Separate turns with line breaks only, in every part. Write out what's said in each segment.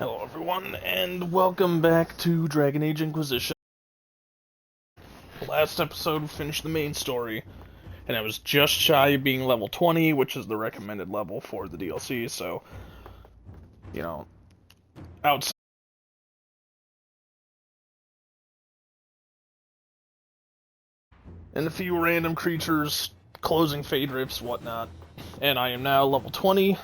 Hello everyone, and welcome back to Dragon Age Inquisition. Last episode we finished the main story, and I was just shy of being level 20, which is the recommended level for the DLC, so, outside. And a few random creatures, closing fade rifts, whatnot. And I am now level 20.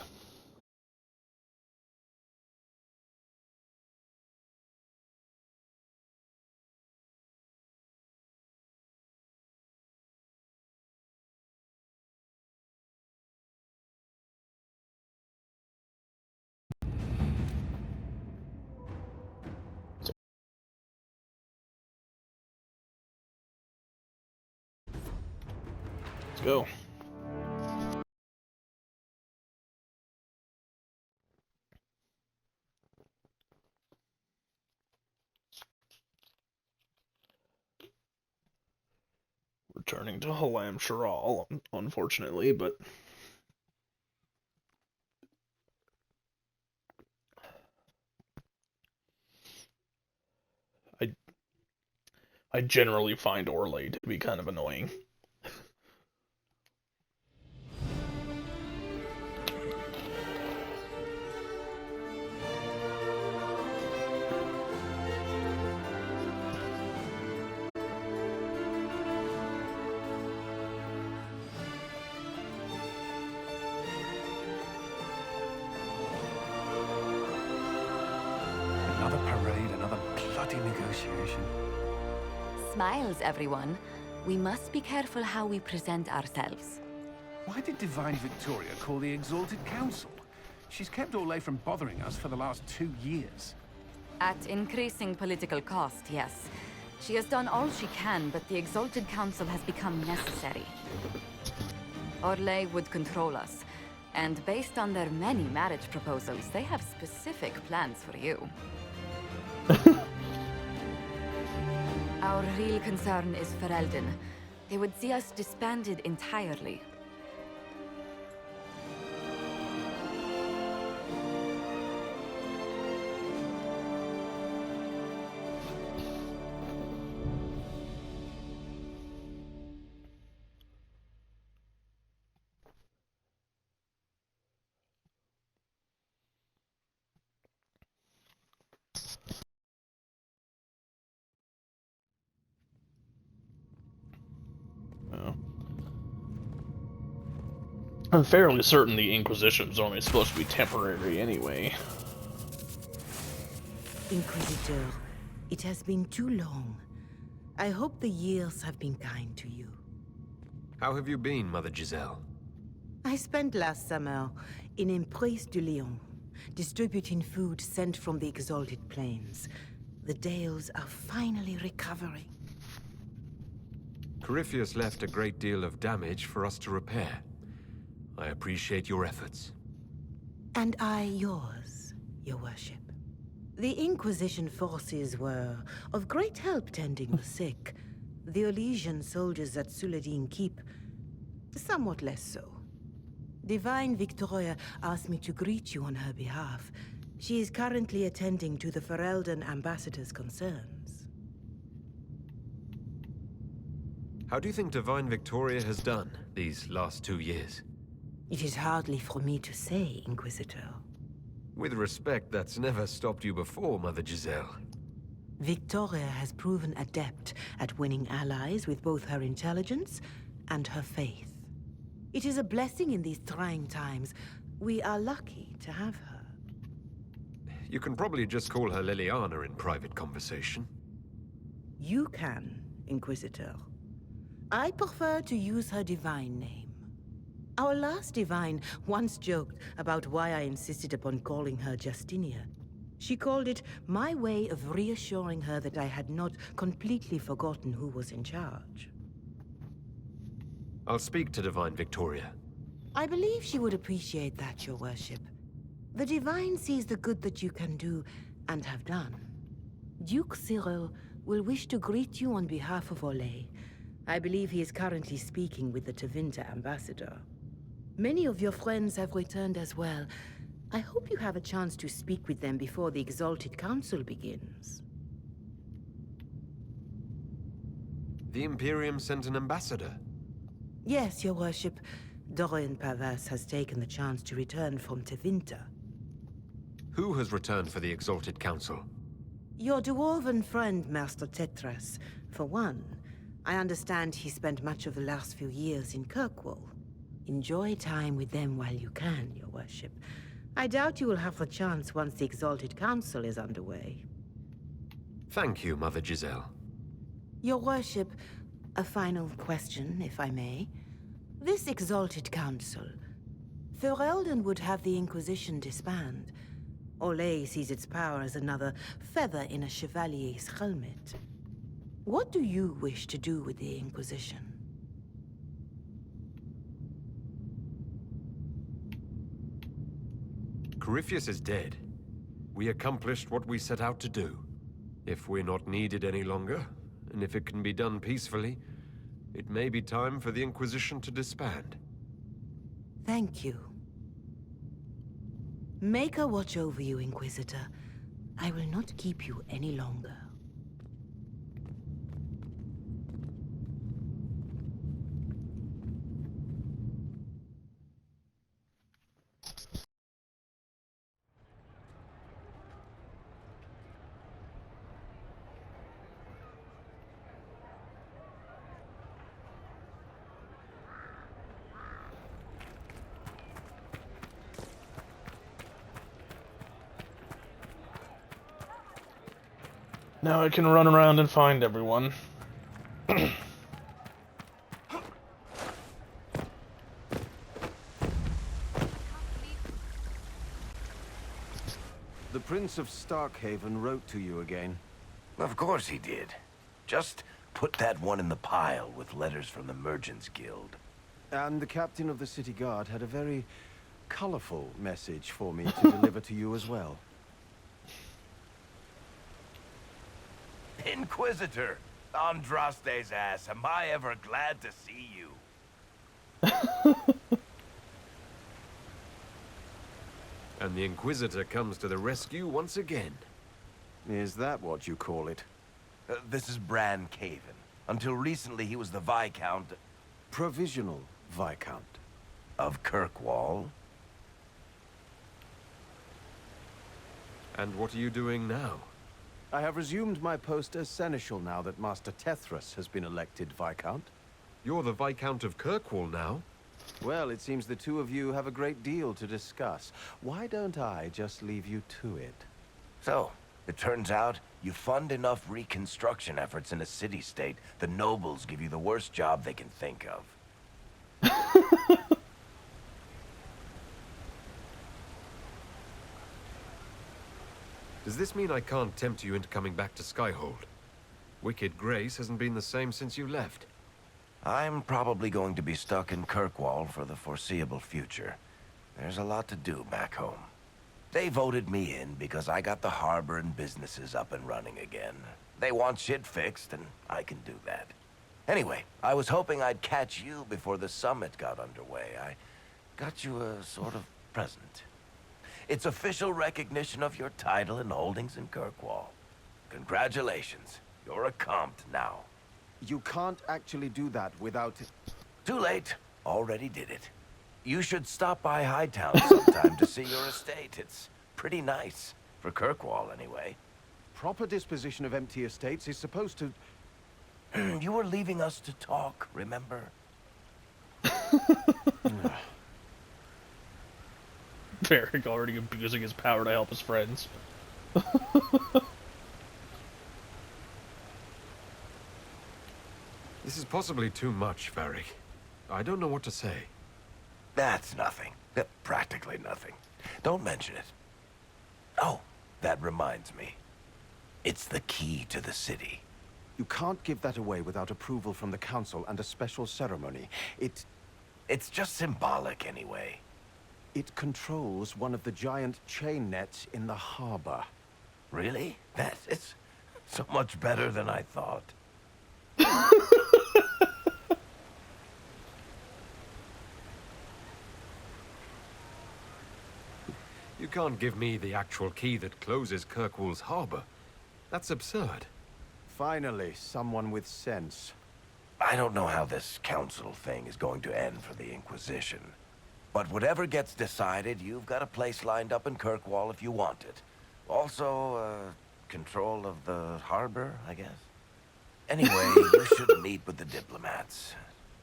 Let's go. Returning to Halam Sharal, unfortunately, but I generally find Orlais to be kind of annoying.
Another parade, another bloody negotiation.
Smiles, everyone. We must be careful how we present ourselves.
Why did Divine Victoria call the Exalted Council? She's kept Orlais from bothering us for the last 2 years.
At increasing political cost, yes. She has done all she can, but the Exalted Council has become necessary. Orlais would control us, and based on their many marriage proposals, they have specific plans for you. Our real concern is Ferelden. They would see us disbanded entirely.
I'm fairly certain the Inquisition's only supposed to be temporary anyway.
Inquisitor, it has been too long. I hope the years have been kind to you.
How have you been, Mother Giselle?
I spent last summer in Emprise du Lion, distributing food sent from the Exalted Plains. The Dales are finally recovering.
Corypheus left a great deal of damage for us to repair. I appreciate your efforts.
And I yours, your worship. The Inquisition forces were of great help tending the sick. The Elysian soldiers at Suladin Keep, somewhat less so. Divine Victoria asked me to greet you on her behalf. She is currently attending to the Ferelden ambassador's concerns.
How do you think Divine Victoria has done these last 2 years?
It is hardly for me to say, Inquisitor.
With respect, that's never stopped you before, Mother Giselle.
Victoria has proven adept at winning allies with both her intelligence and her faith. It is a blessing in these trying times. We are lucky to have her.
You can probably just call her Liliana in private conversation.
You can, Inquisitor. I prefer to use her divine name. Our last divine once joked about why I insisted upon calling her Justinia. She called it my way of reassuring her that I had not completely forgotten who was in charge.
I'll speak to Divine Victoria.
I believe she would appreciate that, your worship. The divine sees the good that you can do and have done. Duke Cyril will wish to greet you on behalf of Orlais. I believe he is currently speaking with the Tevinter ambassador. Many of your friends have returned as well. I hope you have a chance to speak with them before the Exalted Council begins.
The Imperium sent an ambassador.
Yes, your worship. Dorian Pavas has taken the chance to return from Tevinter.
Who has returned for the Exalted Council?
Your dwarven friend, Master Tetras. For one, I understand he spent much of the last few years in Kirkwall. Enjoy time with them while you can, your worship. I doubt you will have the chance once the Exalted Council is underway.
Thank you, Mother Giselle.
Your worship, a final question, if I may. This Exalted Council, Ferelden would have the Inquisition disband. Olay sees its power as another feather in a chevalier's helmet. What do you wish to do with the Inquisition?
Corypheus is dead. We accomplished what we set out to do. If we're not needed any longer, and if it can be done peacefully, it may be time for the Inquisition to disband.
Thank you. Maker watch over you, Inquisitor. I will not keep you any longer.
Now I can run around and find everyone.
The Prince of Starkhaven wrote to you again.
Of course he did. Just put that one in the pile with letters from the Merchants Guild.
And the captain of the city guard had a very colorful message for me to deliver to you as well.
Inquisitor! Andraste's ass, am I ever glad to see you?
And the Inquisitor comes to the rescue once again.
Is that what you call it?
This is Bran Caven. Until recently he was the Viscount
Provisional Viscount.
of Kirkwall.
And what are you doing now?
I have resumed my post as Seneschal now that Master Tethras has been elected Viscount.
You're the Viscount of Kirkwall now?
Well, it seems the two of you have a great deal to discuss. Why don't I just leave you to it?
So, it turns out you fund enough reconstruction efforts in a city-state, the nobles give you the worst job they can think of.
Does this mean I can't tempt you into coming back to Skyhold? Wicked Grace hasn't been the same since you left.
I'm probably going to be stuck in Kirkwall for the foreseeable future. There's a lot to do back home. They voted me in because I got the harbor and businesses up and running again. They want shit fixed, and I can do that. Anyway, I was hoping I'd catch you before the summit got underway. I got you a sort of present. It's official recognition of your title and holdings in Kirkwall. Congratulations. You're a compt now.
You can't actually do that without...
Too late. Already did it. You should stop by Hightown sometime to see your estate. It's pretty nice. For Kirkwall, anyway.
Proper disposition of empty estates is supposed to...
You were leaving us to talk, remember?
Varric already abusing his power to help his friends.
This is possibly too much, Varric. I don't know what to say.
That's nothing. Practically nothing. Don't mention it. Oh, that reminds me. It's the key to the city.
You can't give that away without approval from the council and a special ceremony.
It's just symbolic anyway.
It controls one of the giant chain nets in the harbor.
Really? That is so much better than I thought.
You can't give me the actual key that closes Kirkwall's harbor. That's absurd.
Finally, someone with sense.
I don't know how this council thing is going to end for the Inquisition. But whatever gets decided, you've got a place lined up in Kirkwall if you want it. Also, control of the harbor, I guess. Anyway, you should meet with the diplomats.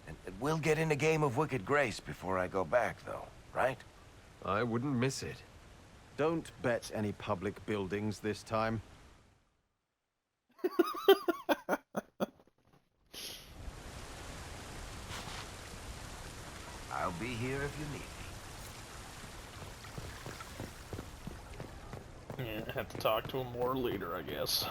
And we'll get in a game of Wicked Grace before I go back, though, right?
I wouldn't miss it.
Don't bet any public buildings this time.
I'll be here if you need me.
Yeah, I have to talk to him more later, I guess.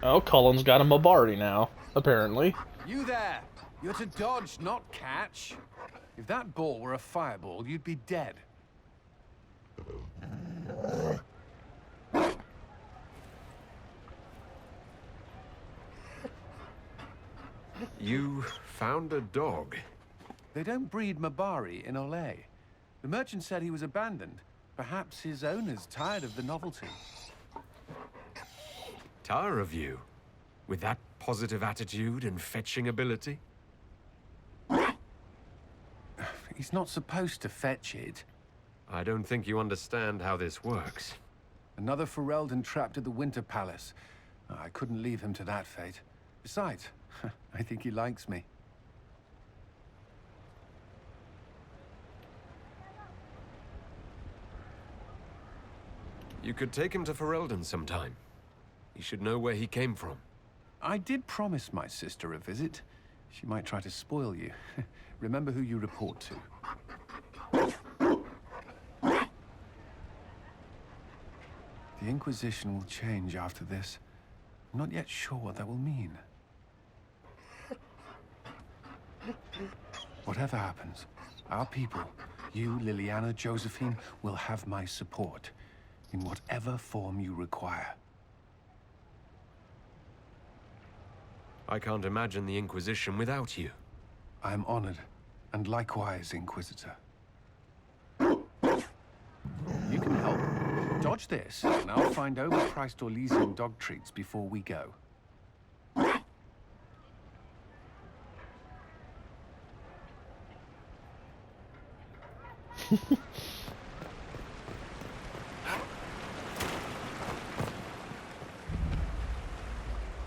Oh, Cullen's got a Mabardi now, apparently.
You there! You're to dodge, not catch. If that ball were a fireball, you'd be dead.
You found a dog.
They don't breed Mabari in Olay. The merchant said he was abandoned. Perhaps his owner's tired of the novelty.
Tire of you? With that positive attitude and fetching ability?
He's not supposed to fetch it.
I don't think you understand how this works.
Another Ferelden trapped at the Winter Palace. I couldn't leave him to that fate. Besides, I think he likes me.
You could take him to Ferelden sometime. He should know where he came from.
I did promise my sister a visit. She might try to spoil you. Remember who you report to. The Inquisition will change after this. I'm not yet sure what that will mean. Whatever happens, our people, you, Liliana, Josephine, will have my support in whatever form you require.
I can't imagine the Inquisition without you.
I am honored, and likewise, Inquisitor. You can help. Dodge this, and I'll find overpriced Orlesian dog treats before we go.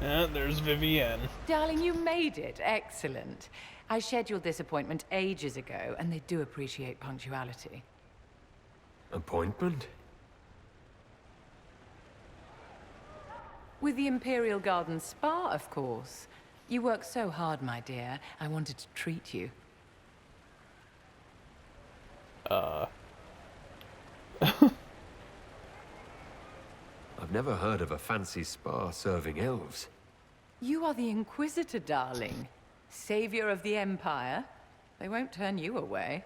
Yeah, there's Vivienne.
Darling, you made it. Excellent. I scheduled this appointment ages ago, and they do appreciate punctuality.
Appointment?
With the Imperial Garden Spa, of course. You work so hard, my dear. I wanted to treat you.
I've never heard of a fancy spa serving elves.
You are the Inquisitor, darling. Savior of the Empire. They won't turn you away.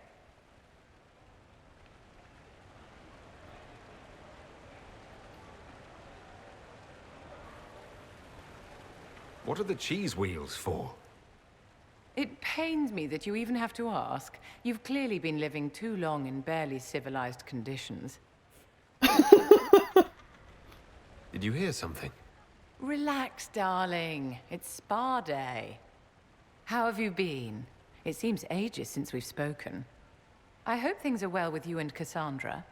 What are the cheese wheels for?
It pains me that you even have to ask. You've clearly been living too long in barely civilized conditions.
Did you hear something?
Relax, darling. It's spa day. How have you been? It seems ages since we've spoken. I hope things are well with you and Cassandra.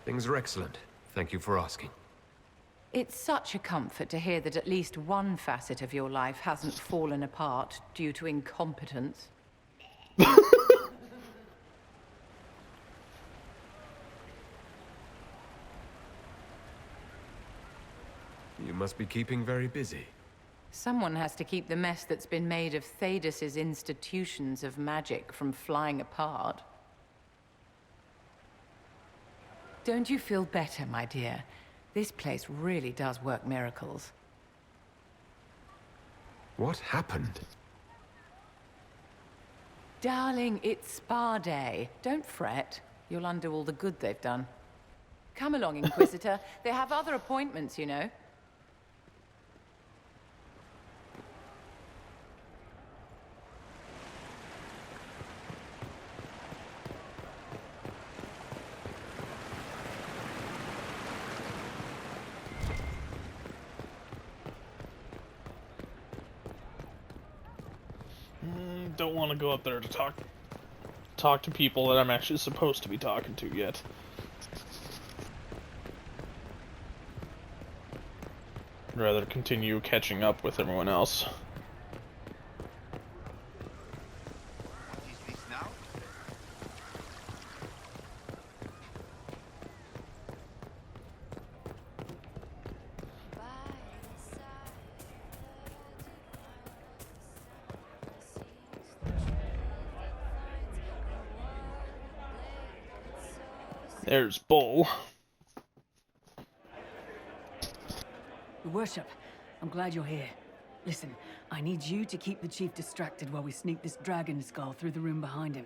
Things are excellent. Thank you for asking.
It's such a comfort to hear that at least one facet of your life hasn't fallen apart due to incompetence.
You must be keeping very busy.
Someone has to keep the mess that's been made of Thaddeus' institutions of magic from flying apart. Don't you feel better, my dear? This place really does work miracles.
What happened?
Darling, it's spa day. Don't fret. You'll undo all the good they've done. Come along, Inquisitor. They have other appointments, you know.
don't want to go up there to talk to people that I'm actually supposed to be talking to yet. I'd rather continue catching up with everyone else. There's Bull.
Your Worship, I'm glad you're here. Listen, I need you to keep the Chief distracted while we sneak this dragon skull through the room behind him.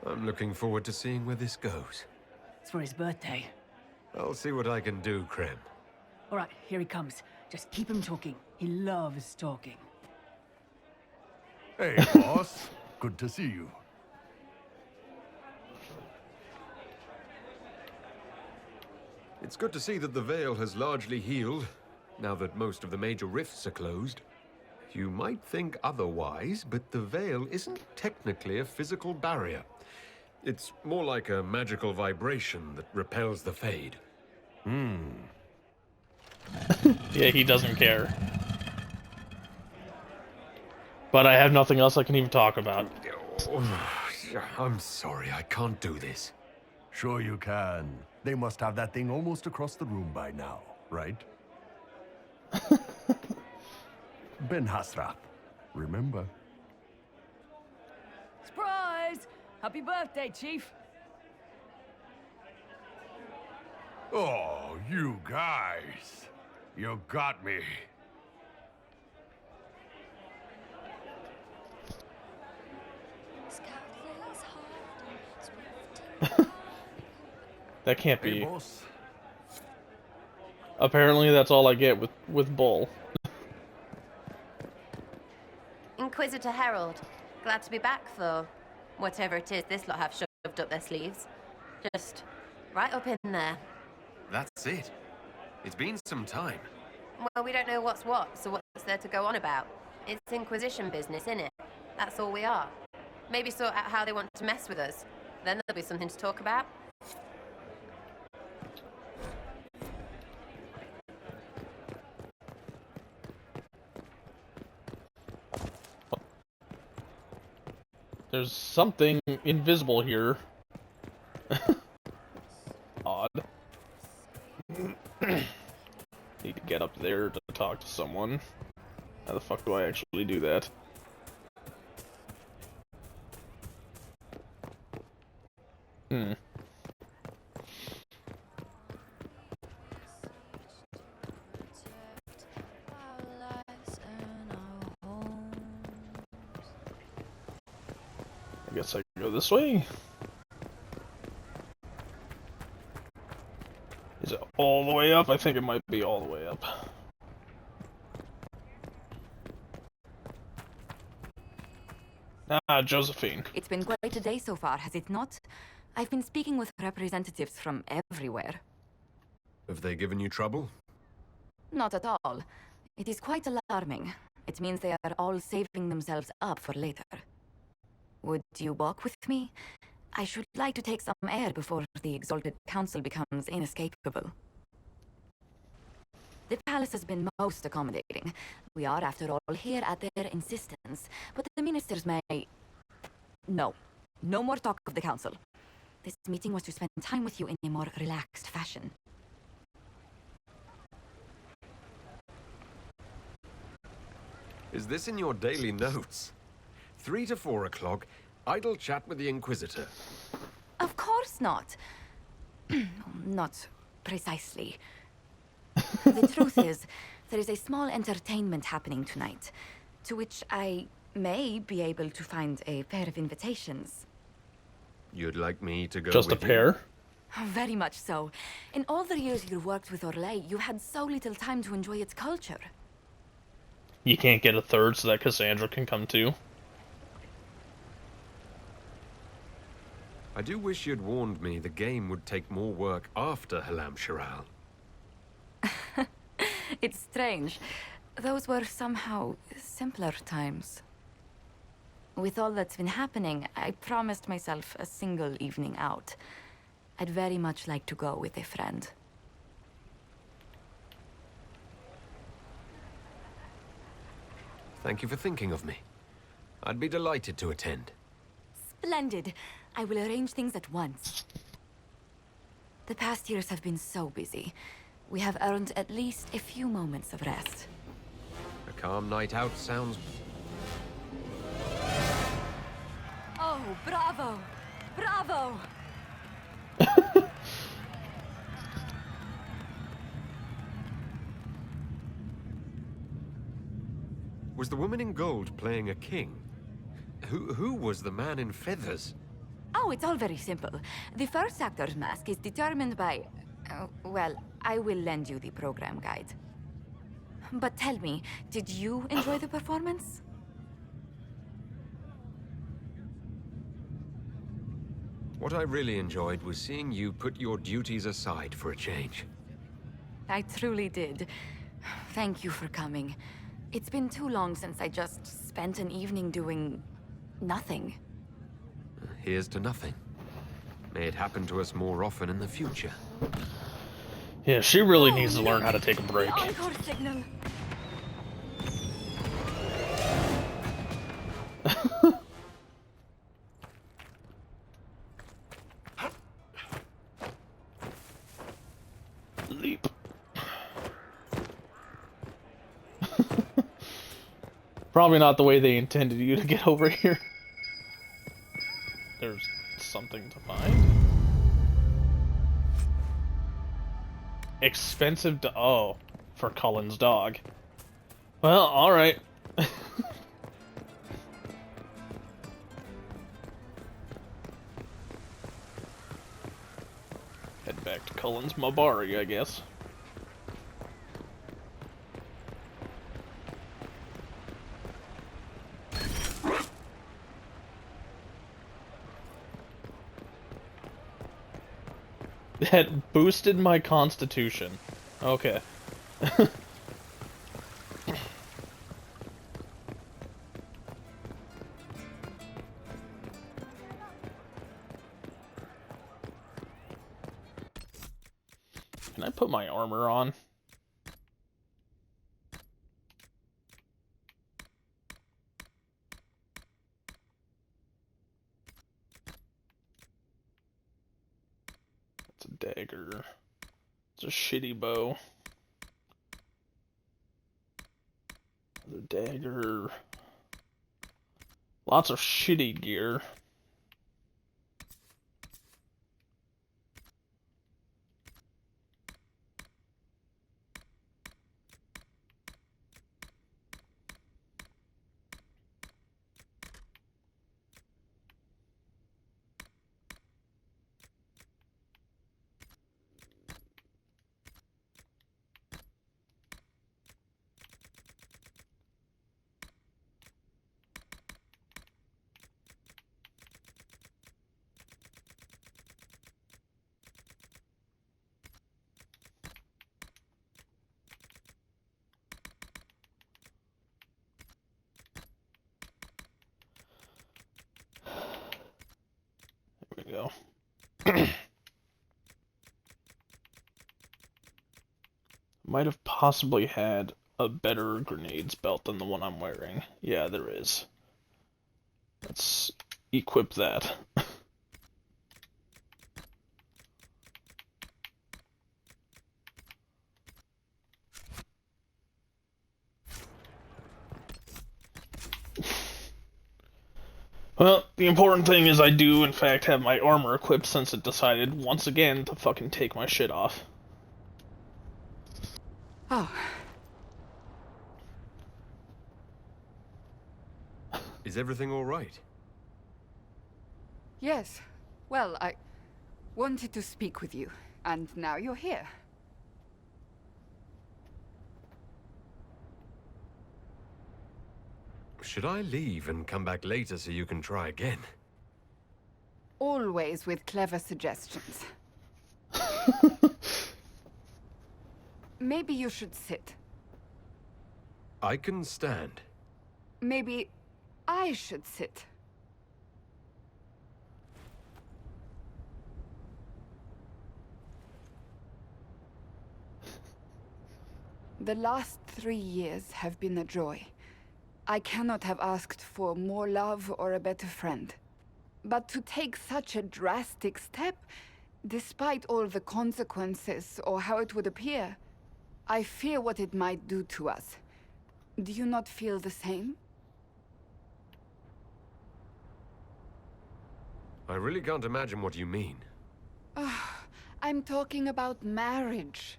I'm looking forward to seeing where this goes.
It's for his birthday.
I'll see what I can do, Krem.
All right, here he comes. Just keep him talking. He loves talking.
Hey, boss. Good to see you.
It's good to see that the Veil has largely healed, now that most of the major rifts are closed. You might think otherwise, but the Veil isn't technically a physical barrier. It's more like a magical vibration that repels the Fade.
Yeah, he doesn't care. But I have nothing else I can even talk about.
I'm sorry, I can't do this.
Sure you can. They must have that thing almost across the room by now, right? Ben Hasrath, remember?
Surprise! Happy birthday, Chief!
Oh, you guys. You got me.
That can't
Hey,
be.
boss.
Apparently that's all I get with Bull.
Inquisitor Herald, glad to be back for whatever it is this lot have shoved up their sleeves. Just right up in there.
That's it. It's been some time.
Well, we don't know what's what, so what's there to go on about? It's Inquisition business, innit? That's all we are. Maybe sort out how they want to mess with us. Then there'll be something to talk about.
There's something invisible here. Odd. Need to get up there to talk to someone. How the fuck do I actually do that? I guess I can go this way. Is it all the way up? I think it might be all the way up. Ah, Josephine.
It's been quite a day so far, has it not? I've been speaking with representatives from everywhere.
Have they given you trouble?
Not at all. It is quite alarming. It means they are all saving themselves up for later. Would you walk with me? I should like to take some air before the Exalted Council becomes inescapable. The palace has been most accommodating. We are, after all, here at their insistence, but the ministers may... No. No more talk of the council. This meeting was to spend time with you in a more relaxed fashion.
Is this in your daily notes? 3 to 4 o'clock, idle chat with the Inquisitor.
Of course not. Not precisely. The truth is, there is a small entertainment happening tonight, to which I may be able to find a pair of invitations.
You'd like me to go
Just a
with you?
pair?
Very much so. In all the years you worked with Orlais, you had so little time to enjoy its culture.
You can't get a third so that Cassandra can come too?
I do wish you'd warned me the game would take more work after Halam Shiral.
It's strange. those were somehow simpler times. With all that's been happening, I promised myself a single evening out. I'd very much like to go with a friend.
Thank you for thinking of me. I'd be delighted to attend.
Splendid. I will arrange things at once. The past years have been so busy. We have earned at least a few moments of rest.
A calm night out sounds...
Oh, bravo! Bravo!
Was the woman in gold playing a king? Who was the man in feathers?
Oh, it's all very simple. The first actor's mask is determined by... well, I will lend you the program guide. But tell me, did you enjoy the performance?
What I really enjoyed was seeing you put your duties aside for a change.
I truly did. Thank you for coming. It's been too long since I just spent an evening doing... nothing.
Here's to nothing. May it happen to us more often in the future.
Yeah, she really needs to learn how to take a break.
The encore signal.
Leap. Probably not the way they intended you to get over here. There's something to find. Expensive oh, for Cullen's dog. Well, alright. Head back to Cullen's Mabari, I guess. That boosted my constitution. Okay. Can I put my armor on? It's a dagger. It's a shitty bow. The dagger. Lots of shitty gear. There we go. Might have possibly had a better grenades belt than the one I'm wearing. Yeah, there is. Let's equip that. Well, the important thing is I do, in fact, have my armor equipped since it decided, once again, to fucking take my shit off.
Oh.
Is everything all right?
Yes. Well, I wanted to speak with you, and now you're here.
Should I leave and come back later so you can try again?
Always with clever suggestions. Maybe you should sit.
I can stand.
Maybe I should sit. The last 3 years have been a joy. I cannot have asked for more love or a better friend. But to take such a drastic step, despite all the consequences or how it would appear, I fear what it might do to us. Do you not feel the same?
I really can't imagine what you mean.
I'm talking about marriage.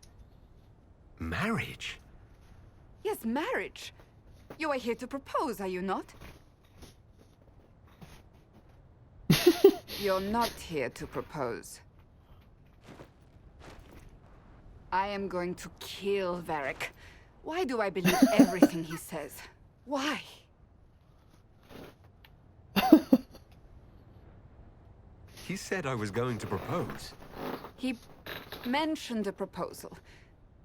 Marriage?
Yes, marriage. You are here to propose, are you not? You're not here to propose. I am going to kill Varric. Why do I believe everything he says? Why?
He said I was going to propose.
He mentioned a proposal.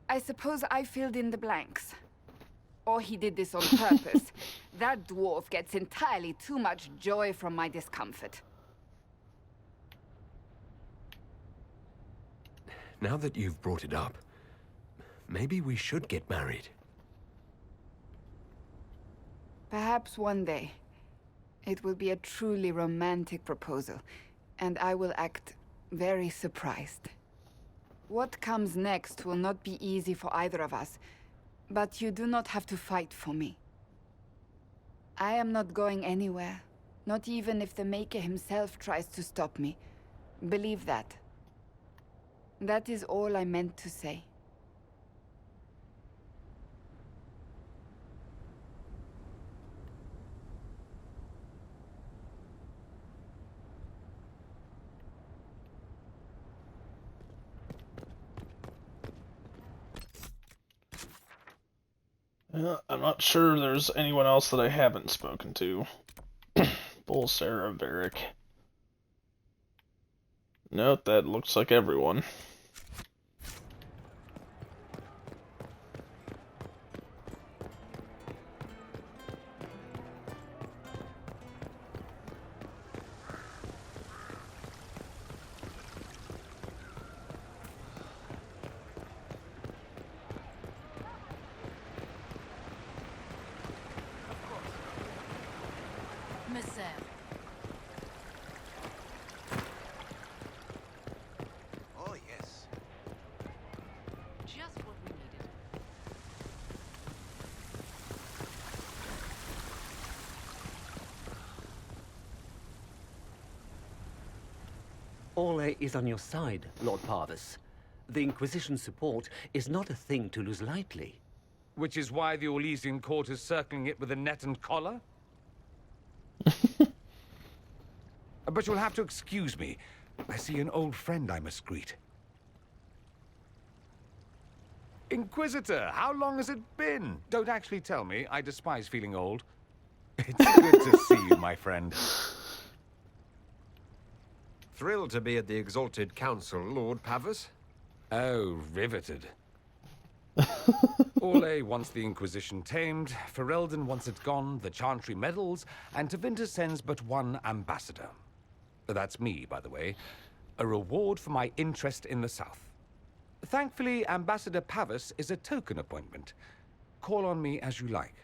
I suppose I filled in the blanks. Or he did this on purpose. That dwarf gets entirely too much joy from my discomfort.
Now that you've brought it up, maybe we should get married.
Perhaps one day. It will be a truly romantic proposal, and I will act very surprised. What comes next will not be easy for either of us, but you do not have to fight for me. I am not going anywhere, not even if the Maker himself tries to stop me. Believe that. That is all I meant to say.
I'm not sure there's anyone else that I haven't spoken to. Bull Sarah Varric. Nope, that looks like everyone.
Oh, yes.
Just what we needed.
Orlais is on your side, Lord Parvis. The Inquisition's support is not a thing to lose lightly.
Which is why the Orlesian court is circling it with a net and collar? But you'll have to excuse me. I see an old friend I must greet. Inquisitor, how long has it been? Don't actually tell me. I despise feeling old. It's good to see you, my friend.
Thrilled to be at the Exalted Council, Lord Parvis.
Oh, riveted. Orlais wants the Inquisition tamed, Ferelden wants it gone, the Chantry meddles, and Tevinter sends but one ambassador. That's me, by the way. A reward for my interest in the South. Thankfully, Ambassador Parvis is a token appointment. Call on me as you like.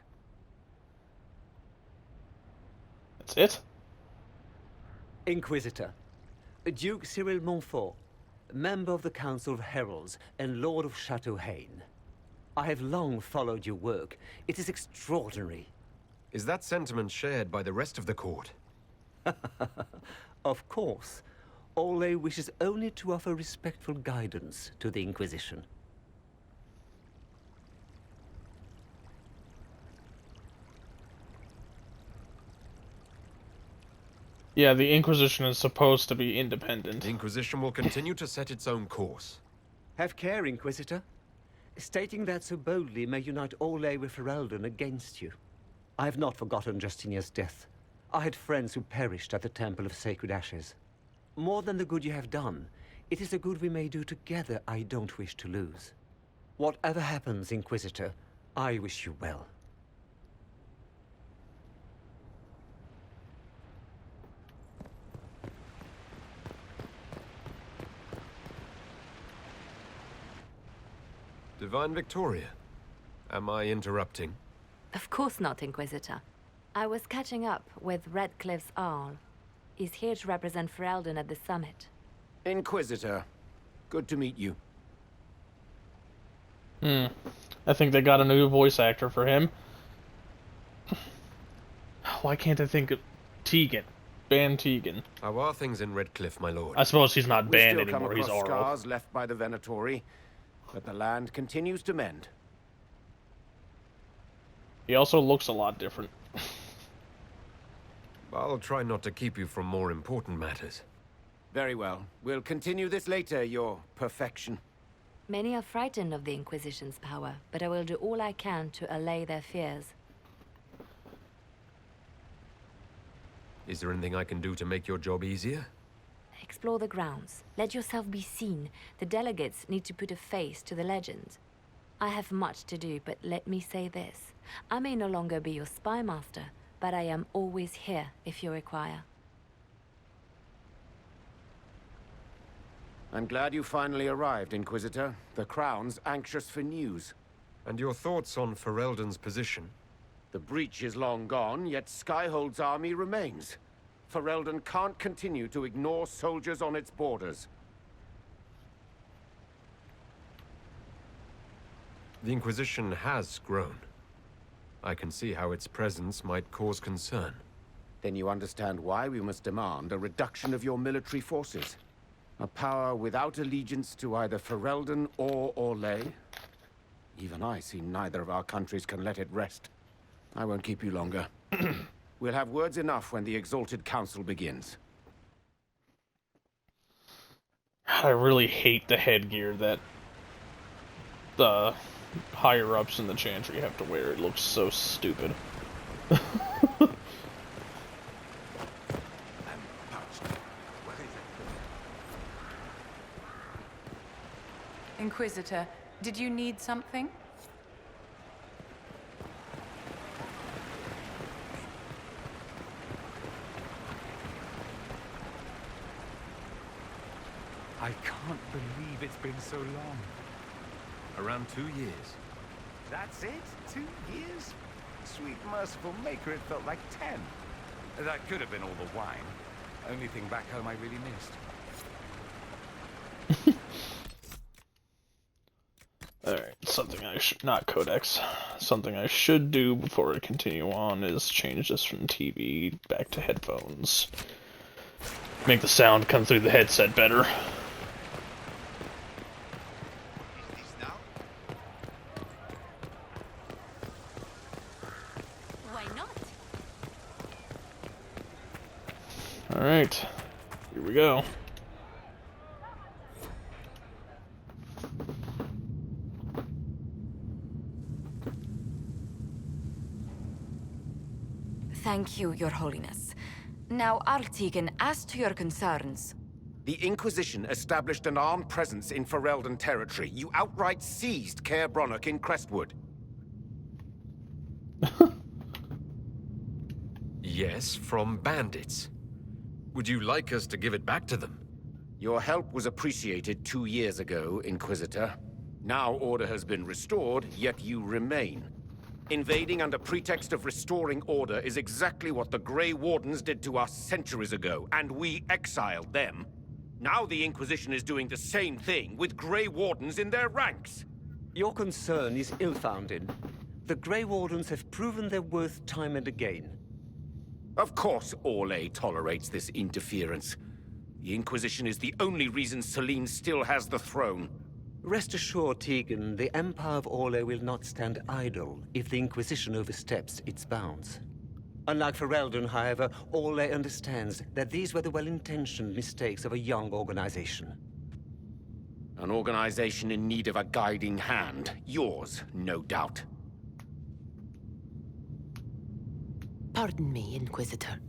That's it?
Inquisitor. Duke Cyril Montfort, member of the Council of Heralds and Lord of Chateau Haine. I have long followed your work. It is extraordinary.
Is that sentiment shared by the rest of the court?
Of course. Orlais wishes only to offer respectful guidance to the Inquisition.
Yeah, the Inquisition is supposed to be independent.
The Inquisition will continue to set its own course.
Have care, Inquisitor. Stating that so boldly may unite Orlais with Ferelden against you. I have not forgotten Justinia's death. I had friends who perished at the Temple of Sacred Ashes. More than the good you have done, it is the good we may do together I don't wish to lose. Whatever happens, Inquisitor, I wish you well.
Divine Victoria, am I interrupting?
Of course not, Inquisitor. I was catching up with Redcliffe's Arl. He's here to represent Ferelden at the summit.
Inquisitor, good to meet you.
I think they got a new voice actor for him. Why can't I think of Tegan? Ban Tegan.
How are things in Redcliffe, my lord?
I suppose he's not
We
banned
still come
anymore, he's
across
Arl.
scars left by the Venatori, but the land continues to mend.
He also looks a lot different.
I'll try not to keep you from more important matters.
Very well. We'll continue this later, your perfection.
Many are frightened of the Inquisition's power, but I will do all I can to allay their fears.
Is there anything I can do to make your job easier?
Explore the grounds. Let yourself be seen. The delegates need to put a face to the legend. I have much to do, but let me say this. I may no longer be your spy master, but I am always here if you require.
I'm glad you finally arrived, Inquisitor. The Crown's anxious for news.
And your thoughts on Ferelden's position?
The breach is long gone, yet Skyhold's army remains. Ferelden can't continue to ignore soldiers on its borders.
The Inquisition has grown. I can see how its presence might cause concern.
Then you understand why we must demand a reduction of your military forces. A power without allegiance to either Ferelden or Orlais. Even I see neither of our countries can let it rest. I won't keep you longer. We'll have words enough when the Exalted Council begins.
I really hate the headgear that the higher-ups in the Chantry have to wear. It looks so stupid.
Inquisitor, did you need something?
I can't believe it's been so long.
Around 2 years.
That's it? 2 years? Sweet merciful maker, it felt like 10.
That could have been all the wine. Only thing back home I really missed.
Alright, something I should... not Codex. Something I should do before I continue on is change this from TV back to headphones. Make the sound come through the headset better.
Why not?
Alright, here we go.
Thank you, Your Holiness. Now, Artigan, as to your concerns...
The Inquisition established an armed presence in Ferelden territory. You outright seized Caer Bronach in Crestwood.
Yes, from bandits. Would you like us to give it back to them?
Your help was appreciated 2 years ago, Inquisitor. Now order has been restored, yet you remain. Invading under pretext of restoring order is exactly what the Grey Wardens did to us centuries ago, and we exiled them. Now the Inquisition is doing the same thing with Grey Wardens in their ranks.
Your concern is ill-founded. The Grey Wardens have proven their worth time and again.
Of course Orlais tolerates this interference. The Inquisition is the only reason Selene still has the throne.
Rest assured, Tegan, the Empire of Orlais will not stand idle if the Inquisition oversteps its bounds. Unlike Ferelden, however, Orlais understands that these were the well-intentioned mistakes of a young organization.
An organization in need of a guiding hand. Yours, no doubt.
Pardon me, Inquisitor.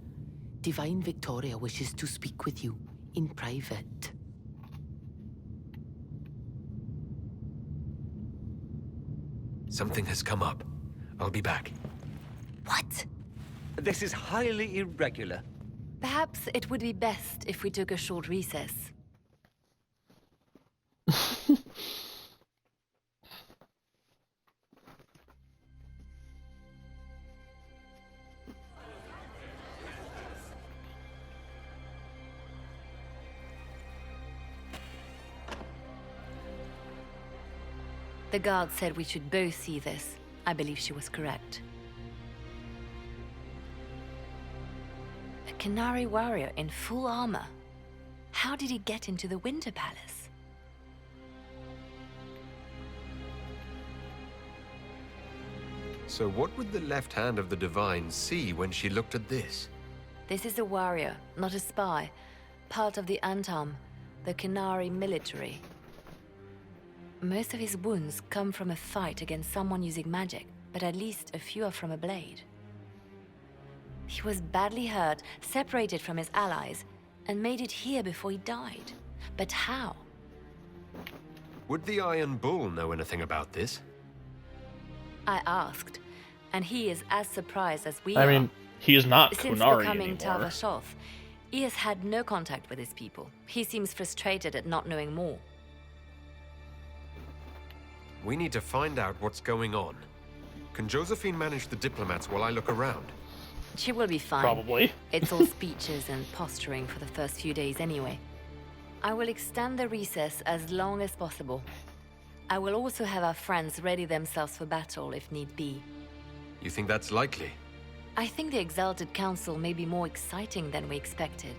Divine Victoria wishes to speak with you in private.
Something has come up. I'll be back.
What?
This is highly irregular.
Perhaps it would be best if we took a short recess. The guard said we should both see this. I believe she was correct. A Canary warrior in full armor. How did he get into the Winter Palace?
So what would the left hand of the Divine see when she looked at this?
This is a warrior, not a spy. Part of the Antam, the Canary military. Most of his wounds come from a fight against someone using magic, but at least a few are from a blade. He was badly hurt, separated from his allies, and made it here before he died. But how?
Would the Iron Bull know anything about this?
I asked, and he is as surprised as we are.
I mean, he is not
Since
Kunari
becoming
anymore.
Tavashoth, he has had no contact with his people. He seems frustrated at not knowing more.
We need to find out what's going on. Can Josephine manage the diplomats while I look around?
She will be fine.
Probably.
It's all speeches and posturing for the first few days anyway. I will extend the recess as long as possible. I will also have our friends ready themselves for battle if need be.
You think that's likely?
I think the Exalted Council may be more exciting than we expected.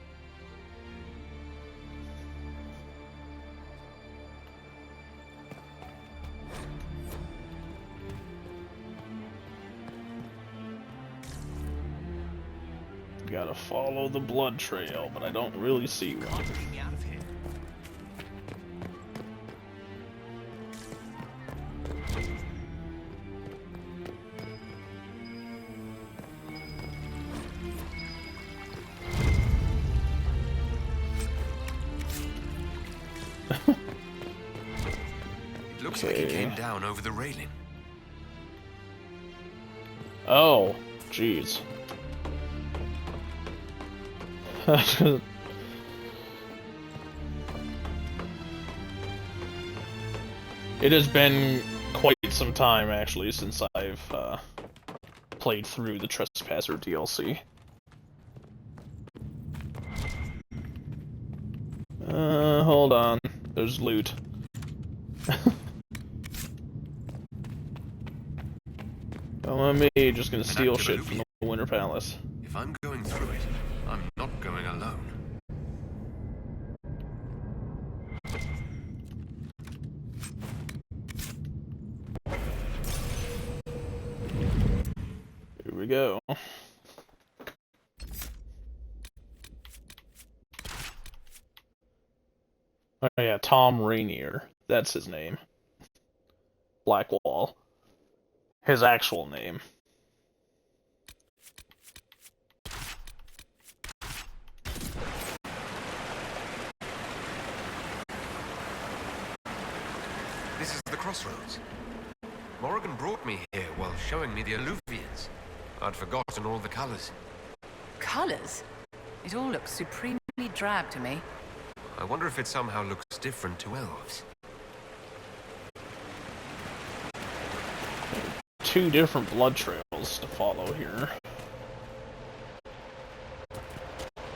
Gotta follow the blood trail, but I don't really see one.
It looks like it came down over the railing.
Oh, jeez. It has been quite some time, actually, since I've played through the Trespasser DLC. Hold on. There's loot. Come on me, just gonna steal shit from the Winter Palace.
If I'm going through it, I'm not going alone.
Here we go. Oh yeah, Tom Rainier. That's his name. Blackwall. His actual name.
This is the crossroads. Morrigan brought me here while showing me the alluvians. I'd forgotten all the colors.
Colors? It all looks supremely drab to me.
I wonder if it somehow looks different to elves.
Two different blood trails to follow here.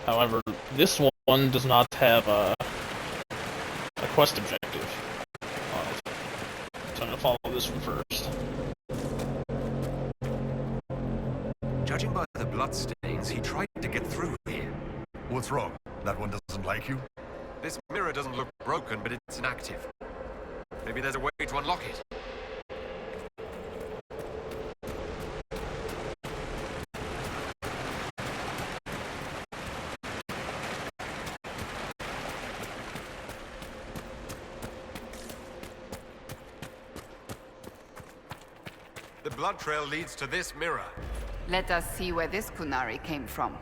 However, this one does not have a quest objective on it. So I'm gonna follow this one first.
Judging by the bloodstains, he tried to get through here.
What's wrong? That one doesn't like you?
This mirror doesn't look broken, but it's inactive. Maybe there's a way to unlock it. The blood trail leads to this mirror.
Let us see where this Kunari came from.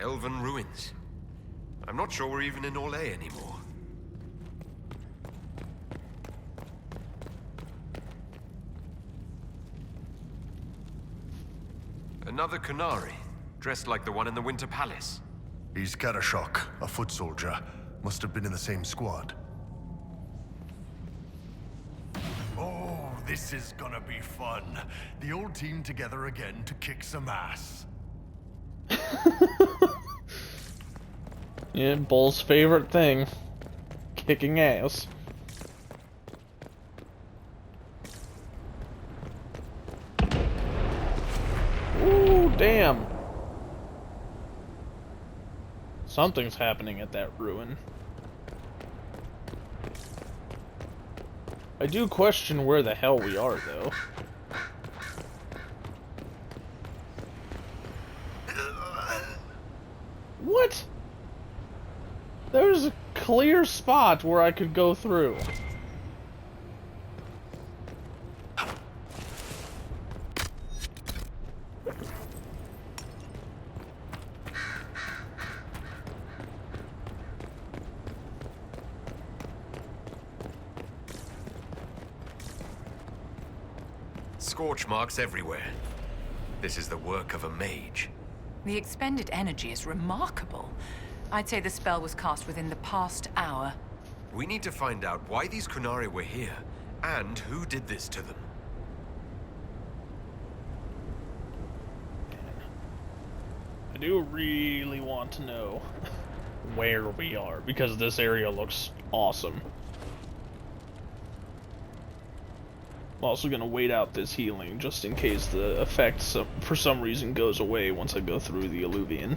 Elven ruins. I'm not sure we're even in Orlais anymore. Another Kunari, dressed like the one in the Winter Palace.
He's Karashok, a foot soldier. Must have been in the same squad. Oh, this is gonna be fun. The old team together again to kick some ass.
Yeah, Bull's favorite thing. Kicking ass. Ooh, damn. Something's happening at that ruin. I do question where the hell we are, though. What? There's a clear spot where I could go through.
Scorch marks everywhere. This is the work of a mage.
The expended energy is remarkable. I'd say the spell was cast within the past hour.
We need to find out why these Kunari were here, and who did this to them.
I do really want to know where we are, because this area looks awesome. I'm also going to wait out this healing, just in case the effect for some reason goes away once I go through the Alluvian.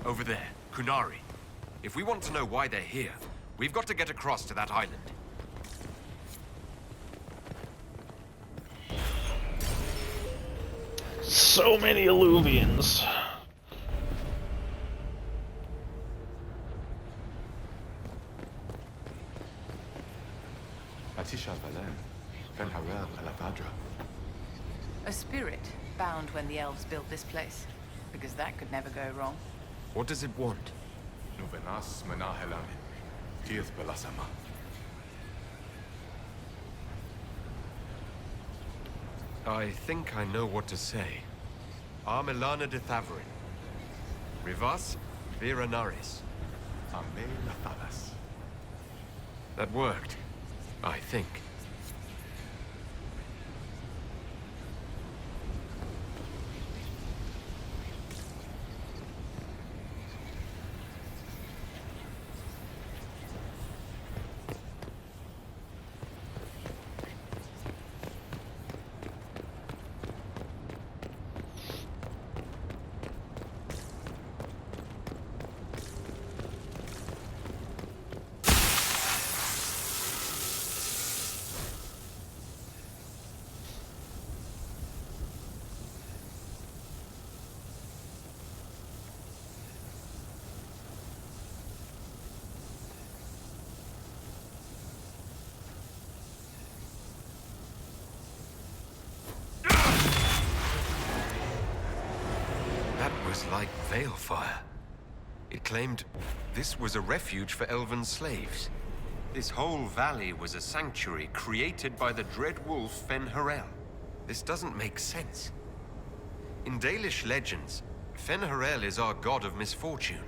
Over there, Kunari. If we want to know why they're here, we've got to get across to that island.
So many Alluvians.
A spirit bound when the elves built this place, because that could never go wrong.
What does it want? I think I know what to say. Armelana de Thavarin. Rivas Viranaris. That worked, I think. Like Veilfire. It claimed this was a refuge for elven slaves. This whole valley was a sanctuary created by the dread wolf Fen-Harel. This doesn't make sense. In Dalish legends, Fen-Harel is our god of misfortune.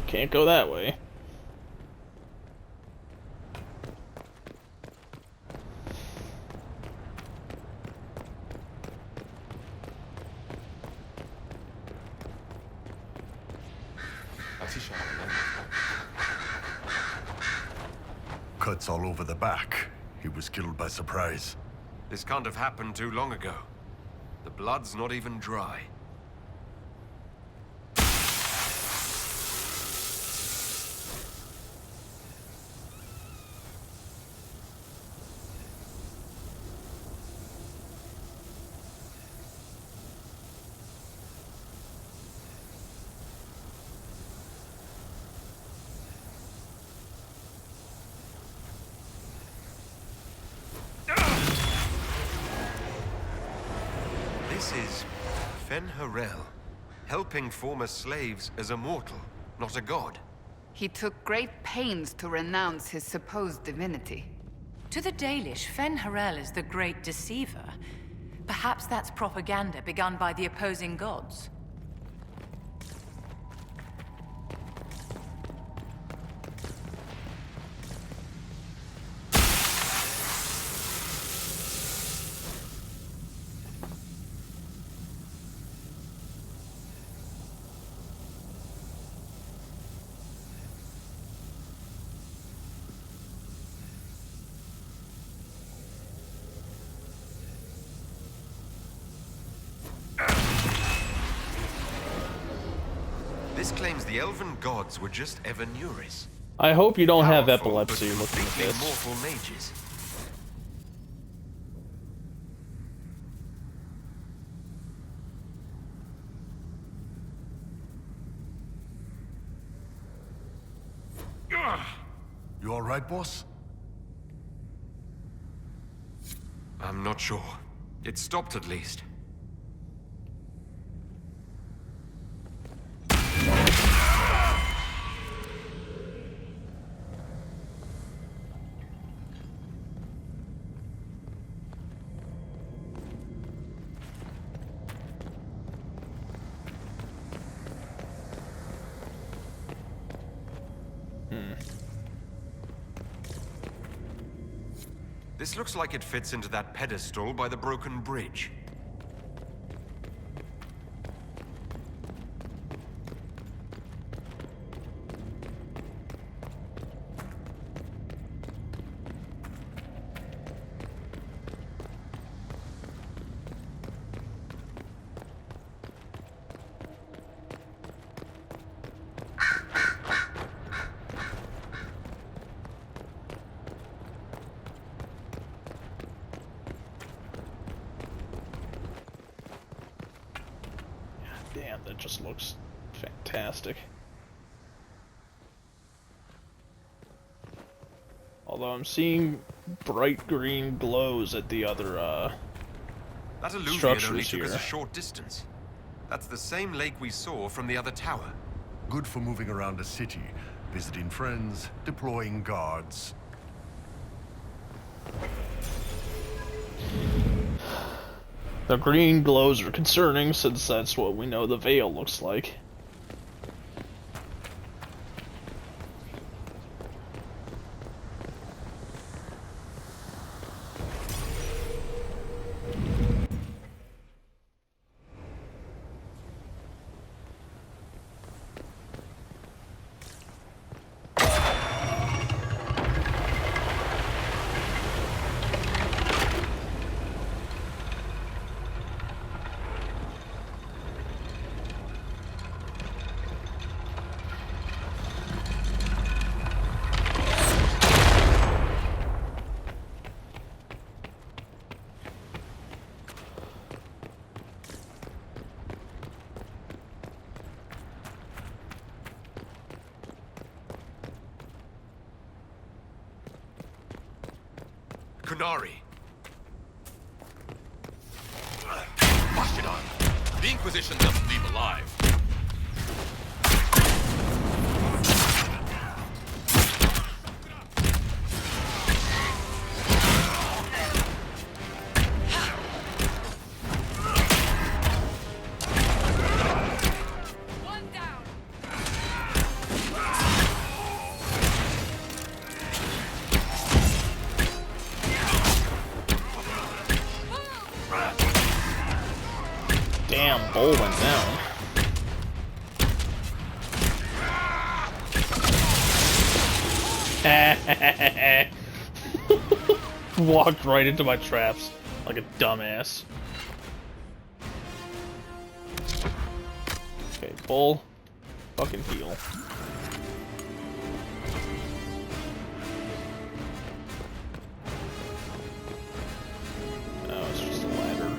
Can't go that way.
Cuts all over the back. He was killed by surprise.
This can't have happened too long ago. The blood's not even dry. This is Fen Harel, helping former slaves as a mortal, not a god.
He took great pains to renounce his supposed divinity.
To the Dalish, Fen Harel is the great deceiver. Perhaps that's propaganda begun by the opposing gods.
This claims the elven gods were just Evanuris.
I hope you don't have
Powerful,
epilepsy
but
looking at
completely
this.
mortal mages.
You all right, boss?
I'm not sure. It stopped at least. This looks like it fits into that pedestal by the broken bridge.
Damn, that just looks fantastic. Although I'm seeing bright green glows at the other
That illusion
structures
only took
here.
us a short distance. That's the same lake we saw from the other tower.
Good for moving around a city, visiting friends, deploying guards.
The green glows are concerning, since that's what we know the veil looks like.
Kunari. Wash it on. The Inquisition doesn't leave alive.
Damn, bowl went down. Walked right into my traps like a dumbass. Okay, bull, fucking heal. Oh, it's just a ladder.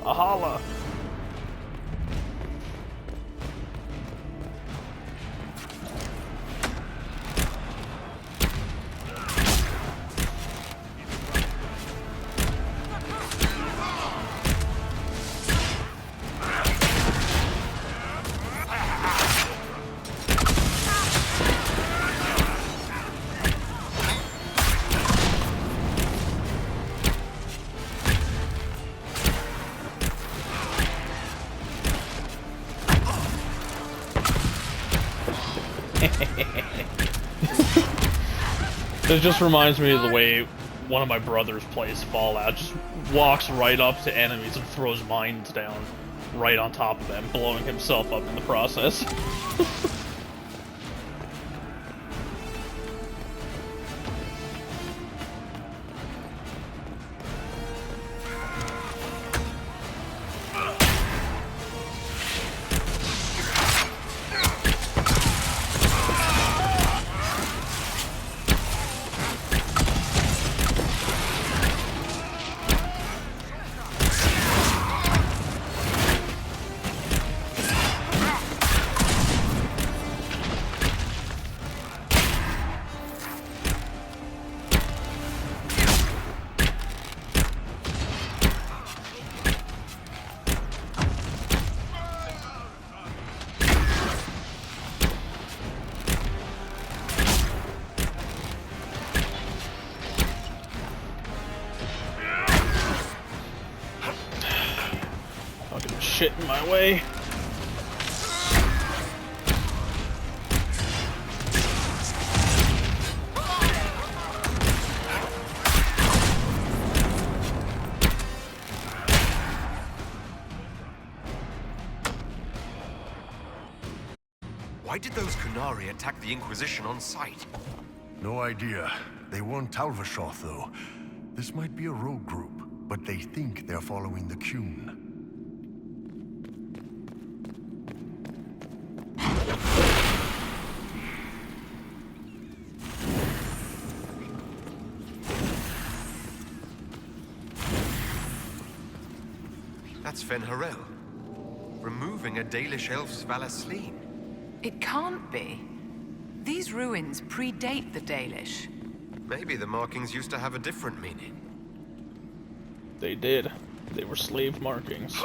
Ahala! It just reminds me of the way one of my brothers plays Fallout. Just walks right up to enemies and throws mines down right on top of them, blowing himself up in the process. Shit in my way.
Why did those Kunari attack the Inquisition on sight?
No idea. They weren't Talvashoth, though. This might be a rogue group, but they think they're following the Qun.
That's Fen'Harel, removing a Dalish elf's Valasleen.
It can't be. These ruins predate the Dalish.
Maybe the markings used to have a different meaning.
They did. They were slave markings.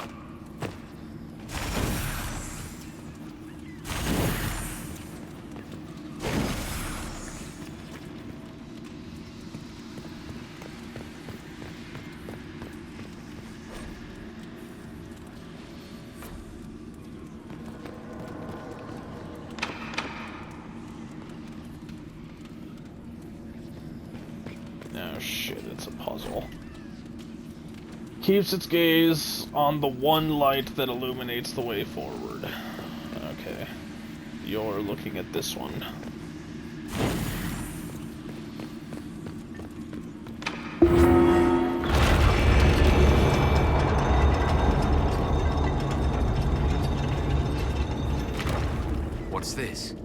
Oh shit, it's a puzzle. Keeps its gaze on the one light that illuminates the way forward. Okay. You're looking at this one.
What's this?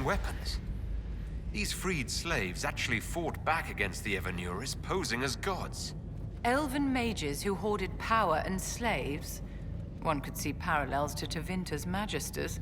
Weapons. These freed slaves actually fought back against the Evanuris, posing as gods.
Elven mages who hoarded power and slaves? One could see parallels to Tevinter's magisters.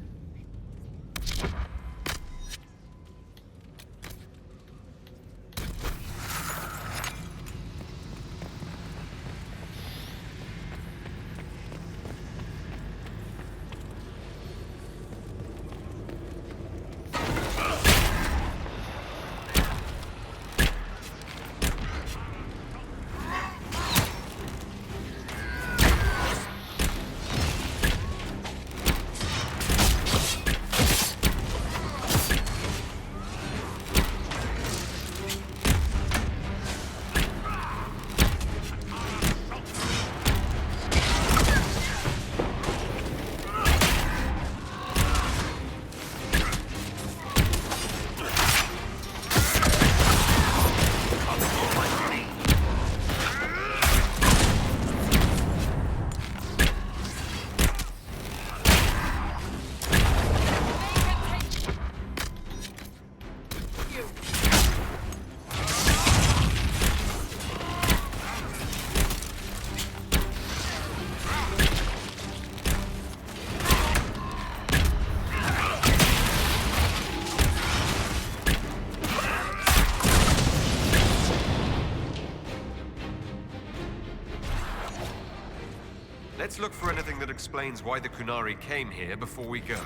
Let's look for anything that explains why the Kunari came here before we go.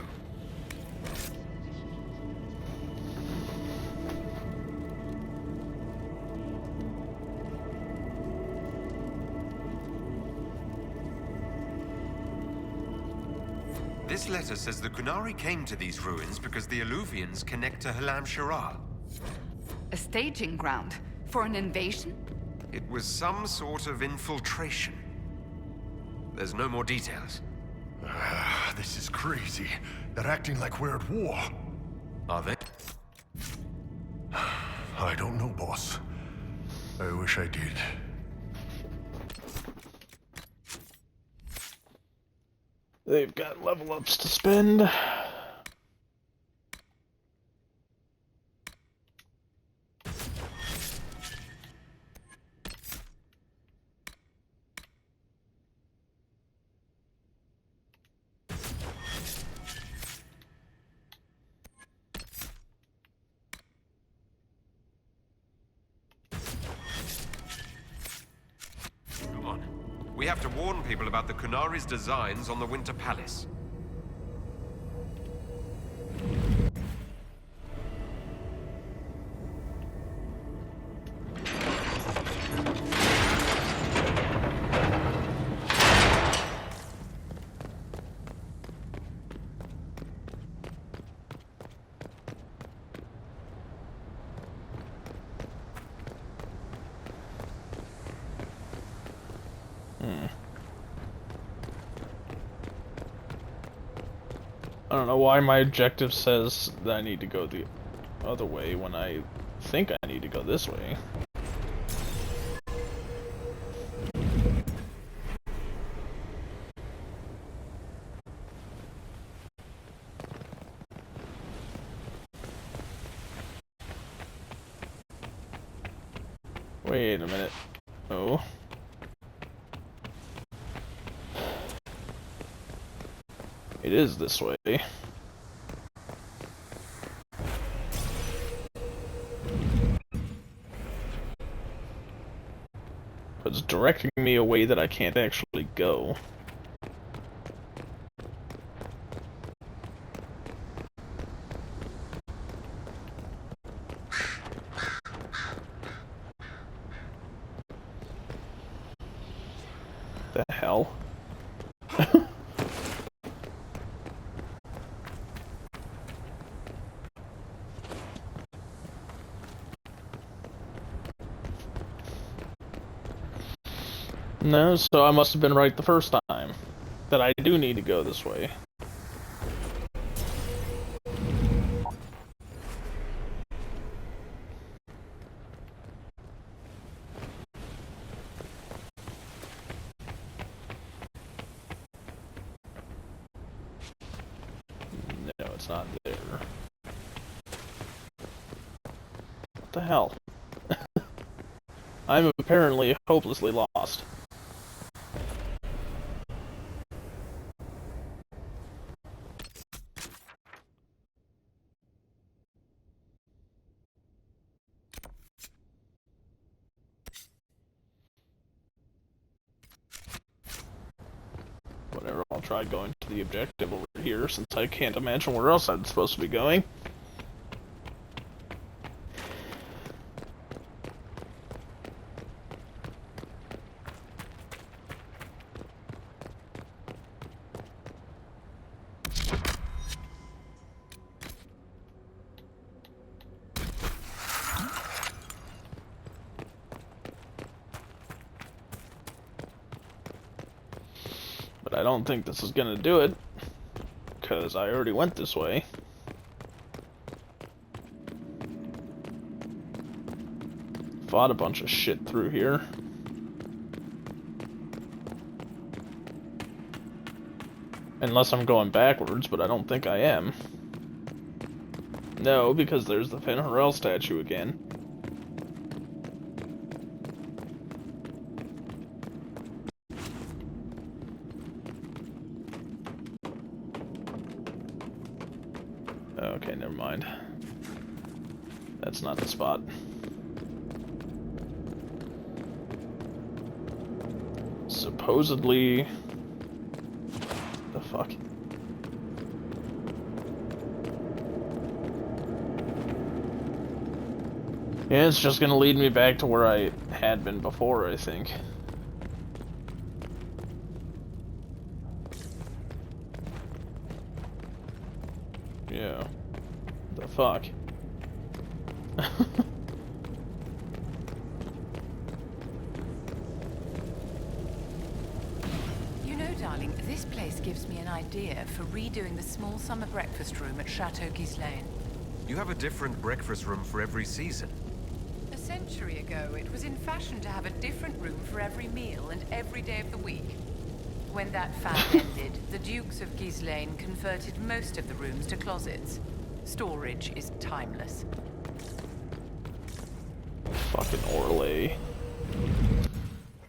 This letter says the Kunari came to these ruins because the Alluvians connect to Halam Sharal.
A staging ground for an invasion?
It was some sort of infiltration. There's no more details.
This is crazy. They're acting like we're at war.
Are they?
I don't know, boss. I wish I did.
They've got level ups to spend.
Come on. We have to warn people about the Kunari's designs on the Winter Palace.
I don't know why my objective says that I need to go the other way when I think I need to go this way. Wait a minute. Oh. It is this way. But it's directing me a way that I can't actually go. The hell? No, so I must have been right the first time. That I do need to go this way. No, it's not there. What the hell? I'm apparently hopelessly lost. Whatever, I'll try going to the objective over here, since I can't imagine where else I'm supposed to be going. But I don't think this is gonna do it, because I already went this way. Fought a bunch of shit through here. Unless I'm going backwards, but I don't think I am. No, because there's the Penharel statue again. Okay, never mind. That's not the spot. Supposedly, fuck? Yeah, it's just gonna lead me back to where I had been before, I think. Yeah. The fuck?
You know, darling, this place gives me an idea for redoing the small summer breakfast room at Chateau Ghislaine.
You have a different breakfast room for every season.
A century ago, it was in fashion to have a different room for every meal and every day of the week. When that fad ended, the Dukes of Ghislaine converted most of the rooms to closets. Storage is timeless.
Fucking Orlais.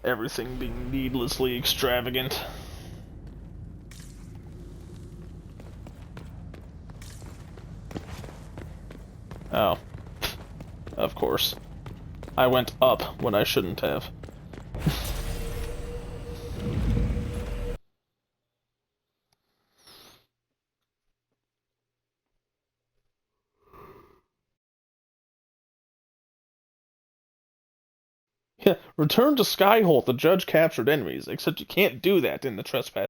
Everything being needlessly extravagant. Oh. Of course. I went up when I shouldn't have. Yeah, return to Skyhold. The judge captured enemies, except you can't do that in the Trespasser.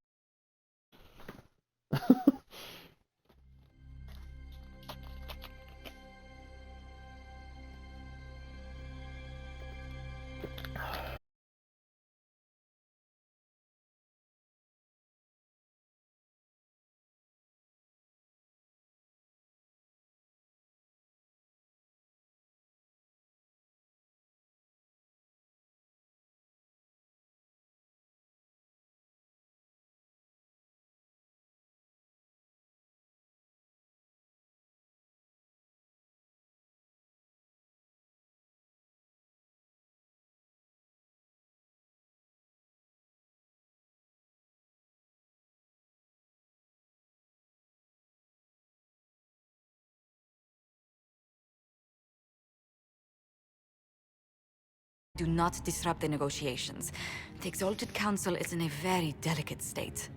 Do not disrupt the negotiations. The Exalted Council is in a very delicate state.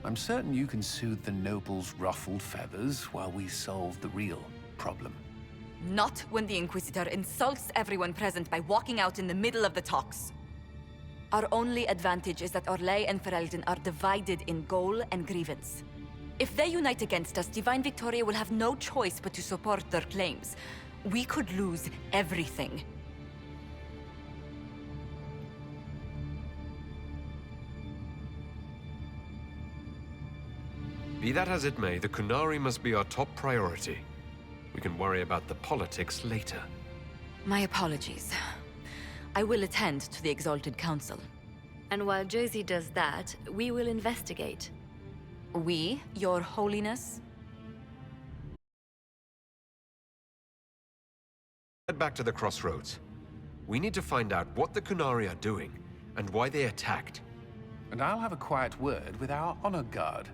I'm certain you can soothe the nobles' ruffled feathers while we solve the real problem.
Not when the Inquisitor insults everyone present by walking out in the middle of the talks. Our only advantage is that Orlais and Ferelden are divided in goal and grievance. If they unite against us, Divine Victoria will have no choice but to support their claims. We could lose everything.
Be that as it may, the Qunari must be our top priority. We can worry about the politics later.
My apologies. I will attend to the Exalted Council.
And while Josie does that, we will investigate.
We, Your Holiness?
Head back to the crossroads. We need to find out what the Qunari are doing, and why they attacked.
And I'll have a quiet word with our honor guard.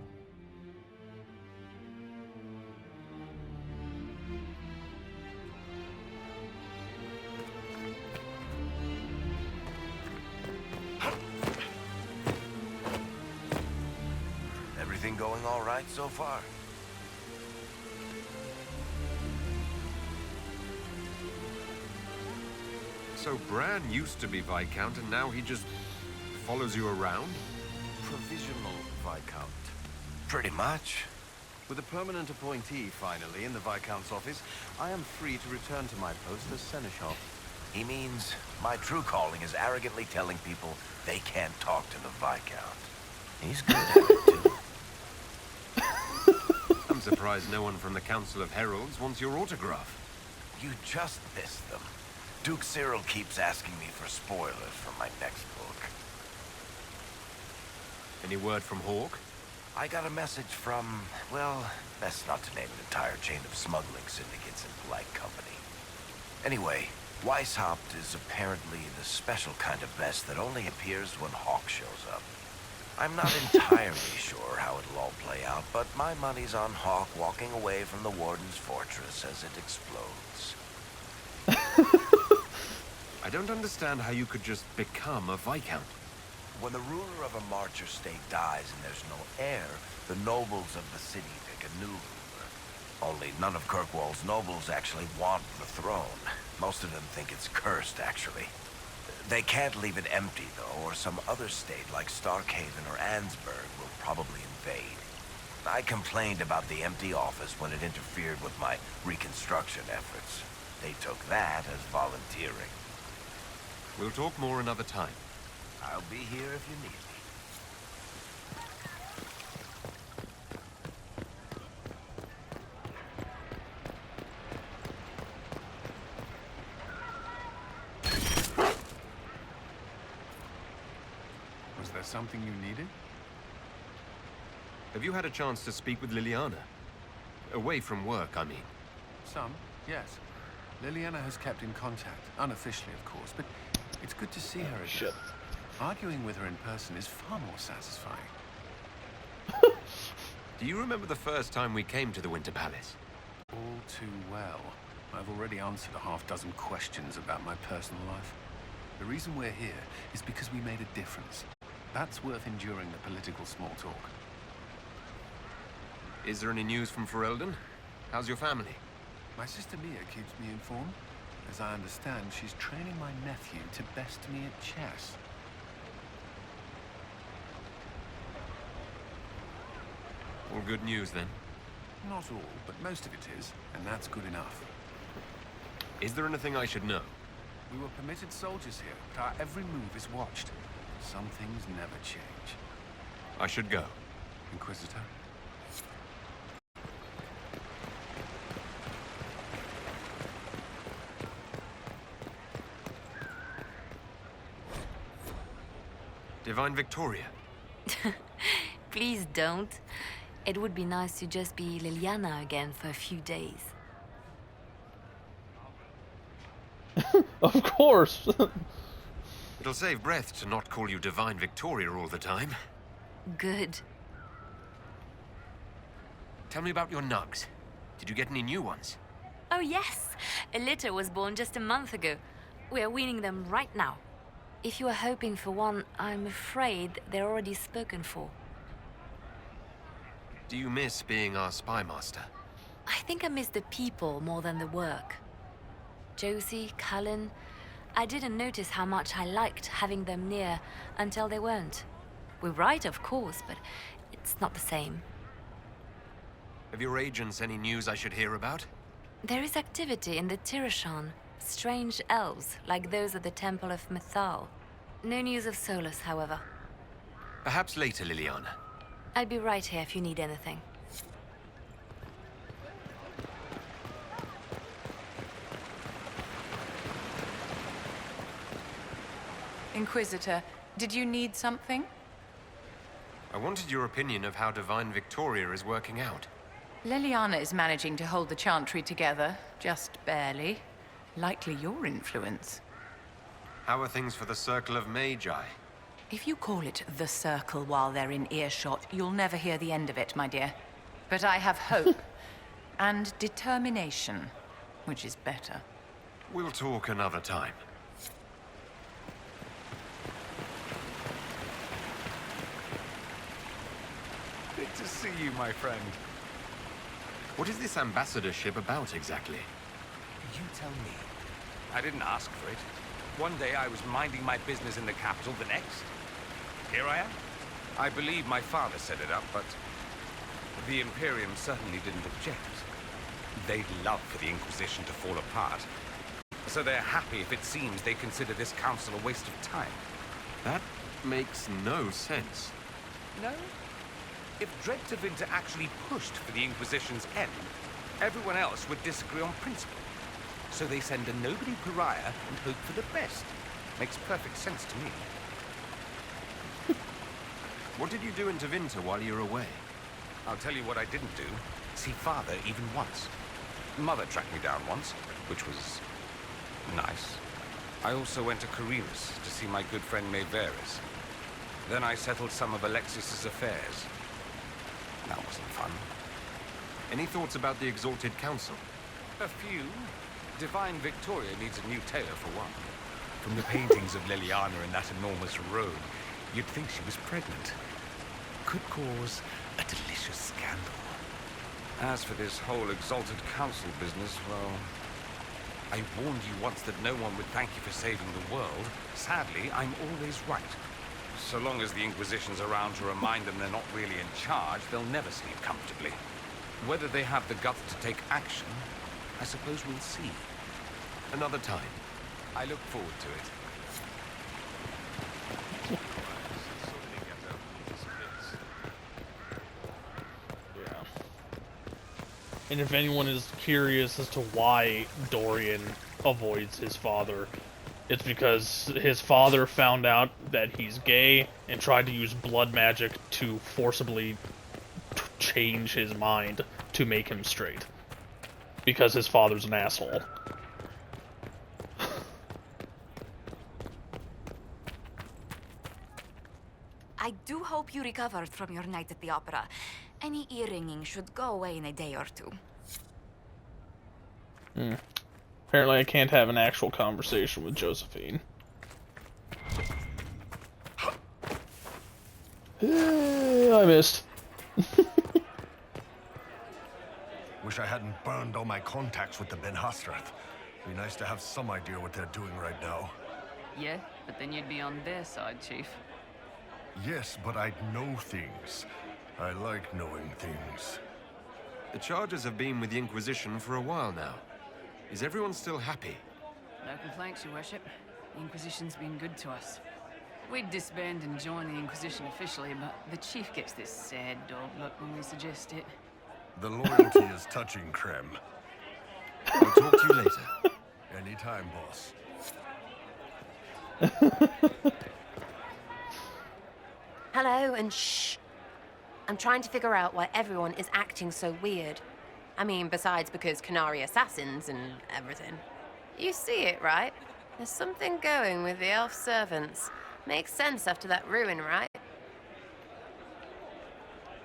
Everything going all right so far?
So Bran used to be Viscount, and now he just follows you around?
Provisional Viscount.
Pretty much.
With a permanent appointee, finally, in the Viscount's office, I am free to return to my post as Seneschal.
He means my true calling is arrogantly telling people they can't talk to the Viscount. He's good at it, too.
I'm surprised no one from the Council of Heralds wants your autograph.
You just missed them. Duke Cyril keeps asking me for spoilers for my next book.
Any word from Hawke?
I got a message from, well, best not to name an entire chain of smuggling syndicates in polite company. Anyway, Weishaupt is apparently the special kind of vest that only appears when Hawke shows up. I'm not entirely sure how it'll all play out, but my money's on Hawke walking away from the Warden's fortress as it explodes.
I don't understand how you could just become a Viscount.
When the ruler of a marcher state dies and there's no heir, the nobles of the city pick a new ruler. Only none of Kirkwall's nobles actually want the throne. Most of them think it's cursed, actually. They can't leave it empty, though, or some other state like Starkhaven or Ansburg will probably invade. I complained about the empty office when it interfered with my reconstruction efforts. They took that as volunteering.
We'll talk more another time.
I'll be here if you need me.
Was there something you needed?
Have you had a chance to speak with Liliana? Away from work, I mean.
Some, yes. Liliana has kept in contact, unofficially of course, but it's good to see her again.
Shit.
Arguing with her in person is far more satisfying.
Do you remember the first time we came to the Winter Palace?
All too well. I've already answered a half-dozen questions about my personal life. The reason we're here is because we made a difference. That's worth enduring the political small talk.
Is there any news from Ferelden? How's your family?
My sister Mia keeps me informed. As I understand, she's training my nephew to best me at chess.
All good news, then?
Not all, but most of it is, and that's good enough.
Is there anything I should know?
We were permitted soldiers here, but our every move is watched. Some things never change.
I should go.
Inquisitor?
Divine Victoria.
Please don't. It would be nice to just be Liliana again for a few days.
Of course!
It'll save breath to not call you Divine Victoria all the time.
Good.
Tell me about your nugs. Did you get any new ones?
Oh yes! A litter was born just a month ago. We are weaning them right now. If you are hoping for one, I'm afraid they're already spoken for.
Do you miss being our spy master?
I think I miss the people more than the work. Josie, Cullen, I didn't notice how much I liked having them near until they weren't. We write, of course, but it's not the same.
Have your agents any news I should hear about?
There is activity in the Tirashan. Strange elves, like those at the Temple of Mythal. No news of Solus, however.
Perhaps later, Liliana.
I'll be right here if you need anything.
Inquisitor, did you need something?
I wanted your opinion of how Divine Victoria is working out.
Liliana is managing to hold the Chantry together, just barely. Likely your influence.
How are things for the Circle of Magi?
If you call it the Circle while they're in earshot, you'll never hear the end of it, my dear. But I have hope. And determination, which is better.
We'll talk another time.
Good to see you, my friend.
What is this ambassadorship about, exactly?
You tell me. I didn't ask for it. One day I was minding my business in the capital, the next, here I am. I believe my father set it up, but the Imperium certainly didn't object. They'd love for the Inquisition to fall apart. So they're happy if it seems they consider this council a waste of time.
That makes no sense.
No? If Dread to Winter actually pushed for the Inquisition's end, everyone else would disagree on principle. So they send a nobody pariah and hope for the best. Makes perfect sense to me.
What did you do in Tevinter while you were away?
I'll tell you what I didn't do. See Father even once. Mother tracked me down once, which was nice. I also went to Carinas to see my good friend Maeveris. Then I settled some of Alexis's affairs. That wasn't fun.
Any thoughts about the Exalted Council?
A few. Divine Victoria needs a new tailor for one. From the paintings of Liliana in that enormous robe, You'd think she was pregnant. Could cause a delicious scandal. As for this whole Exalted Council business, well... I warned you once that no one would thank you for saving the world. Sadly, I'm always right. So long as the Inquisition's around to remind them they're not really in charge, they'll never sleep comfortably. Whether they have the guts to take action, I suppose we'll see.
Another time.
I look forward to it.
And if anyone is curious as to why Dorian avoids his father, it's because his father found out that he's gay and tried to use blood magic to forcibly change his mind to make him straight. Because his father's an asshole.
I do hope you recovered from your night at the opera. Any ear-ringing should go away in a day or two.
Apparently I can't have an actual conversation with Josephine. I missed.
Wish I hadn't burned all my contacts with the Ben Hastrath. Be nice to have some idea what they're doing right now.
Yeah, but then you'd be on their side, Chief.
Yes, but I'd know things. I like knowing things.
The charges have been with the Inquisition for a while now. Is everyone still happy?
No complaints, Your Worship. The Inquisition's been good to us. We'd disband and join the Inquisition officially, but the Chief gets this sad dog look when we suggest it.
The loyalty is touching, Krem.
I'll talk to you later.
Anytime, boss.
Hello, and shh. I'm trying to figure out why everyone is acting so weird. I mean, besides because Canary assassins and everything. You see it, right? There's something going with the elf servants. Makes sense after that ruin, right?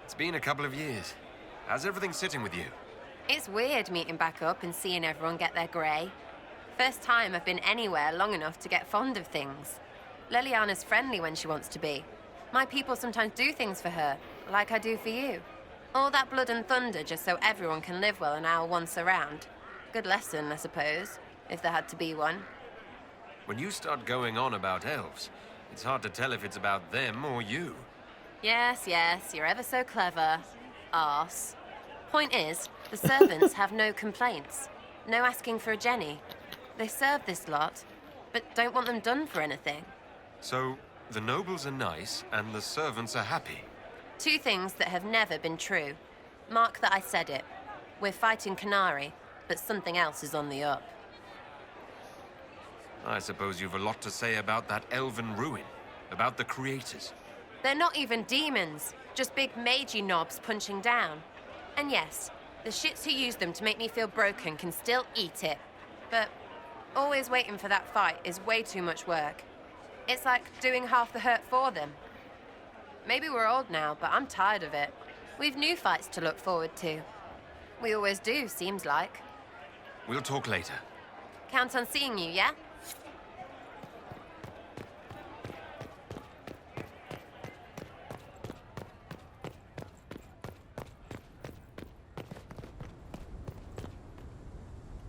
It's been a couple of years. How's everything sitting with you?
It's weird meeting back up and seeing everyone get their grey. First time I've been anywhere long enough to get fond of things. Leliana's friendly when she wants to be. My people sometimes do things for her, like I do for you. All that blood and thunder just so everyone can live well an hour once around. Good lesson, I suppose, if there had to be one.
When you start going on about elves, it's hard to tell if it's about them or you.
Yes, you're ever so clever. Arse. Point is, the servants have no complaints. No asking for a Jenny. They serve this lot, but don't want them done for anything.
So, the nobles are nice, and the servants are happy.
Two things that have never been true. Mark that I said it. We're fighting Canary, but something else is on the up.
I suppose you've a lot to say about that elven ruin, about the creators.
They're not even demons, just big magey knobs punching down. And yes, the shits who use them to make me feel broken can still eat it. But always waiting for that fight is way too much work. It's like doing half the hurt for them. Maybe we're old now, but I'm tired of it. We've new fights to look forward to. We always do, seems like.
We'll talk later.
Count on seeing you, yeah?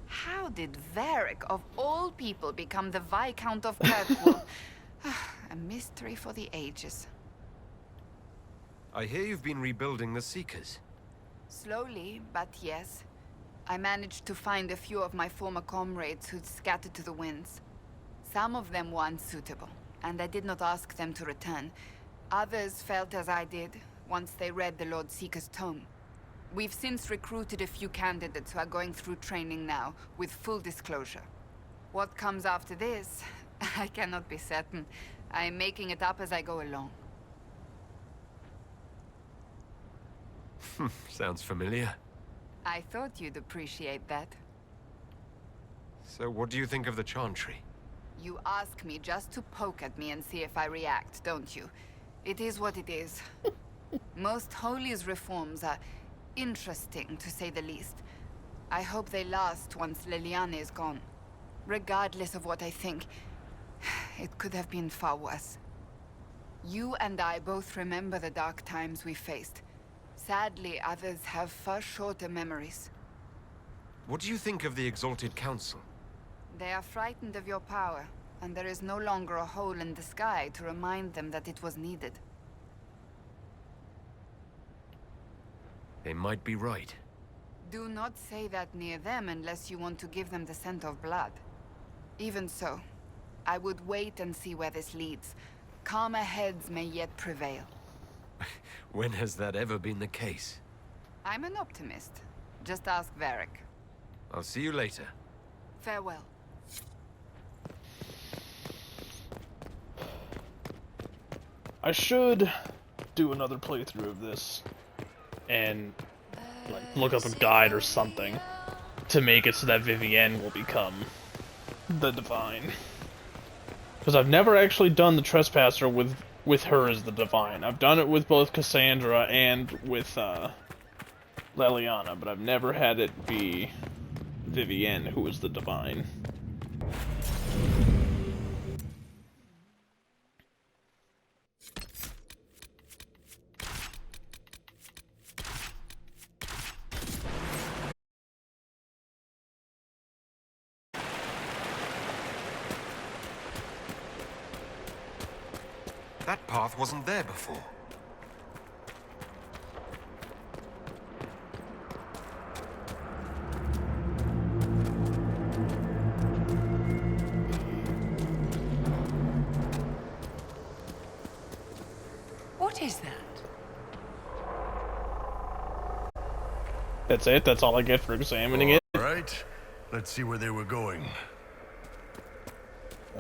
How did Varric, of all people, become the Viscount of Kirkwall? A mystery for the ages.
I hear you've been rebuilding the Seekers.
Slowly, but yes. I managed to find a few of my former comrades who'd scattered to the winds. Some of them were unsuitable, and I did not ask them to return. Others felt as I did, once they read the Lord Seeker's tome. We've since recruited a few candidates who are going through training now, with full disclosure. What comes after this, I cannot be certain. I am making it up as I go along.
Sounds familiar.
I thought you'd appreciate that.
So what do you think of the Chantry?
You ask me just to poke at me and see if I react, don't you? It is what it is. Most Holy's reforms are interesting, to say the least. I hope they last once Leliana is gone. Regardless of what I think, it could have been far worse. You and I both remember the dark times we faced. Sadly, others have far shorter memories.
What do you think of the Exalted Council?
They are frightened of your power, and there is no longer a hole in the sky to remind them that it was needed.
They might be right.
Do not say that near them unless you want to give them the scent of blood. Even so, I would wait and see where this leads. Calmer heads may yet prevail.
When has that ever been the case?
I'm an optimist. Just ask Varric.
I'll see you later.
Farewell.
I should do another playthrough of this and like look up a guide or something to make it so that Vivienne will become the Divine. Because I've never actually done the Trespasser with her as the Divine. I've done it with both Cassandra and with Leliana, but I've never had it be Vivienne who is the Divine.
That path wasn't there before.
What is that?
That's it? That's all I get for examining it?
Alright, let's see where they were going.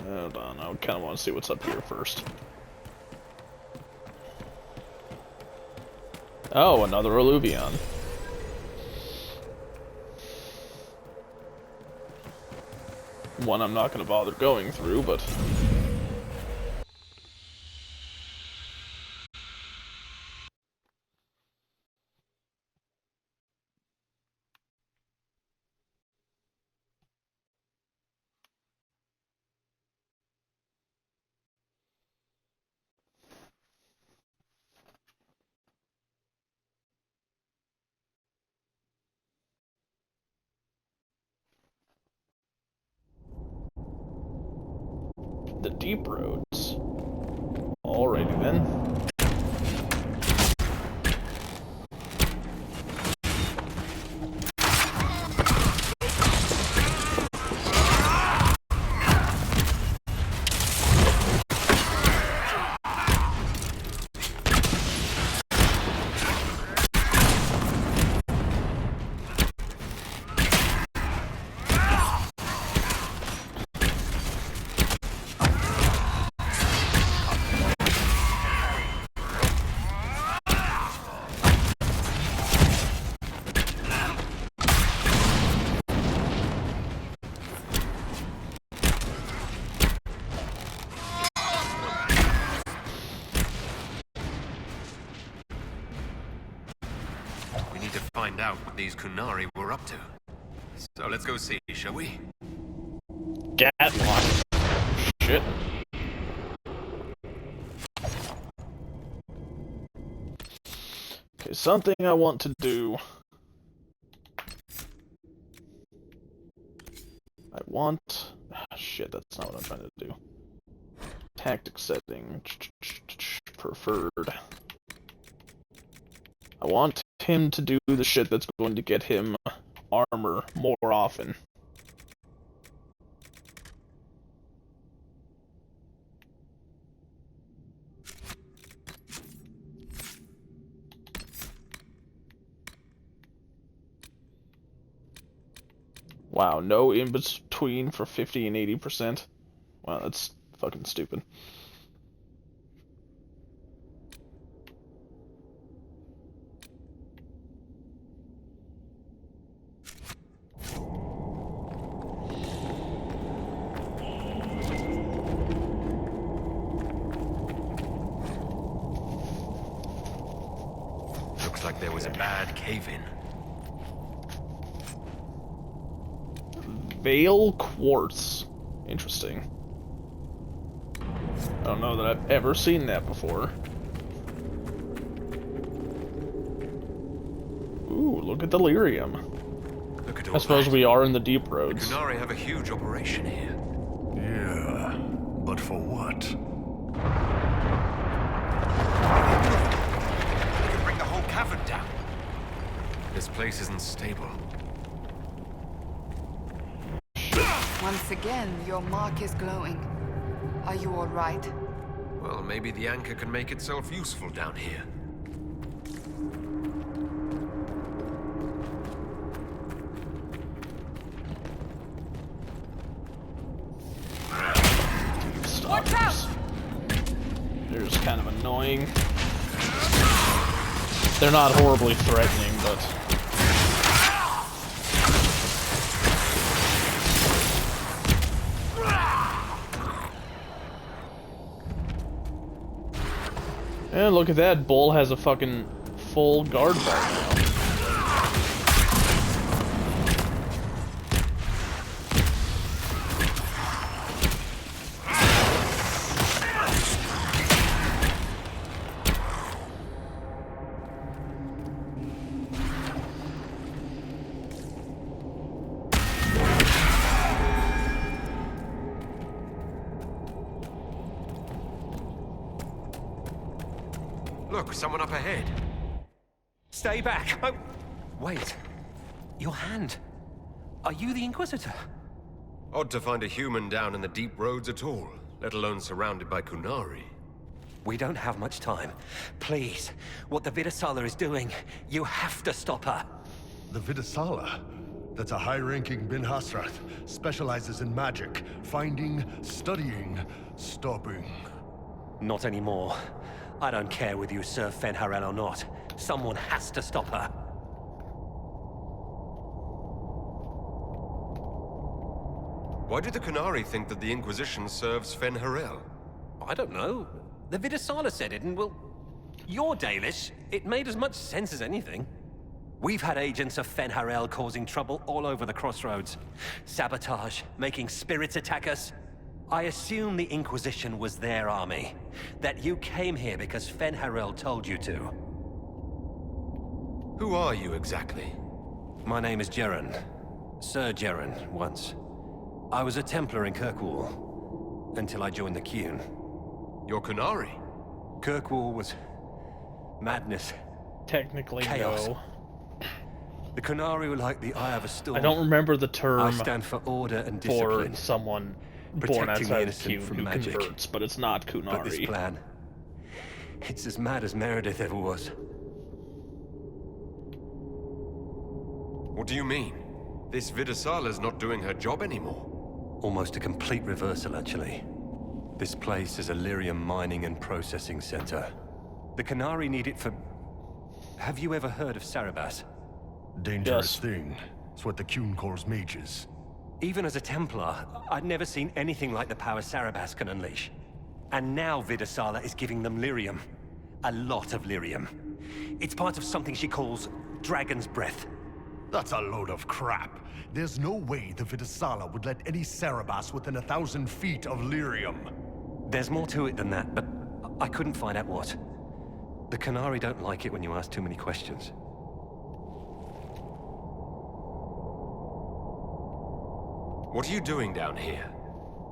Hold on, I kind of want to see what's up here first. Oh, another Alluvion. One I'm not going to bother going through, but... the deep roads. Alrighty then.
Find out what these Kunari were up to. So let's go see, shall we?
Gatlock. Shit. Okay, something I want to do. I want... shit, that's not what I'm trying to do. Tactic setting. Preferred. I want him to do the shit that's going to get him armor more often. Wow, no in-between for 50 and 80%? Wow, that's fucking stupid.
Looks like there was a bad cave-in.
Veil quartz. Interesting. I don't know that I've ever seen that before. Ooh, look at the lyrium.
Look at all
I suppose
that.
we are in the deep roads.
The Qunari have a huge operation here.
Yeah, but for what?
We could bring the whole cavern down. This place isn't stable.
Once again, your mark is glowing. Are you all right?
Well, maybe the anchor can make itself useful down here.
Stalkers. They're just kind of annoying. They're not horribly threatening, but... And look at that, Bull has a fucking full guard bar now.
Look, someone up ahead.
Stay back! Oh, wait. Your hand. Are you the Inquisitor?
Odd to find a human down in the deep roads at all, let alone surrounded by Qunari.
We don't have much time. Please, what the Vidasala is doing, you have to stop her.
The Vidasala? That's a high-ranking Bin Hasrath. Specializes in magic. Finding, studying, stopping.
Not anymore. I don't care whether you serve Fenharel or not. Someone has to stop her.
Why do the Qunari think that the Inquisition serves Fenharel?
I don't know. The Vidasala said it, and well... You're Dalish. It made as much sense as anything. We've had agents of Fenharel causing trouble all over the crossroads. Sabotage, making spirits attack us. I assume the Inquisition was their army. That you came here because Fenharel told you to.
Who are you exactly?
My name is Jeren. Sir Jeren, once. I was a Templar in Kirkwall, until I joined the Qun.
You're Qunari?
Kirkwall was... madness.
Technically,
chaos.
no.
The Qunari were like the eye of a storm.
I don't remember the term
I stand for order and discipline.
For someone born outside of the Qun who converts, but it's not Qunari.
But this plan, it's as mad as Meredith ever was.
What do you mean? This Vidasala's not doing her job anymore.
Almost a complete reversal, actually. This place is a lyrium mining and processing center. The Qunari need it for... Have you ever heard of Sarabas?
Dangerous thing. It's what the Qun calls mages.
Even as a Templar, I'd never seen anything like the power Sarabas can unleash. And now Vidasala is giving them lyrium. A lot of lyrium. It's part of something she calls Dragon's Breath.
That's a load of crap. There's no way the Vidasala would let any Sarabas within 1,000 feet of lyrium.
There's more to it than that, but I couldn't find out what. The Qunari don't like it when you ask too many questions.
What are you doing down here?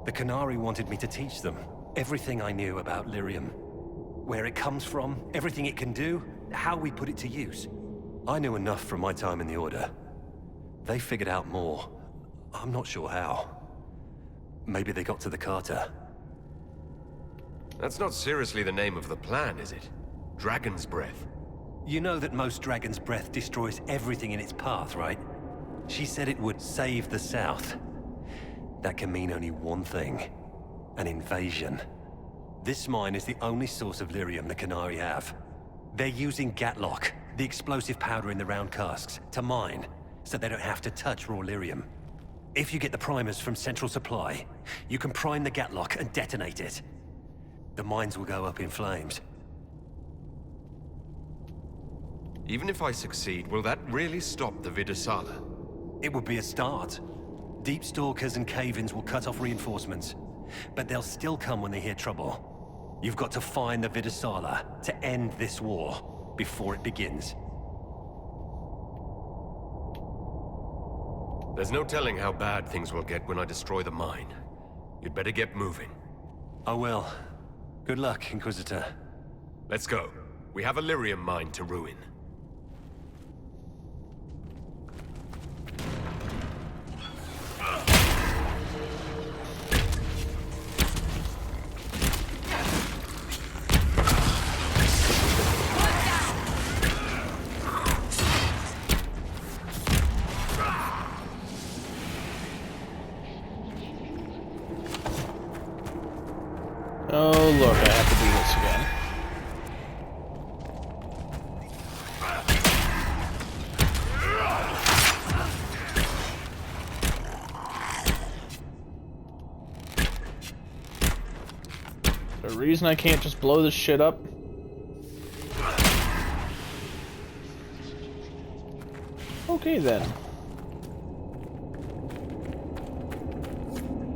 The Qunari wanted me to teach them everything I knew about lyrium. Where it comes from, everything it can do, how we put it to use. I knew enough from my time in the Order. They figured out more. I'm not sure how. Maybe they got to the Carter.
That's not seriously the name of the plan, is it? Dragon's Breath.
You know that most Dragon's Breath destroys everything in its path, right? She said it would save the South. That can mean only one thing. An invasion. This mine is the only source of lyrium the Qunari have. They're using Gatlock, the explosive powder in the round casks, to mine, so they don't have to touch raw lyrium. If you get the primers from Central Supply, you can prime the Gatlock and detonate it. The mines will go up in flames.
Even if I succeed, will that really stop the Vidasala?
It would be a start. Deep Stalkers and cave-ins will cut off reinforcements, but they'll still come when they hear trouble.
You've got to find the Vidasala to end this war before it begins.
There's no telling how bad things will get when I destroy the mine. You'd better get moving.
I will. Good luck, Inquisitor.
Let's go. We have a lyrium mine to ruin.
Oh, look, I have to do this again. Is there a reason I can't just blow this shit up? Okay, then.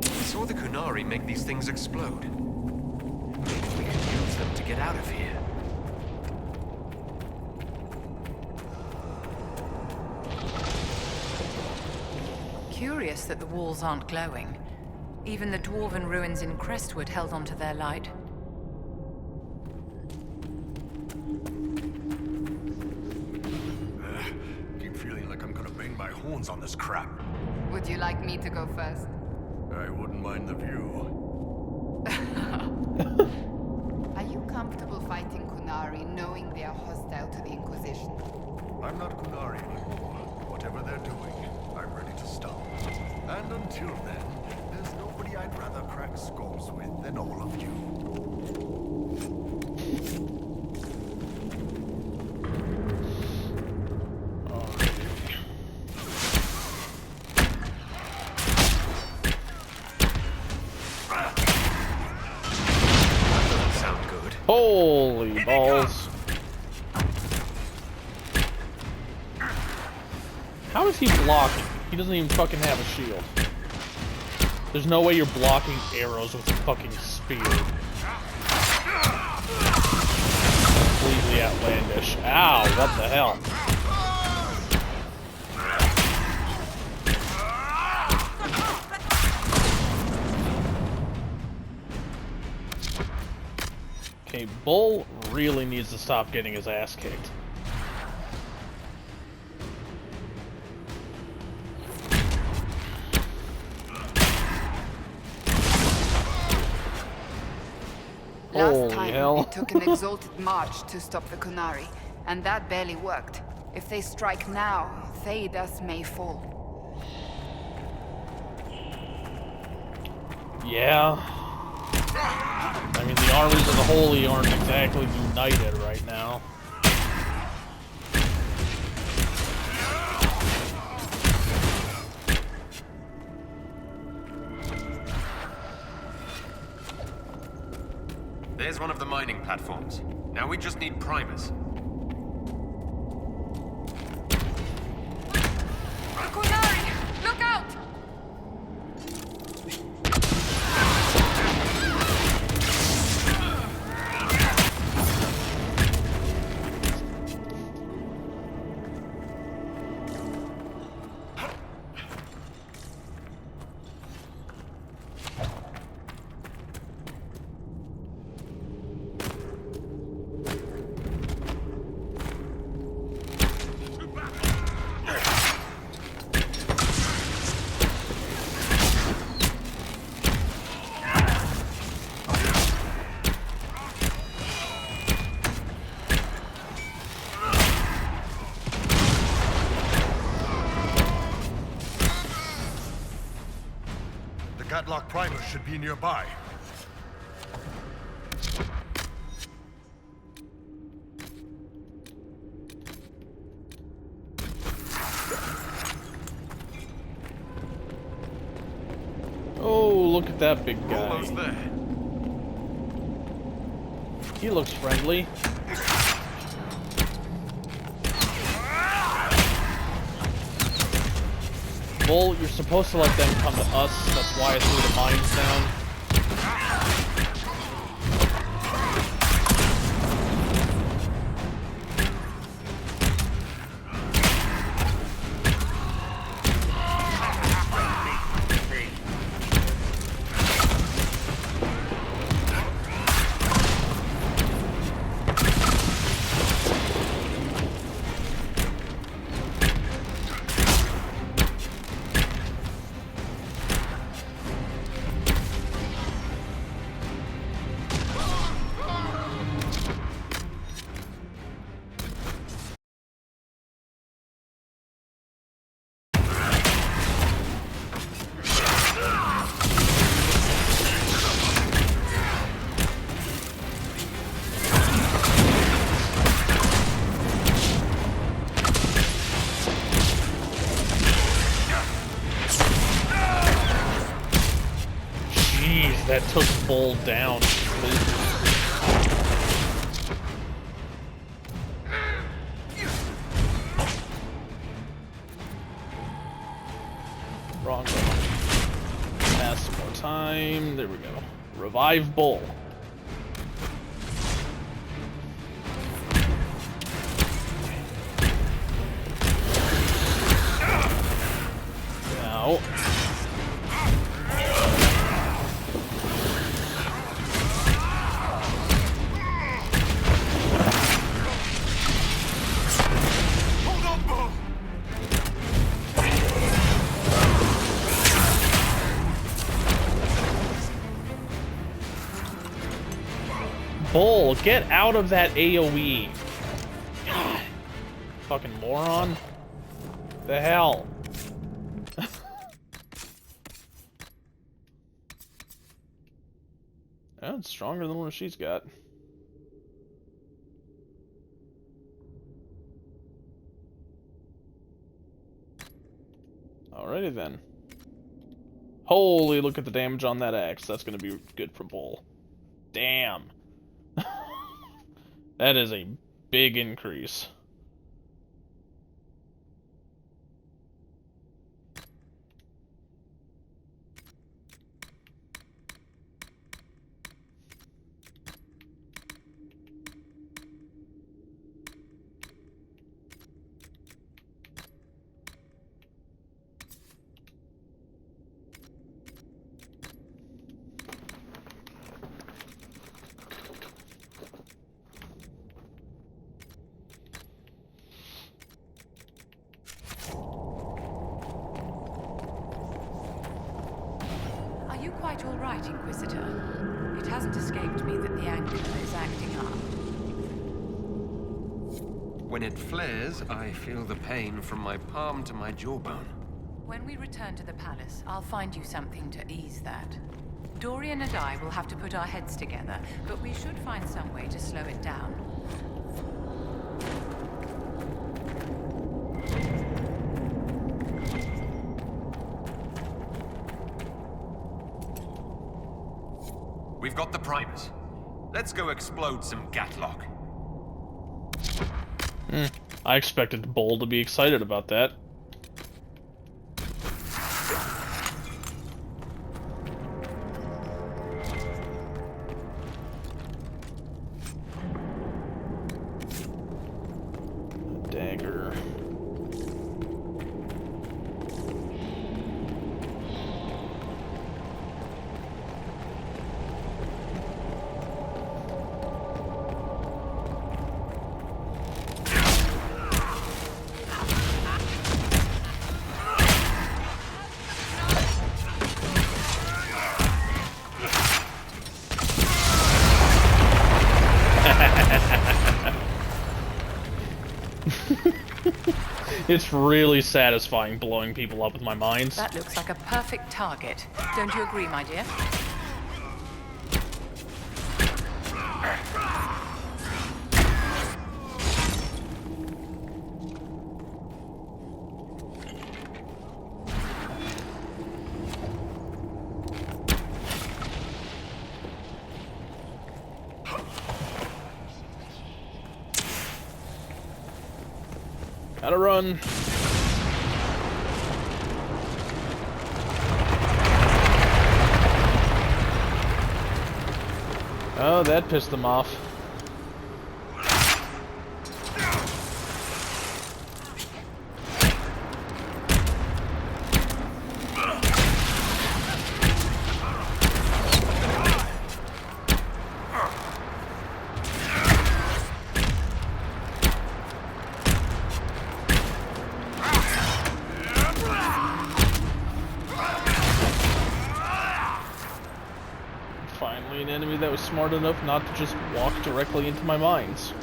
I saw the Kunari make these things explode. Maybe we could use them to get out of here.
Curious that the walls aren't glowing. Even the dwarven ruins in Crestwood held onto their light.
Keep feeling like I'm gonna bang my horns on this crap.
Would you like me to go first?
I wouldn't mind the view.
Are you comfortable fighting Kunari knowing they are hostile to the Inquisition?
I'm not Kunari anymore. Whatever they're doing, I'm ready to stop. And until then, there's nobody I'd rather crack skulls with than all of you.
Holy balls. How is he blocking? He doesn't even fucking have a shield. There's no way you're blocking arrows with a fucking spear. Completely outlandish. Ow, what the hell? Okay, Bull really needs to stop getting his ass kicked.
Last time, it took an exalted march to stop the Kunari, and that barely worked. If they strike now, Thedas may fall.
Yeah. I mean, the armies of the Holy aren't exactly united right now.
There's one of the mining platforms. Now we just need primers.
Kunari! Look out!
Catlock primer should be nearby.
Oh, look at that big guy.
Almost there.
He looks friendly. Bull, you're supposed to let them come to us. That's why I threw the mines down. that took Bull down. Wrong button. Pass more time. There we go. Revive Bull. Now. Bull, get out of that AoE. God. Fucking moron. The hell? Oh, it's stronger than what she's got. Alrighty then. Holy, look at the damage on that axe. That's gonna be good for Bull. Damn. That is a big increase.
Are you quite all right, Inquisitor? It hasn't escaped me that the anger is acting up.
When it flares, I feel the pain from my palm to my jawbone.
When we return to the palace, I'll find you something to ease that. Dorian and I will have to put our heads together, but we should find some way to slow it down.
We've got the primers. Let's go explode some Gatlock.
I expected Bull to be excited about that. Dagger. It's really satisfying blowing people up with my mines.
That looks like a perfect target. Don't you agree, my dear?
Gotta run. Oh, that pissed them off. Finally, an enemy that was smart enough not to just walk directly into my mines.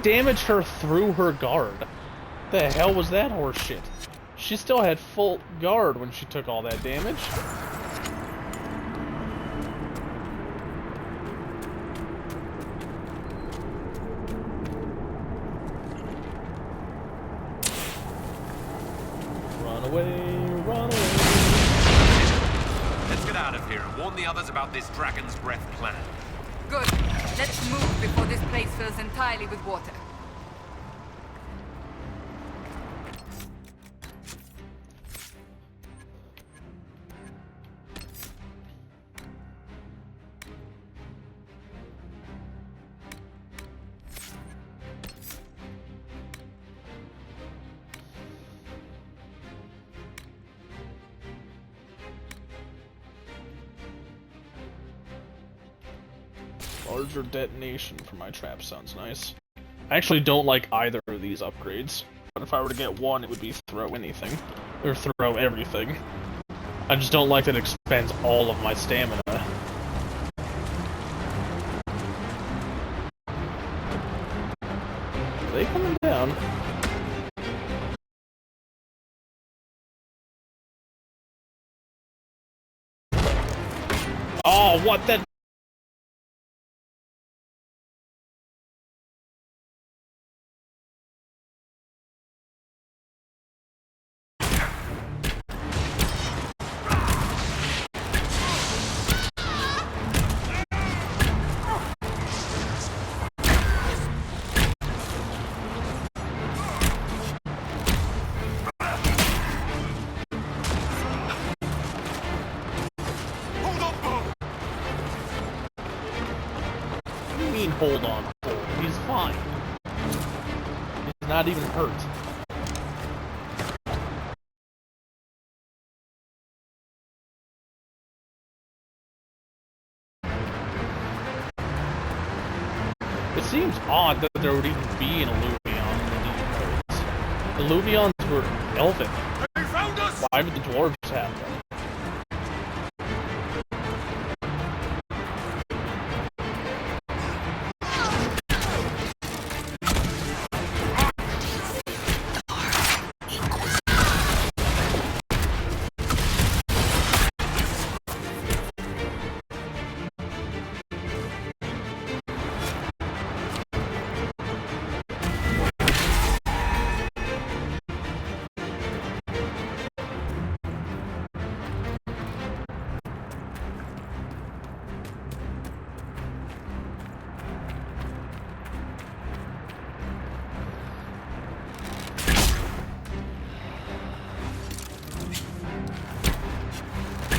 damaged her through her guard. The hell was that horse shit? She still had full guard when she took all that damage. Run away, run away.
Let's get out of here and warn the others about this Dragon's Breath plan.
Good. Let's move before this place fills entirely with water.
Larger detonation for my trap sounds nice. I actually don't like either of these upgrades, but if I were to get one, it would be throw anything. Or throw everything. I just don't like that it expends all of my stamina. Are they coming down? Oh, what the? Hold on, he's fine. He's not even hurt. It seems odd that there would even be an Illuvion in the Demon Codes. Illuvions were elven. Why would the dwarves have them?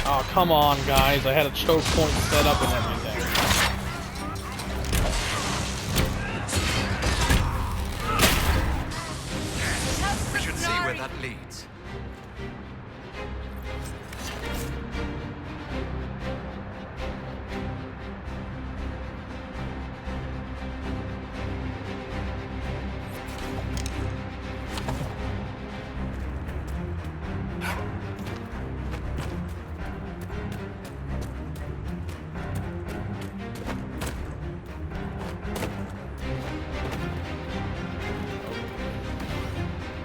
Oh, come on, guys. I had a choke point set up and everything.
We should see where that leads.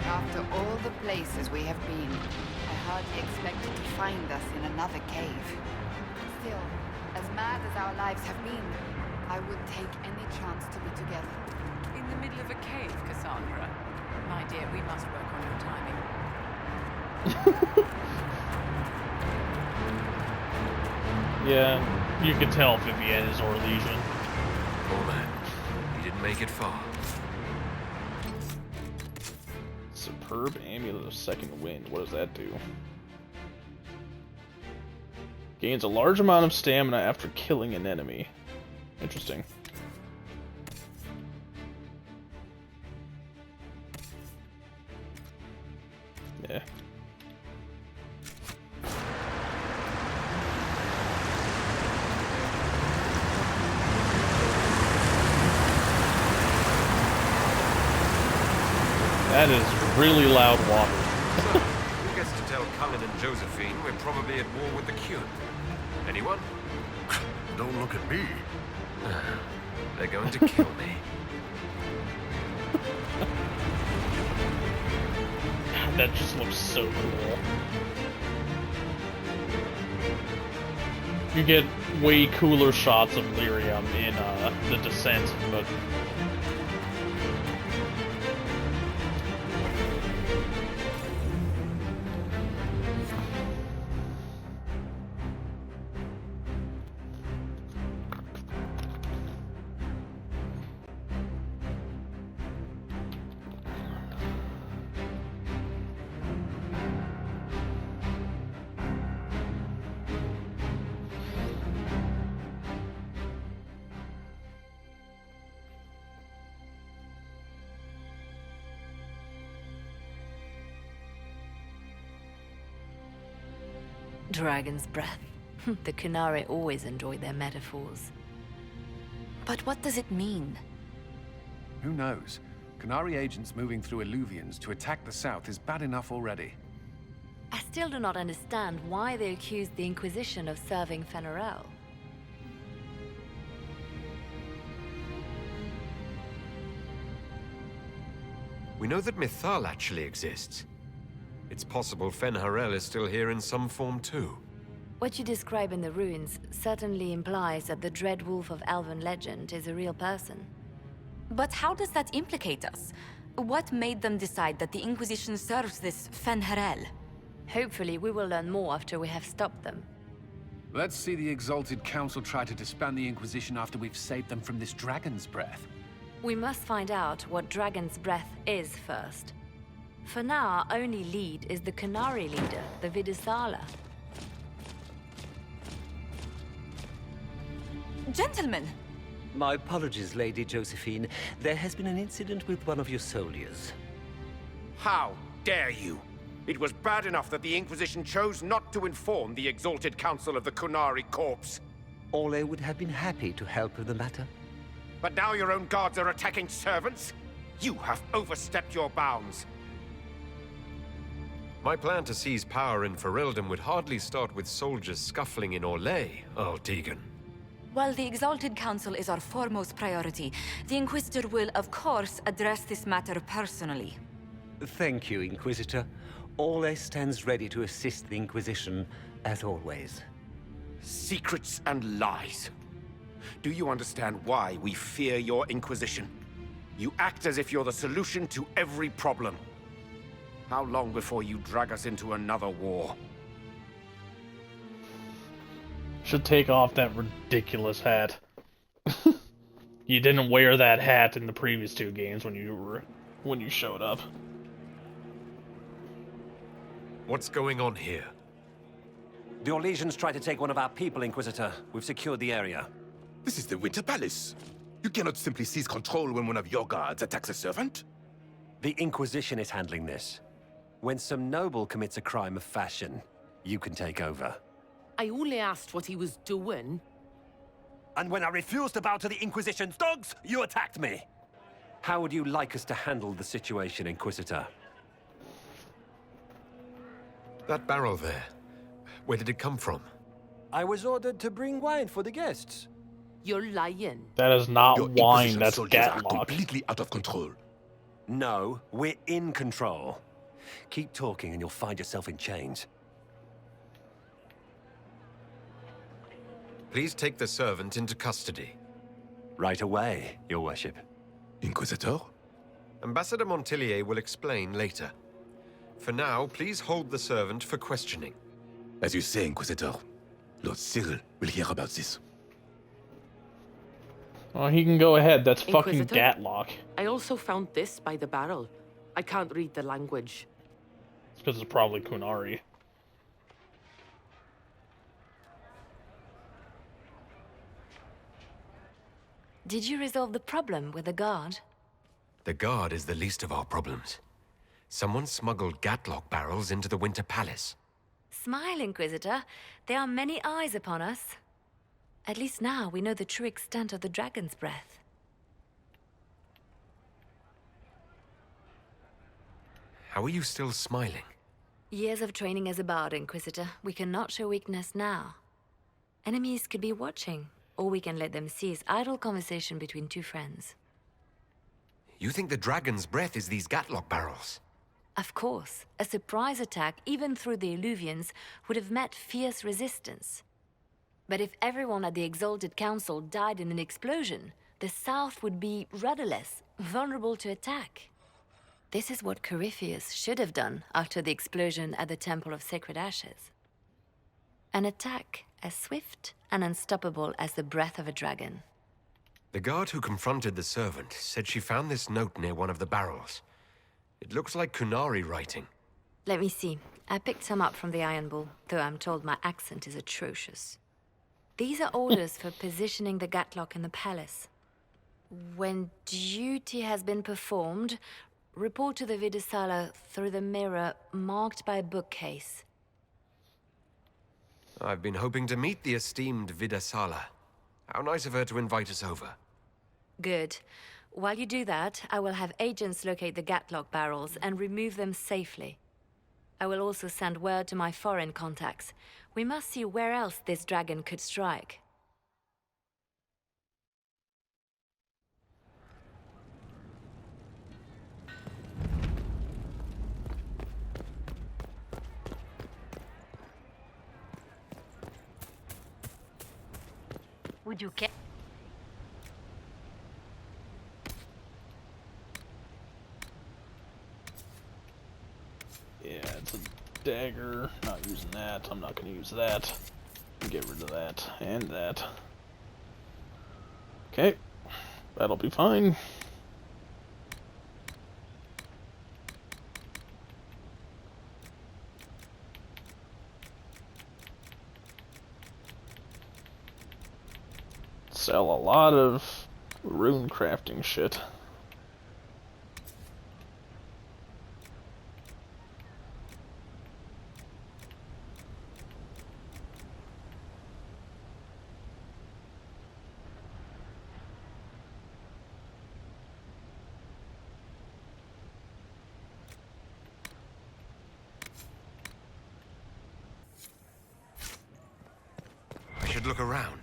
After all the places we have been, I hardly expected to find us in another cave. Still, as mad as our lives have been, I would take any chance to be together.
In the middle of a cave, Cassandra. My dear, we must work on your timing.
Yeah, you could tell Vivienne is Orlesian.
Poor man. He didn't make it far.
Superb Amulet of Second Wind. What does that do? Gains a large amount of stamina after killing an enemy. Interesting. Yeah. That is really loud water.
So, who gets to tell Cullen and Josephine we're probably at war with the Qun? Anyone?
Don't look at me.
They're going to kill me.
That just looks so cool. You get way cooler shots of Lyrium in The Descent, but...
Dragon's breath. The Kunari always enjoy their metaphors.
But what does it mean?
Who knows? Kunari agents moving through Illuvians to attack the south is bad enough already.
I still do not understand why they accused the Inquisition of serving Fenarel.
We know that Mythal actually exists. It's possible Fenharel is still here in some form too.
What you describe in the ruins certainly implies that the Dread Wolf of Elven legend is a real person.
But how does that implicate us? What made them decide that the Inquisition serves this Fenharel?
Hopefully we will learn more after we have stopped them.
Let's see the Exalted Council try to disband the Inquisition after we've saved them from this dragon's breath.
We must find out what Dragon's Breath is first. For now, our only lead is the Kunari leader, the Vidusala.
Gentlemen!
My apologies, Lady Josephine. There has been an incident with one of your soldiers.
How dare you? It was bad enough that the Inquisition chose not to inform the Exalted Council of the Kunari corpse.
Ole would have been happy to help with the matter.
But now your own guards are attacking servants? You have overstepped your bounds.
My plan to seize power in Ferelden would hardly start with soldiers scuffling in Orlais, Earl Deegan.
While the Exalted Council is our foremost priority, the Inquisitor will, of course, address this matter personally.
Thank you, Inquisitor. Ole stands ready to assist the Inquisition, as always.
Secrets and lies. Do you understand why we fear your Inquisition? You act as if you're the solution to every problem. How long before you drag us into another war?
Should take off that ridiculous hat. You didn't wear that hat in the previous two games when you showed up.
What's going on here?
The Orlesians tried to take one of our people, Inquisitor. We've secured the area.
This is the Winter Palace. You cannot simply seize control when one of your guards attacks a servant.
The Inquisition is handling this. When some noble commits a crime of fashion, you can take over.
I only asked what he was doing.
And when I refused to bow to the Inquisition's dogs, you attacked me! How would you like us to handle the situation, Inquisitor?
That barrel there, where did it come from?
I was ordered to bring wine for the guests.
You're lying.
That is not
Your
wine,
Inquisition
that's
soldiers are
Gatlock.
completely out of control.
No, we're in control. Keep talking and you'll find yourself in chains.
Please take the servant into custody.
Right away, Your Worship.
Inquisitor?
Ambassador Montillier will explain later. For now, please hold the servant for questioning.
As you say, Inquisitor. Lord Cyril will hear about this.
Oh, he can go ahead. That's fucking
Inquisitor?
Gatlock.
I also found this by the barrel. I can't read the language.
It's because it's probably Kunari.
Did you resolve the problem with the guard?
The guard is the least of our problems. Someone smuggled Gatlock barrels into the Winter Palace.
Smile, Inquisitor. There are many eyes upon us. At least now we know the true extent of the Dragon's Breath.
How are you still smiling?
Years of training as a bard, Inquisitor. We cannot show weakness now. Enemies could be watching, or we can let them seize idle conversation between two friends.
You think the dragon's breath is these Gatlock barrels?
Of course, a surprise attack, even through the Illuvians, would have met fierce resistance. But if everyone at the Exalted Council died in an explosion, the South would be rudderless, vulnerable to attack. This is what Corypheus should have done after the explosion at the Temple of Sacred Ashes. An attack as swift and unstoppable as the breath of a dragon.
The guard who confronted the servant said she found this note near one of the barrels. It looks like Kunari writing.
Let me see. I picked some up from the Iron Bull, though I'm told my accent is atrocious. These are orders for positioning the Gatlock in the palace. When duty has been performed, report to the Vidasala through the mirror marked by a bookcase.
I've been hoping to meet the esteemed Vidasala. How nice of her to invite us over.
Good. While you do that, I will have agents locate the Gatlock barrels and remove them safely. I will also send word to my foreign contacts. We must see where else this dragon could strike.
Would you care?
Yeah, it's a dagger. Not using that. I'm not gonna use that. Get rid of that and that. Okay, that'll be fine. Sell a lot of rune crafting shit.
I should look around.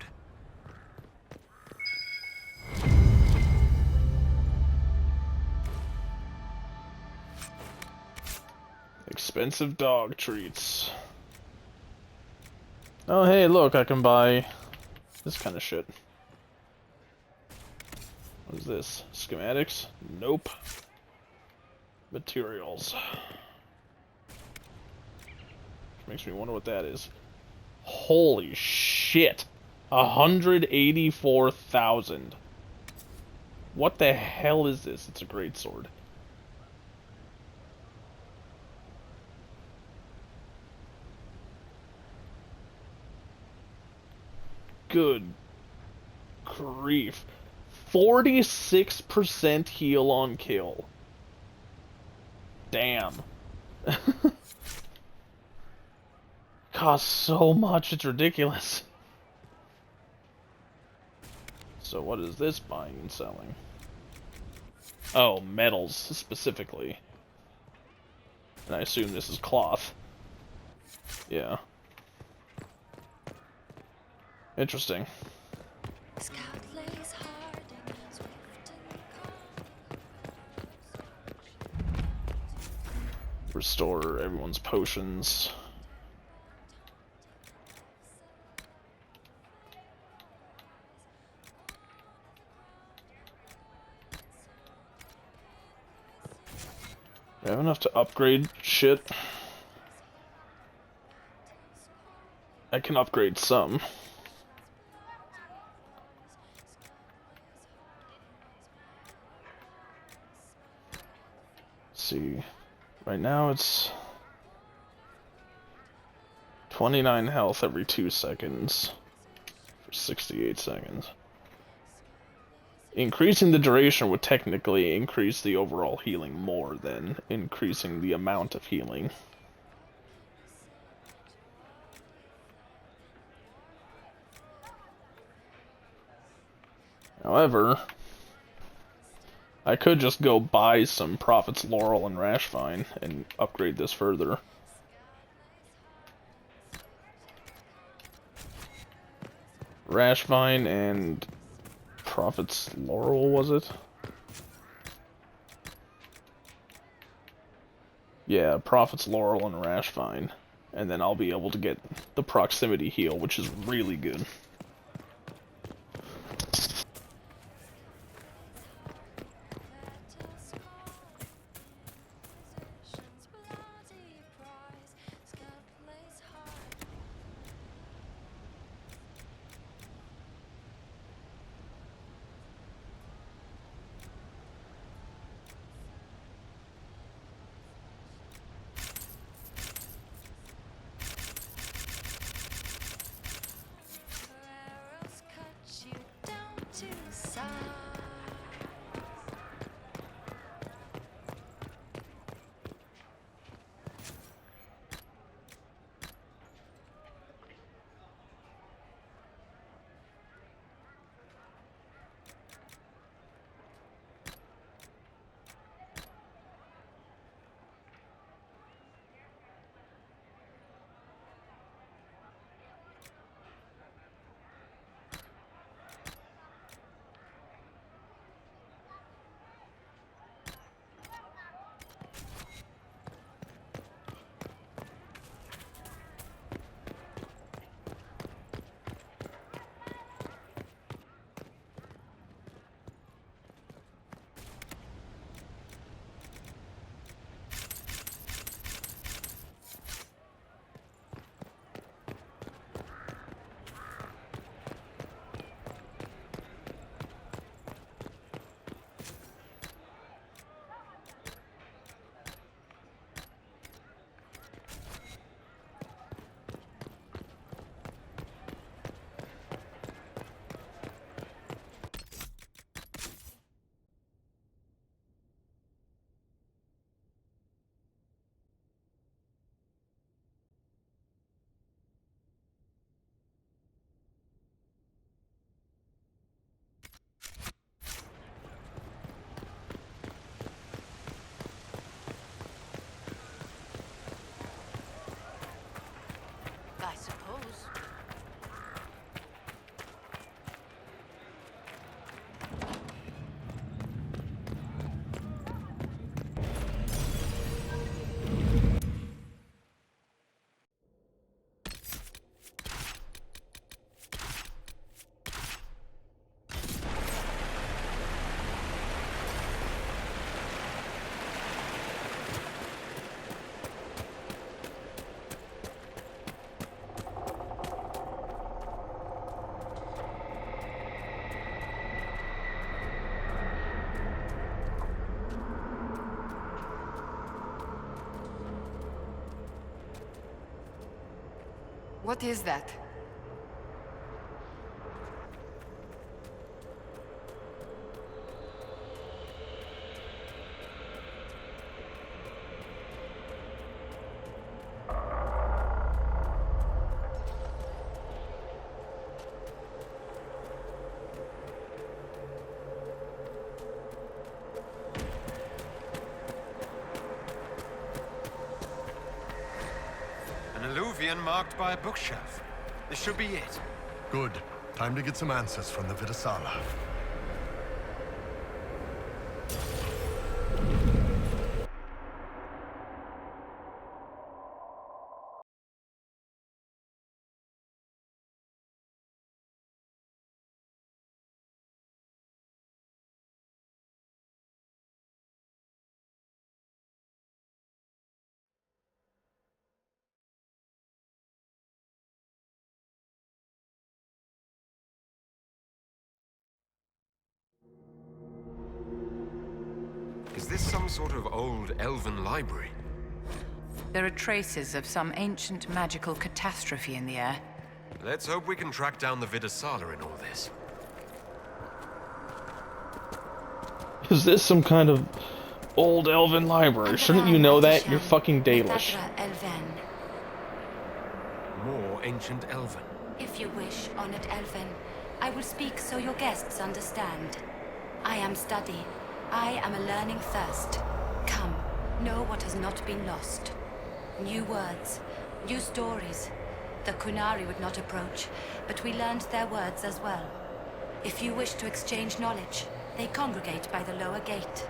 Expensive dog treats. Oh hey, look, I can buy this kind of shit. What is this? Schematics? Nope. Materials. Makes me wonder what that is. Holy shit! 184,000. What the hell is this? It's a great sword. Good grief. 46% heal on kill. Damn. Costs so much, it's ridiculous. So what is this buying and selling? Oh, metals specifically. And I assume this is cloth. Yeah. Interesting. Restore everyone's potions. I have enough to upgrade shit. I can upgrade some. See, right now it's 29 health every 2 seconds for 68 seconds. Increasing the duration would technically increase the overall healing more than increasing the amount of healing. However, I could just go buy some Prophet's Laurel and Rashvine and upgrade this further. Rashvine and Prophet's Laurel, was it? Yeah, Prophet's Laurel and Rashvine. And then I'll be able to get the proximity heal, which is really good.
I suppose.
What is that?
An alluvion marked by a bookshelf. This should be it.
Good. Time to get some answers from the Vidasala.
Is this some sort of old elven library?
There are traces of some ancient magical catastrophe in the air.
Let's hope we can track down the Vidasala in all this.
Is this some kind of old elven library? Shouldn't you know that? You're fucking Dalish.
More ancient elven.
If you wish, honored Elven, I will speak so your guests understand. I am study. I am a learning thirst. Come, know what has not been lost. New words, new stories. The Kunari would not approach, but we learned their words as well. If you wish to exchange knowledge, they congregate by the lower gate.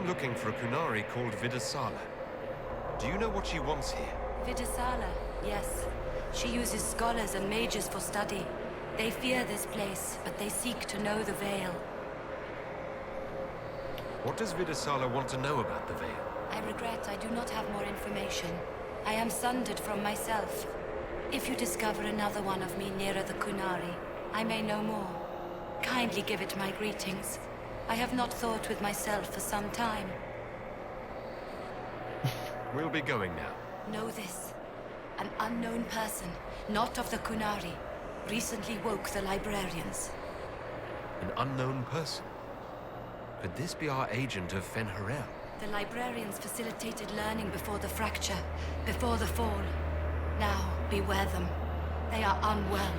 I'm looking for a Kunari called Vidasala. Do you know what she wants here?
Vidasala, yes. She uses scholars and mages for study. They fear this place, but they seek to know the Veil.
What does Vidasala want to know about the Veil?
I regret I do not have more information. I am sundered from myself. If you discover another one of me nearer the Kunari, I may know more. Kindly give it my greetings. I have not thought with myself for some time.
We'll be going now.
Know this. An unknown person, not of the Kunari, recently woke the librarians.
An unknown person? Could this be our agent of Fen'Harel?
The librarians facilitated learning before the fracture, before the fall. Now, beware them. They are unwell.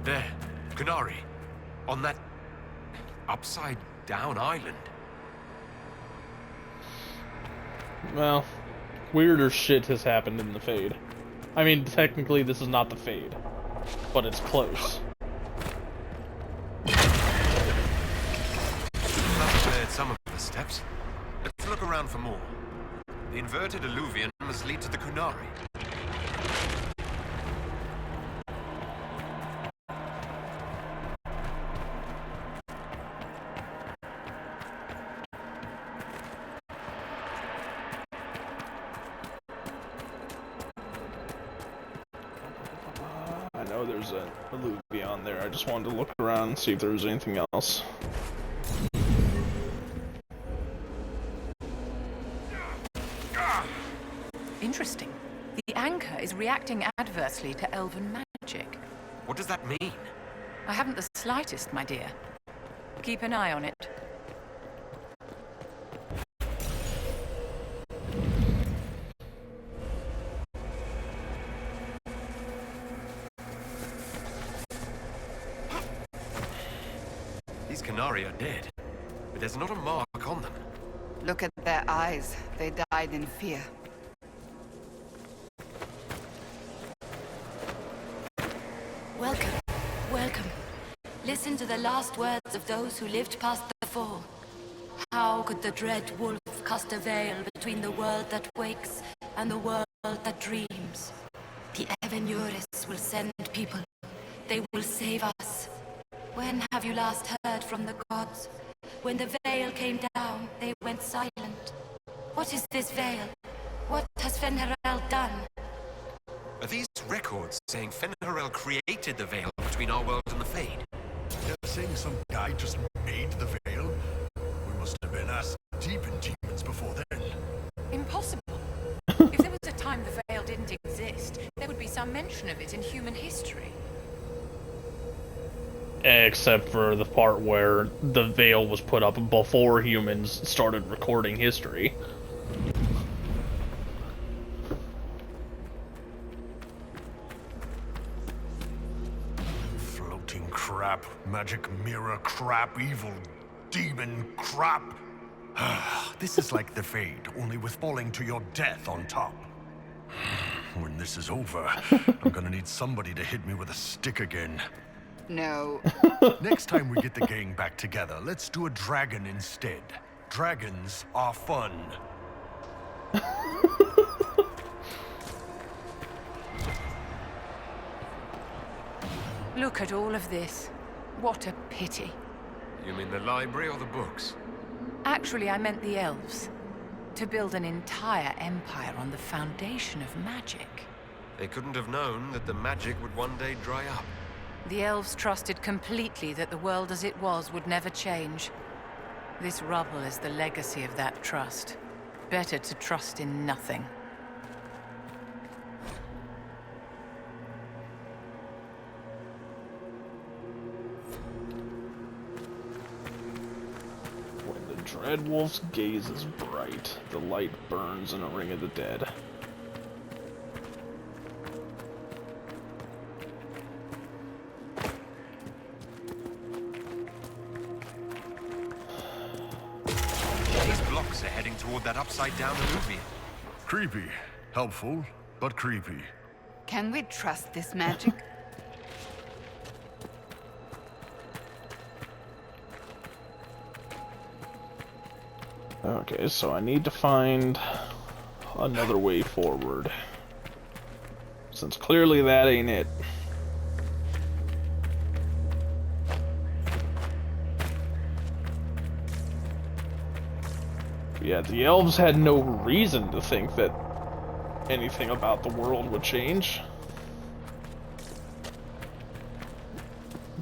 There, Kunari. On that upside-down island.
Well, weirder shit has happened in the Fade. I mean, technically this is not the Fade, but it's close.
I've cleared some of the steps. Let's look around for more. The inverted alluvion must lead to the Kunari.
I know there's a alluvion there. I just wanted to look around and see if there was anything else.
Interesting. The anchor is reacting adversely to elven magic.
What does that mean?
I haven't the slightest, my dear. Keep an eye on it.
These Kunari are dead, but there's not a mark on them.
Look at their eyes. They died in fear.
Welcome, welcome. Listen to the last words of those who lived past the fall. How could the dread wolf cast a veil between the world that wakes and the world that dreams? The Evenuris will send people. They will save us. When have you last heard from the gods? When the veil came down, they went silent. What is this veil? What has Fen'Harel done?
Are these records saying Fen'Harel created the veil between our world and the Fade?
They're saying some guy just made the veil? We must have been ass deep in demons before then.
Impossible. If there was a time the veil didn't exist, there would be some mention of it in human history.
Except for the part where the veil was put up before humans started recording history.
Floating crap, magic mirror crap, evil demon crap. This is like the Fade, only with falling to your death on top. When this is over, I'm gonna need somebody to hit me with a stick again.
No.
Next time we get the gang back together, let's do a dragon instead. Dragons are fun.
Look at all of this. What a pity.
You mean the library or the books?
Actually, I meant the elves. To build an entire empire on the foundation of magic.
They couldn't have known that the magic would one day dry up.
The elves trusted completely that the world as it was would never change. This rubble is the legacy of that trust. Better to trust in nothing.
When the dread wolf's gaze is bright, the light burns in a ring of the dead.
They're heading toward that upside-down alluvion.
Creepy. Helpful, but creepy.
Can we trust this magic?
Okay, so I need to find another way forward. Since clearly that ain't it. Yeah, the elves had no reason to think that anything about the world would change.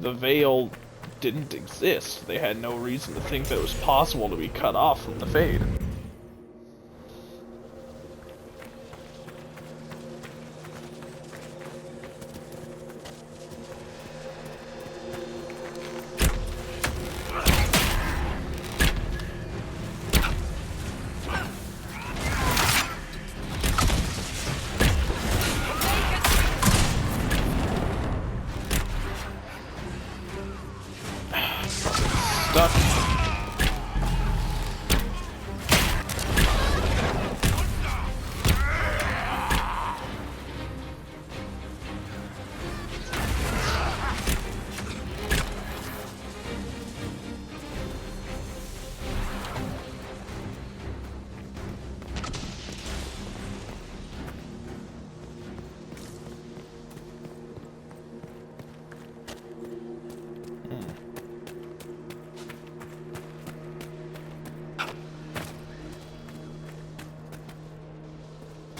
The veil didn't exist. They had no reason to think that it was possible to be cut off from the Fade. Stuck.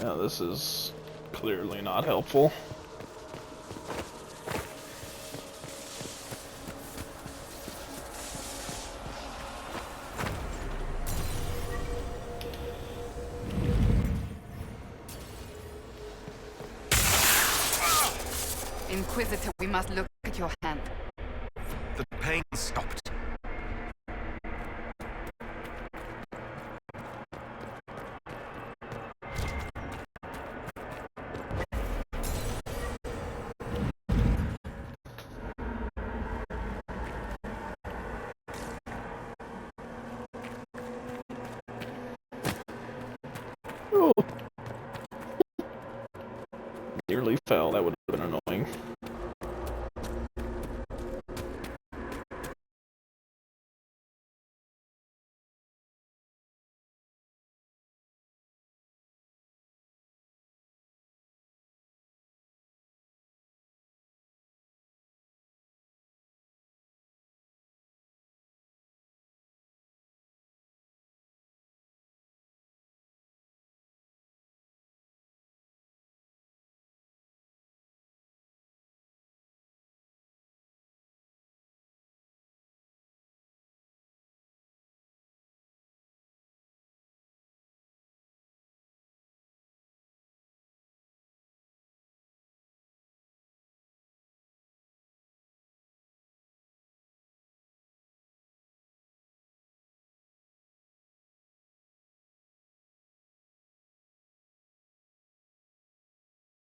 Now this is clearly not helpful.
Inquisitor, we must look at your hand.
The pain stopped.
Oh. Nearly fell. That would have been annoying.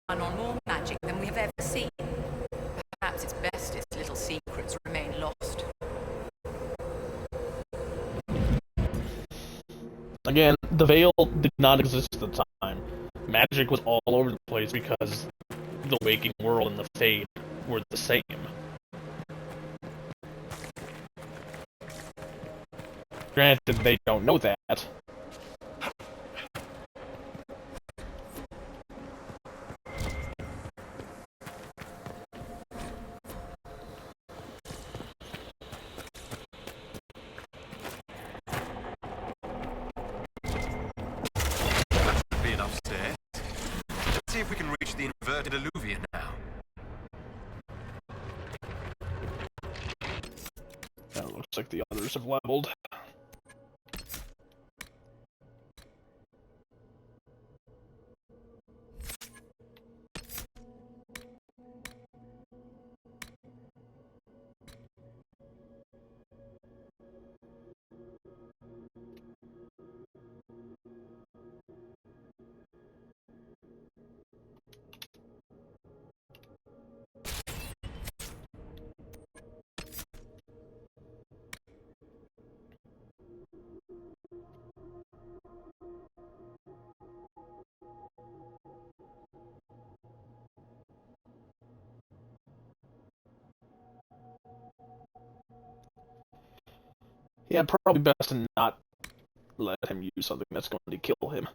On more magic than we have ever seen. Perhaps it's best its little secrets remain lost.
Again, the veil did not exist at the time. Magic was all over the place because the waking world and the Fade were the same. Granted, they don't know that.
Be enough stairs. Let's see if we can reach the inverted alluvion now.
That looks like the others have leveled. Yeah, probably best to not let him use something that's going to kill him.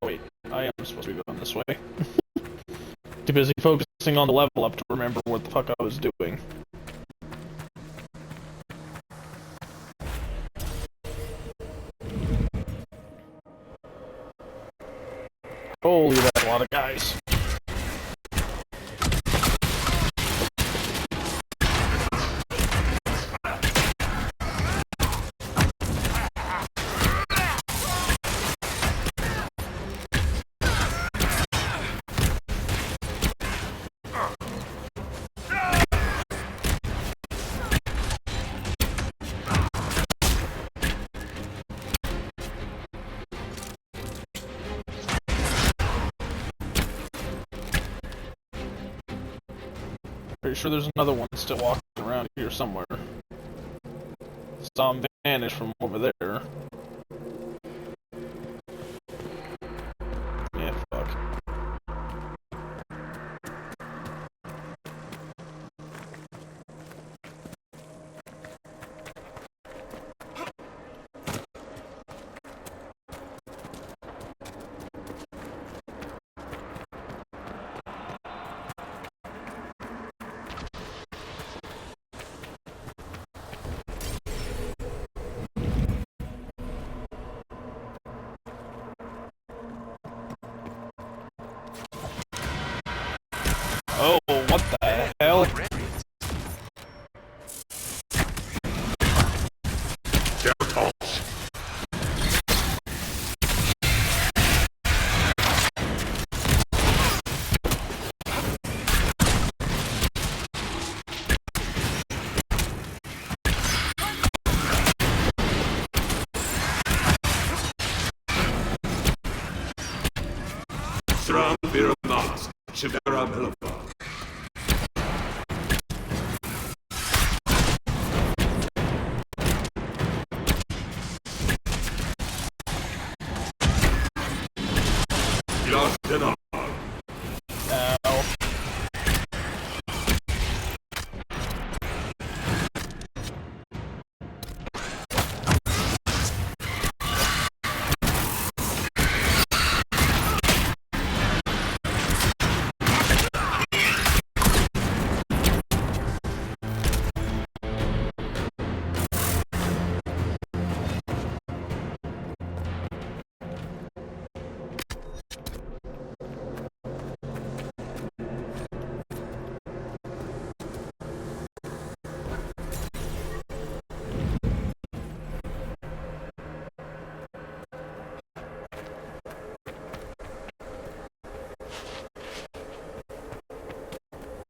Oh wait, I am supposed to be going this way. Too busy focusing on the level up to remember what the fuck I was doing. Holy, that's a lot of guys. Pretty sure there's another one still walking around here somewhere. Saw him vanish from over there. Yeah, fuck. Oh, what the hell?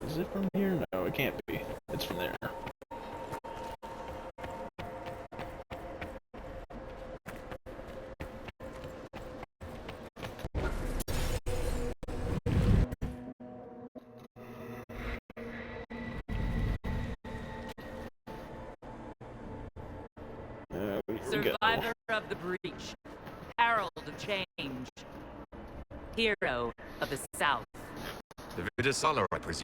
Is it from here? No, it can't be. It's from there.
Survivor of the breach. Herald of change. Hero of the South.
The Vidisala, I presume.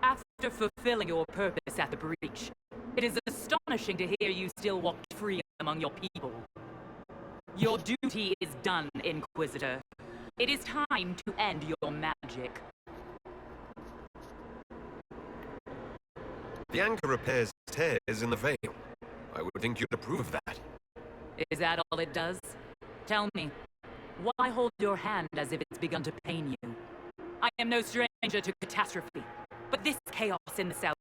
After fulfilling your purpose at the breach, it is astonishing to hear you still walk free among your people. Your duty is done, Inquisitor. It is time to end your magic.
The anchor repairs tears in the veil. I would think you'd approve of that.
Is that all it does? Tell me, why hold your hand as if it's begun to pain you? I am no stranger to catastrophe, but this chaos in the South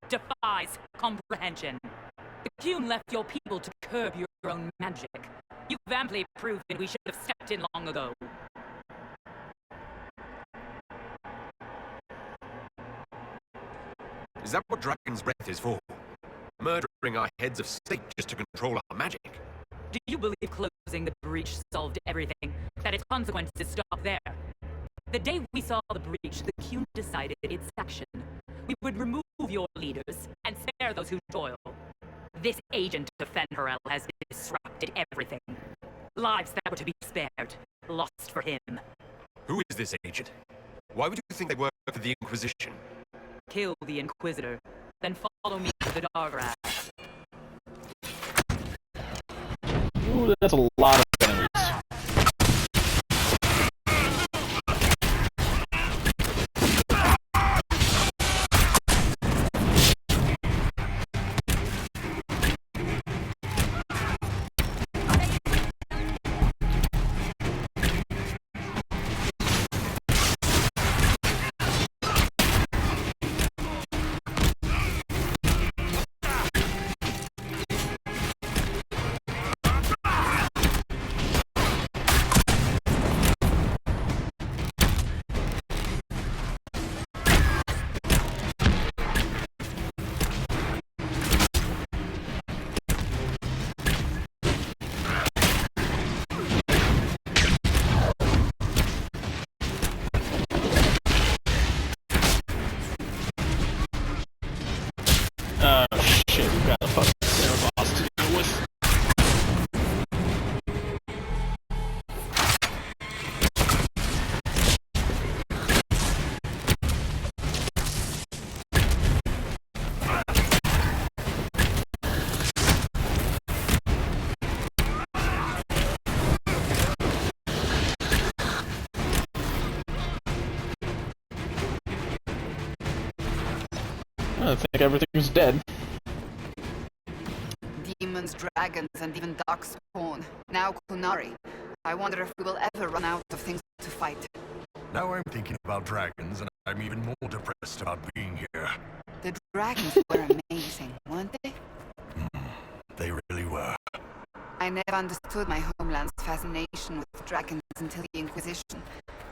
defies comprehension. The Qun left your people to curb your own magic. You've amply proven we should have stepped in long ago.
Is that what Dragon's Breath is for? Murdering our heads of state just to control our magic?
Do you believe closing the breach solved everything? That its consequences stop there? The day we saw the breach, the Q decided its action. We would remove your leaders and spare those who toil. This agent of Fen'Harel has disrupted everything. Lives that were to be spared, lost for him.
Who is this agent? Why would you think they work for the Inquisition?
Kill the Inquisitor, then follow me to the Dargrass.
Ooh, that's a lot of enemies. Shit, we got a fucking Sarah boss to deal with. I think everything's dead.
Demons, dragons, and even darkspawn. Now Kunari. I wonder if we will ever run out of things to fight.
Now I'm thinking about dragons, and I'm even more depressed about being here.
The dragons were amazing, weren't they?
They really were.
I never understood my homeland's fascination with dragons until the Inquisition.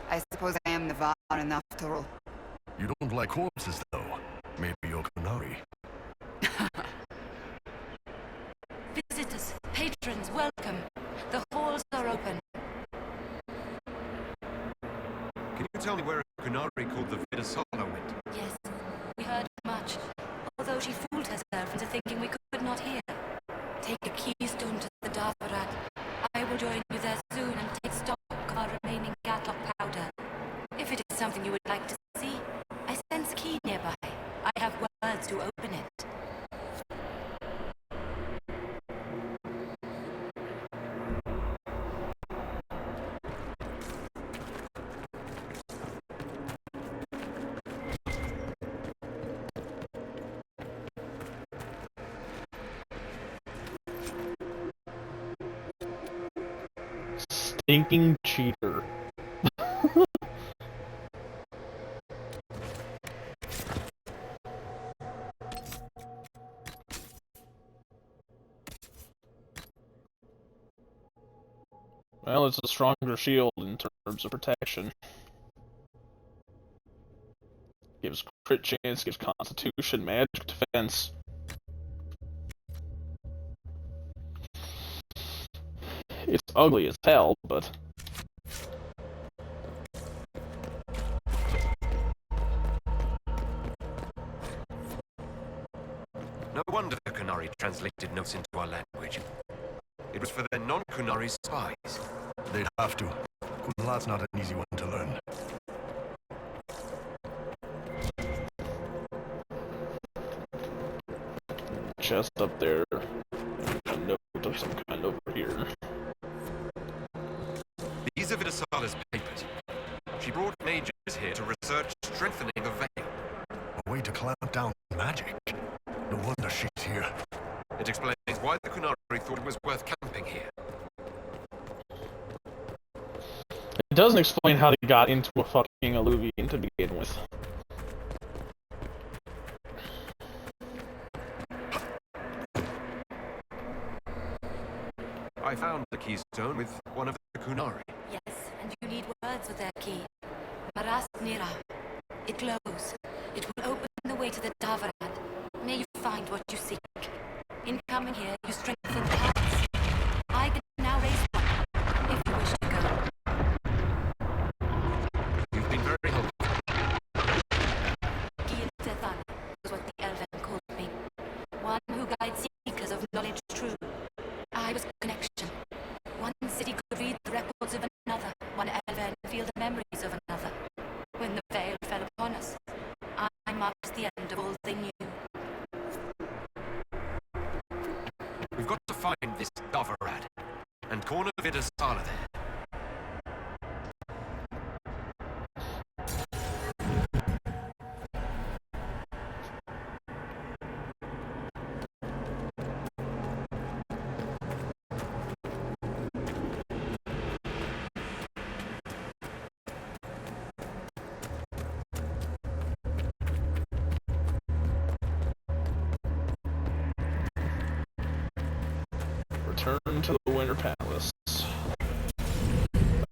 I suppose I am Navarran after all.
You don't like corpses, though. Maybe you're Kunari.
Visitors, patrons, welcome. The halls are open.
Can you tell me where a Kunari called the Vidasala went?
Yes, we heard much. Although she fooled herself into thinking we could not hear. Take a keystone to the Darvarat. I will join you there soon and take stock of our remaining Gatlock powder. If it is something you would like to see, I sense a key nearby. I have words to open it.
Stinking cheater. Well, it's a stronger shield in terms of protection. Gives crit chance, gives constitution, magic defense. It's ugly as hell, but...
No wonder the Kunari translated notes into our language. It was for their non-Kunari spies.
They'd have to. Kunlat's not an easy one to learn.
Chest up there. A note of some kind over here.
These are Vidasala's papers. She brought mages here to research strengthening the veil.
A way to clamp down magic. No wonder she's here.
It explains why the Kunari thought it was worth camping here.
It doesn't explain how they got into a fucking alluvion to begin with.
I found the keystone with one of the Kunari.
Yes, and you need words with their key. Maras Nira. It glows. It will open the way to the Darvarat.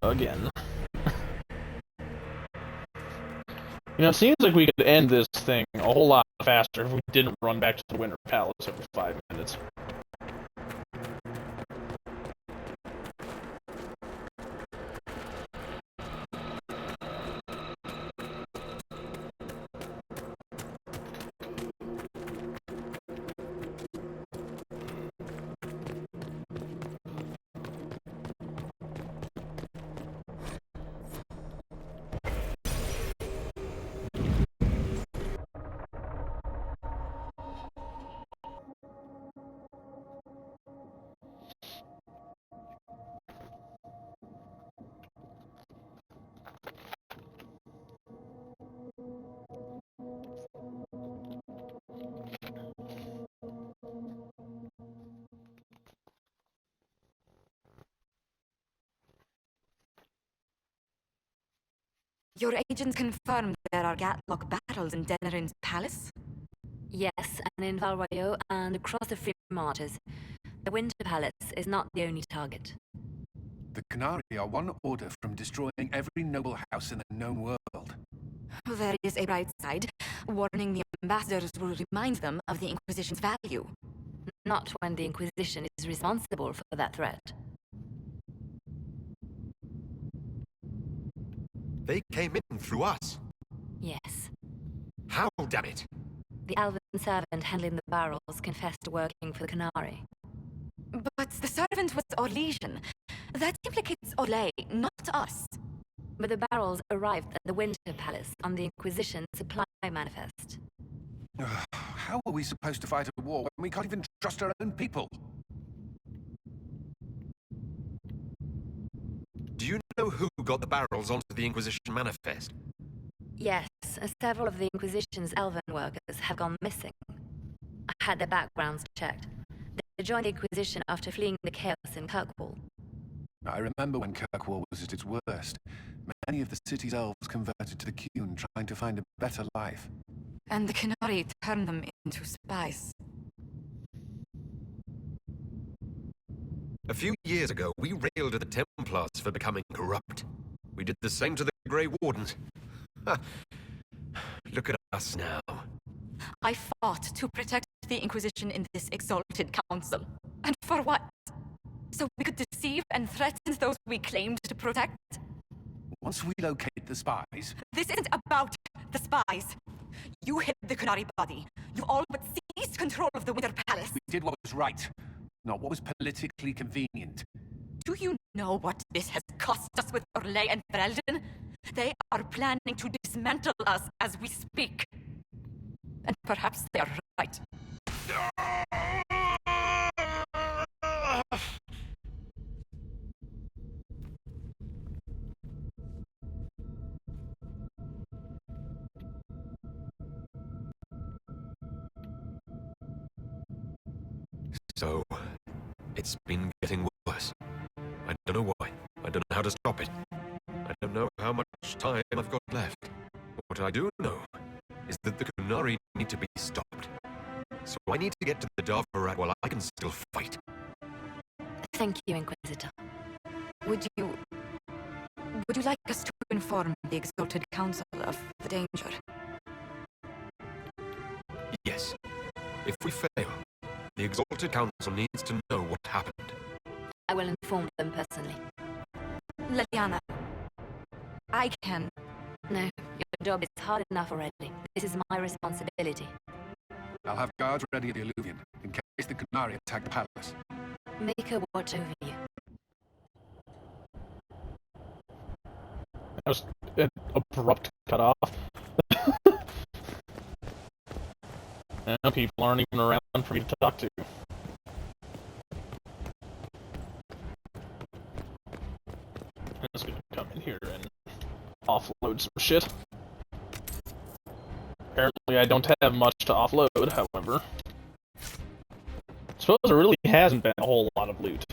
again. You know, it seems like we could end this thing a whole lot faster if we didn't run back to the Winter Palace every 5 minutes.
Your agents confirmed there are Gatlock battles in Denerin's palace?
Yes, and in Valroyo and across the Free Martyrs. The Winter Palace is not the only target.
The Canari are one order from destroying every noble house in the known world.
There is a bright side. Warning the ambassadors will remind them of the Inquisition's value.
Not when the Inquisition is responsible for that threat.
They came in through us.
Yes.
How, damn it?
The Alvan servant handling the barrels confessed to working for the Canari.
But the servant was Orlesian. That implicates Orlais, not us.
But the barrels arrived at the Winter Palace on the Inquisition supply manifest.
How are we supposed to fight a war when we can't even trust our own people?
Do you know who got the barrels onto the Inquisition manifest?
Yes, several of the Inquisition's Elven workers have gone missing. I had their backgrounds checked. They joined the Inquisition after fleeing the chaos in Kirkwall.
I remember when Kirkwall was at its worst. Many of the city's elves converted to the Qun, trying to find a better life.
And the Canari turned them into spies.
A few years ago, we railed at the Templars for becoming corrupt. We did the same to the Grey Wardens. Look at us now.
I fought to protect the Inquisition in this exalted council. And for what? So we could deceive and threaten those we claimed to protect?
Once we locate the spies...
This isn't about the spies. You hid the Canari body. You all but seized control of the Winter Palace.
We did what was right, not what was politically convenient.
Do you know what this has cost us with Orlais and Ferelden? They are planning to dismantle us as we speak. And perhaps they are right.
So, it's been getting worse. I don't know why. I don't know how to stop it. I don't know how much time I've got left. What I do know is that the Kunari need to be stopped. So I need to get to the Darvarat while I can still fight.
Thank you, Inquisitor.
Would you like us to inform the Exalted Council of the danger?
Yes. If we fail, the Exalted Council needs to know what happened.
I will inform them personally.
Leliana, I can.
No, your job is hard enough already. This is my responsibility.
I'll have guards ready at the Alluvion, in case the Canari attack the palace.
Make her watch over you.
That was an abrupt cut off. Now people aren't even around for me to talk to. I'm just gonna come in here and offload some shit. Apparently I don't have much to offload, however. Suppose there really hasn't been a whole lot of loot.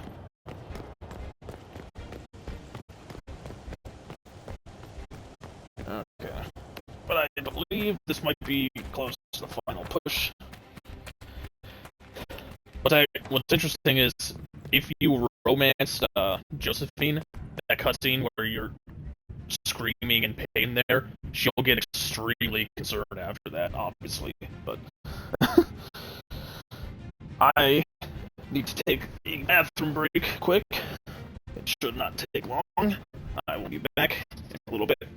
Okay. But I believe this might be close to the final push. What's interesting is, if you romanced Josephine, that cutscene where you're screaming in pain there, she'll get extremely concerned after that, obviously. But I need to take a bathroom break quick. It should not take long. I will be back in a little bit.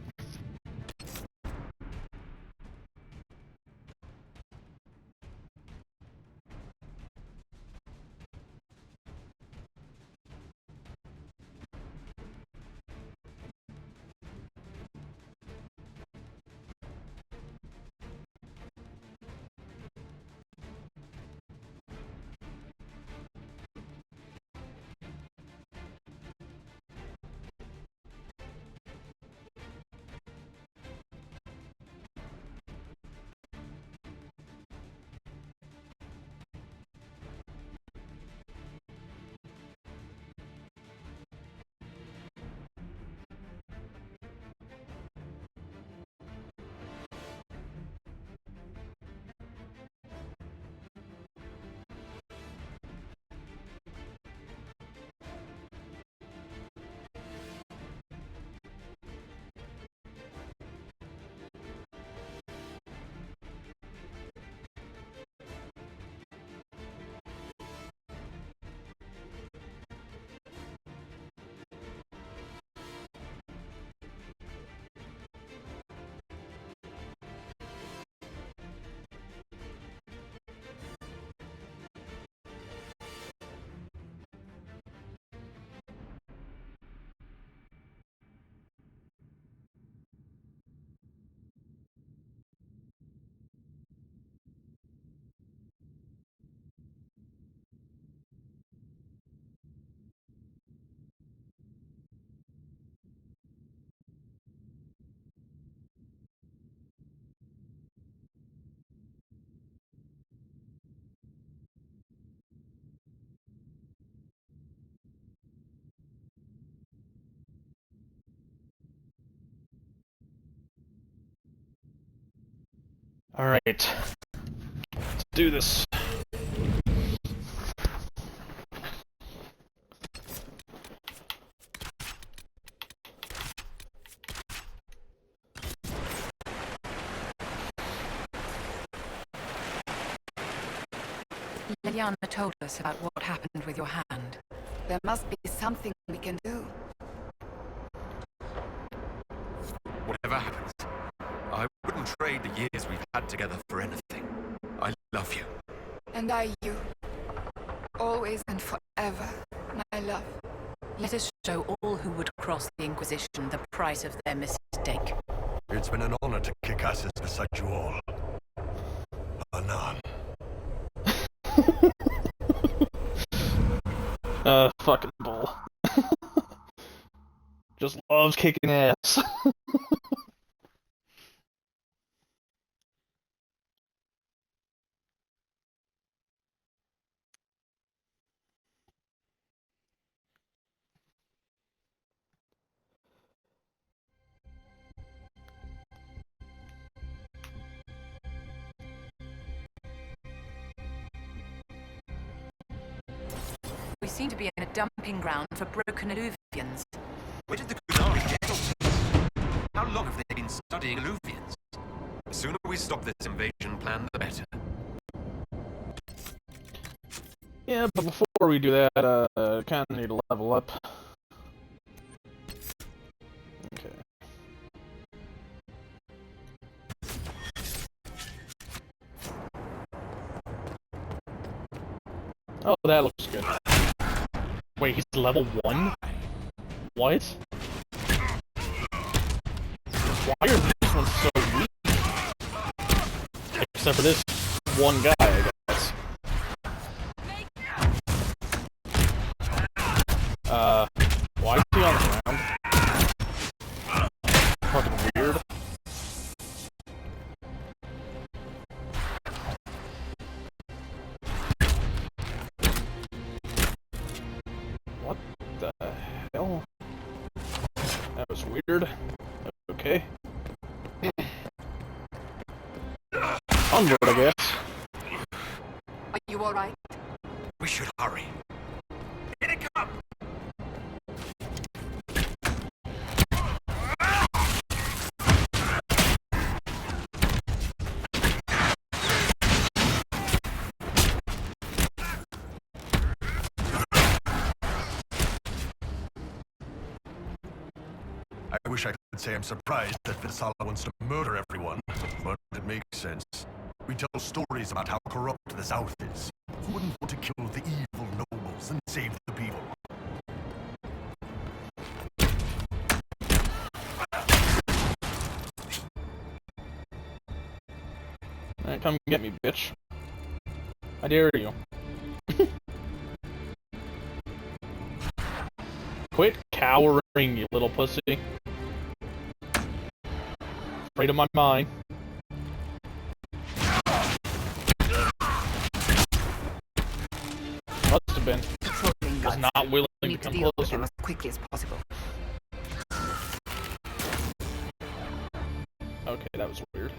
Alright, let's do this.
Liliana told us about what happened with your hand.
There must be something we can do.
Whatever happens, I wouldn't trade the years we've had together for anything. I love you.
And I you. Always and forever, my love.
Let us show all who would cross the Inquisition the price of their mistake.
It's been an honor to kick asses beside you all. Anan.
Fucking bull. Just loves kicking ass.
We seem to be in a dumping ground for broken alluvians.
Where did the Qunari get all? How long have they been studying alluvians? The sooner we stop this invasion plan, the better.
Yeah, but before we do that, kinda need to level up. Okay. Oh, that looks good. Wait, he's level 1? What? Why are these ones so weak? Except for this one guy, I guess. Why is he on the ground? Fucking weird. What the hell? That was weird. Okay. Onward, I guess.
Are you alright?
We should hurry. Here they come!
would say I'm surprised that Visala wants to murder everyone, but it makes sense. We tell stories about how corrupt the South is. Who wouldn't want to kill the evil nobles and save the people?
Alright, come get me, bitch. I dare you. Quit cowering, you little pussy. Afraid of my mind. Must have been. Was not willing to come closer.
As quickly as possible.
Okay, that was weird.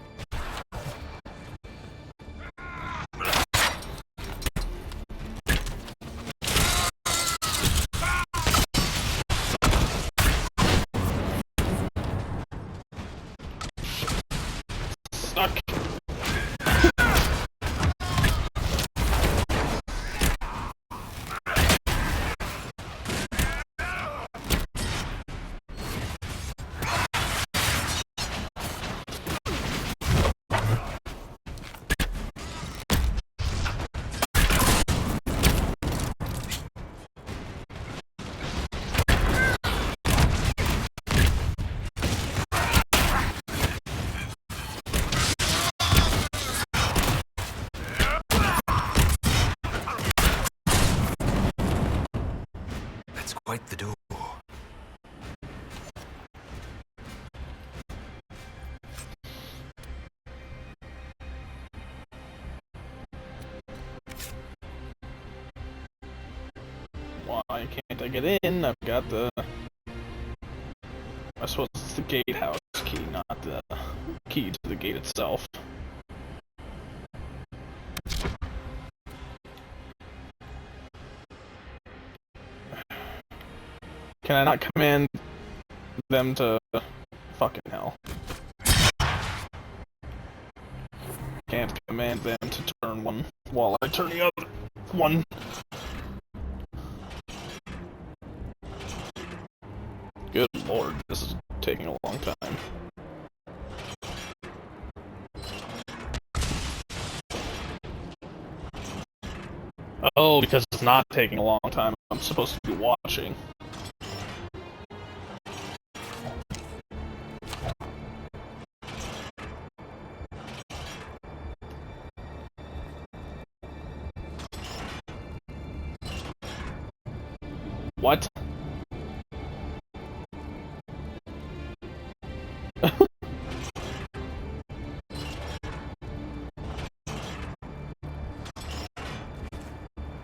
Stuck.
That's quite the door.
Why can't I get in? I've got the... I suppose it's the gatehouse key, not the key to the gate itself. Can I not command them to... Fucking hell. Can't command them to turn one while I turn the other one. Good lord, this is taking a long time. Oh, because it's not taking a long time, I'm supposed to be watching. What?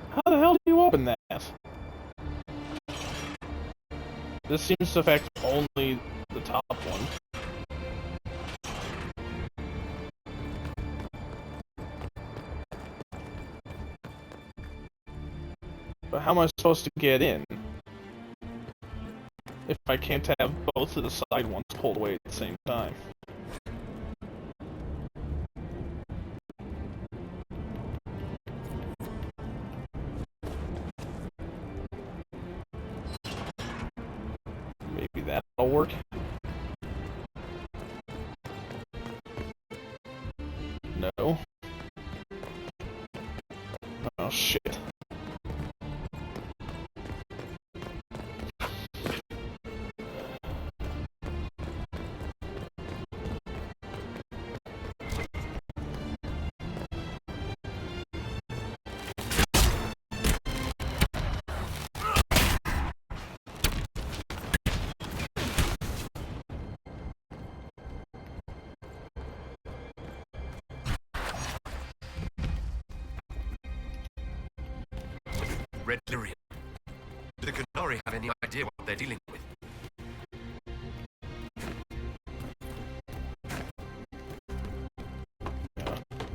How the hell do you open that? This seems to affect only the top one. But how am I supposed to get in? If I can't have both of the side ones pulled away at the same time. Maybe that'll work. No. Oh shit.
Red Lyrium. Do the Gennari have any idea what they're dealing with?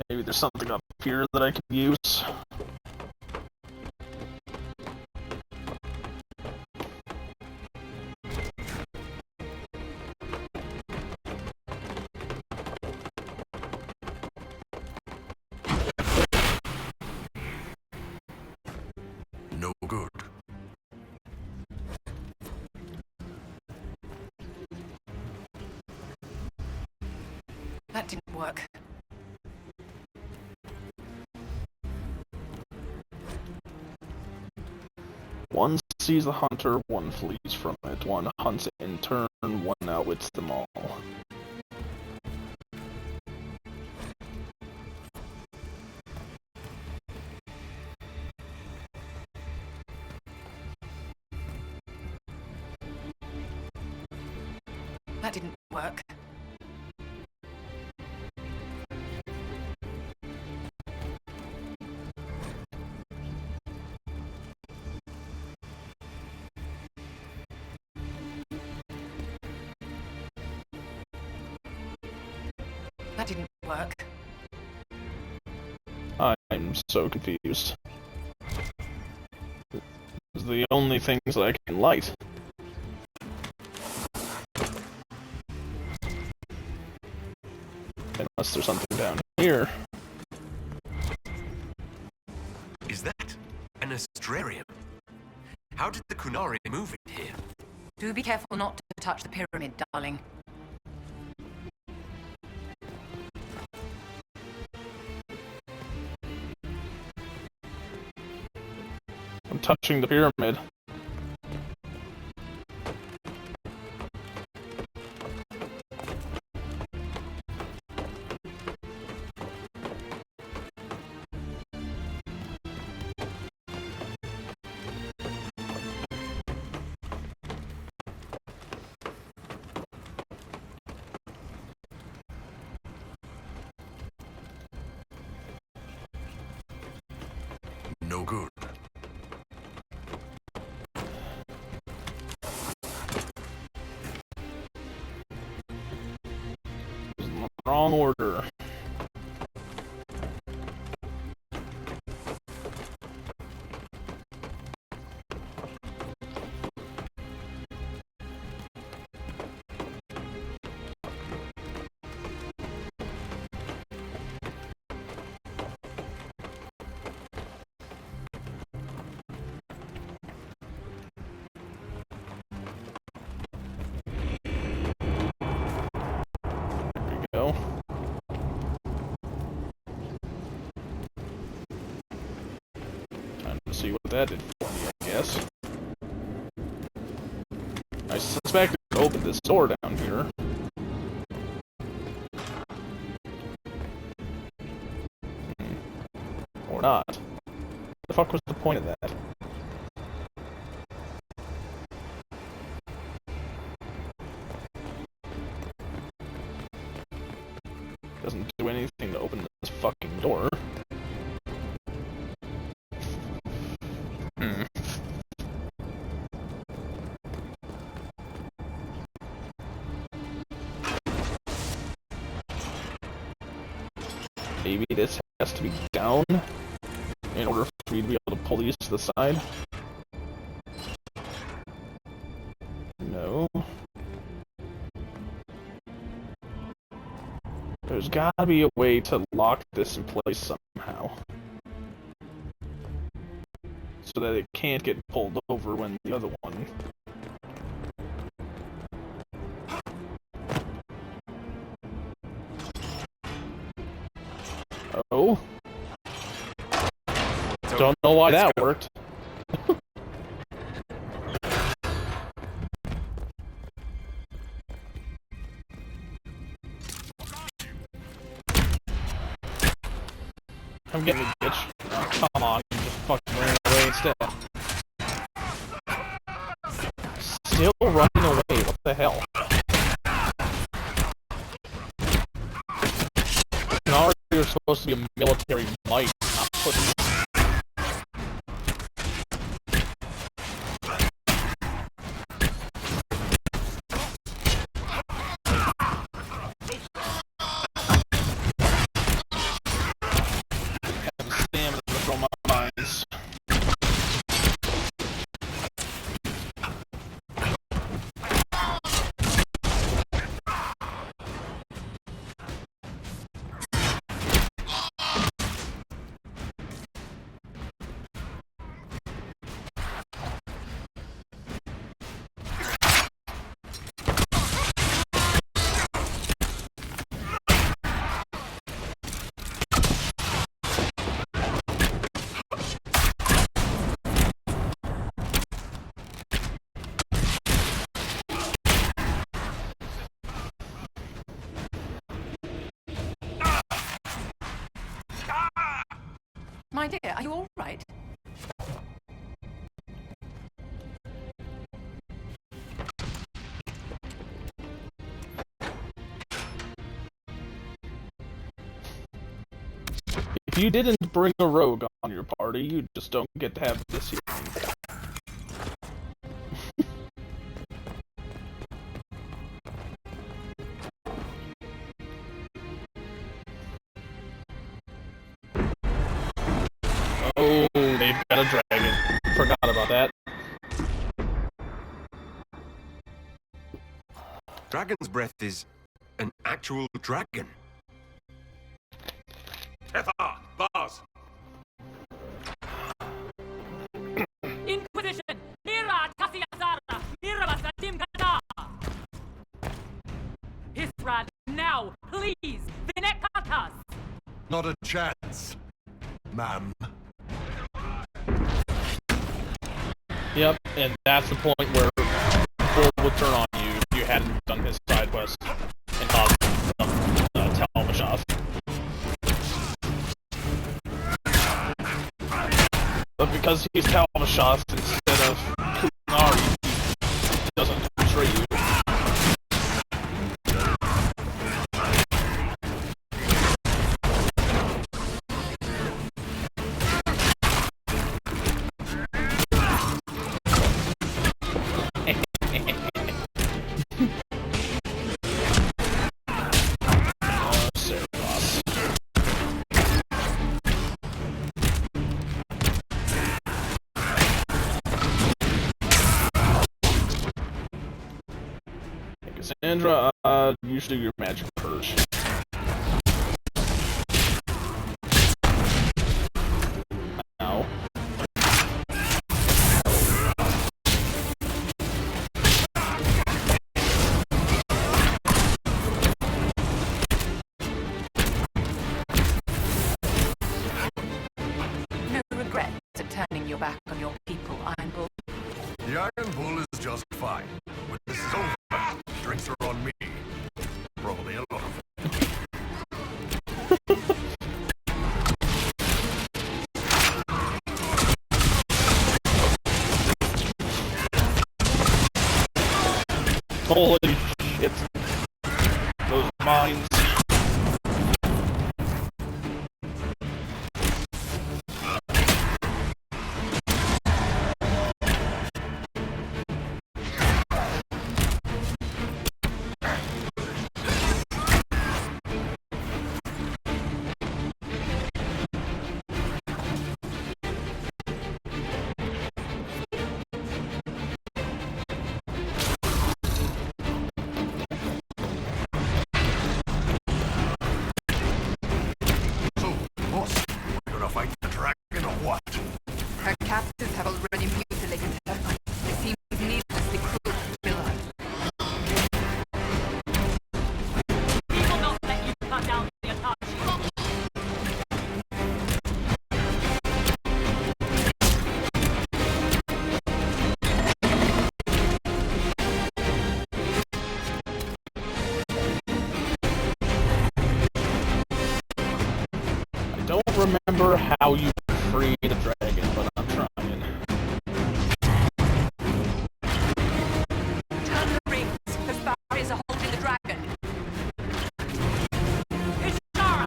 Maybe there's something up here that I can use.
No good.
That didn't work.
One sees the hunter, one flees from it. One hunts in turn, one outwits them all.
That didn't work. That didn't work.
I'm so confused. These are the only things that I can light. Unless there's something down here.
Is that an astrarium? How did the Kunari move it here?
Do be careful not to touch the pyramid, darling.
I'm touching the pyramid.
No good.
Wrong order. Go. Time to see what that did for me, I guess. I suspect I opened this door down here. Or not. What the fuck was the point of that? Doesn't do anything to open this fucking door. Maybe this has to be down in order for me to be able to pull these to the side. No. There's gotta be a way to lock this in place somehow. So that it can't get pulled over when the other one... Oh? Don't know why that worked. I'm getting a bitch. Oh, come on, you just fucking ran away instead. Still running away, what the hell? Now you're supposed to be a military might, not pussy.
My dear, are you all right?
If you didn't bring a rogue on your party, you just don't get to have this here. Oh, they've got a dragon. Forgot about that.
Dragon's breath is an actual dragon.
Etha! Bars!
Inquisition! Mira Tasiazara! Mira Timkata! Hisrad, now, please! Vinekatas!
Not a chance, ma'am.
Yep, and that's the point where Bull would turn on you if you hadn't done his side quest and caused Talmashov. But because he's Talmashov instead of Kunari, he doesn't betray you. Cassandra, you should do your magic purge. Now.
No regrets at turning your back on your people, Iron Bull.
The Iron Bull is just fine. When this is over, drinks are on me. Probably a lot of it.
Holy shit. Those mines.
Her captors have already mutilated her. It seems needlessly cruel to kill her.
We will not let you cut down the Atashi.
I don't remember how you freed a dragon, but I'm trying.
Turn the rings. Those barriers are holding the dragon.
Ishara!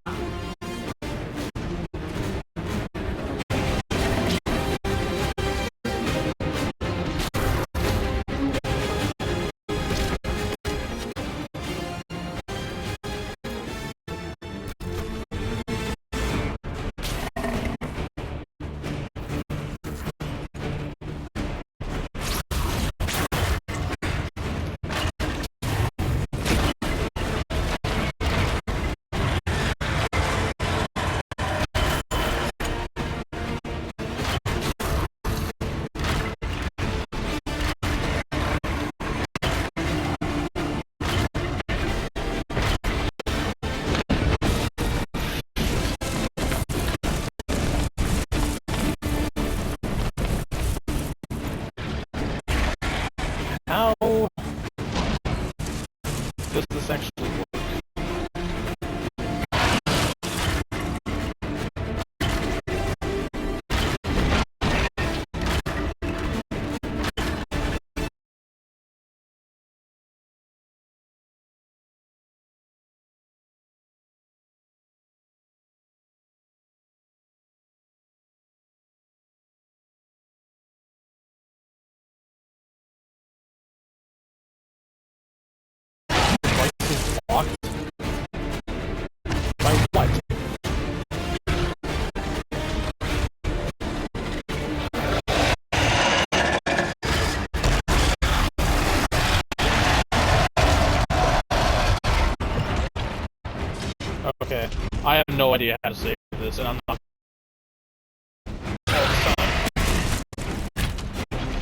Okay, I have no idea how to save this, and I'm not.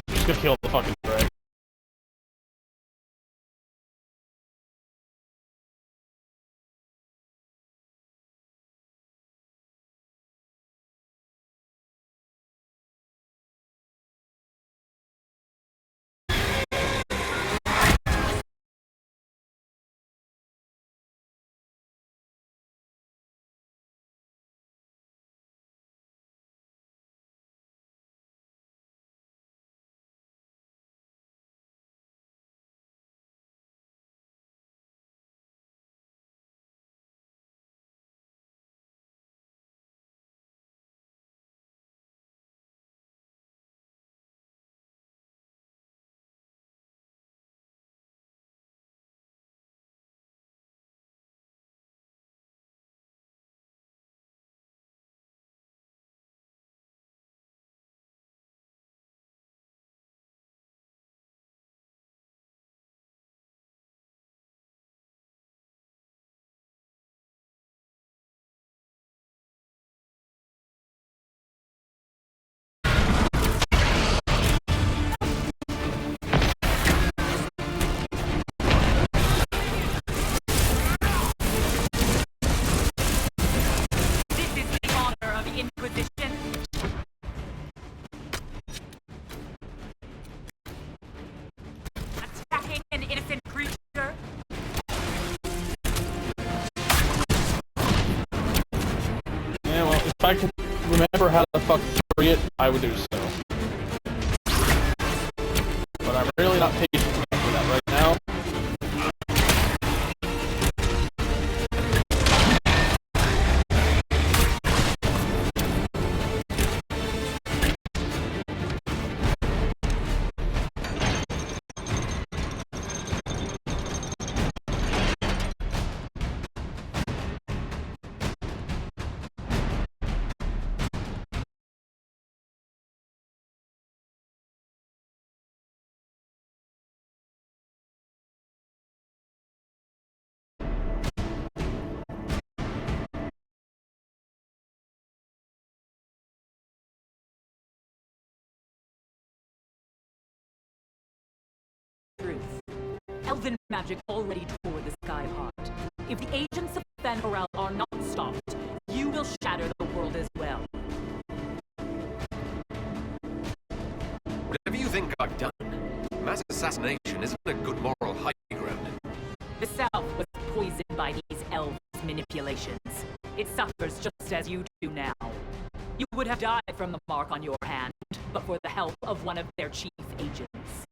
Just gonna kill the fucking dragon. If I could remember how to fucking free it, I would do so. But I'm really not patient enough for that right now.
Truth. Elven magic already tore the sky apart. If the agents of Fen'Oral are not stopped, you will shatter the world as well.
Whatever you think I've done, mass assassination isn't a good moral high ground.
The South was poisoned by these elves' manipulations. It suffers just as you do now. You would have died from the mark on your hand, but for the help of one of their chief agents.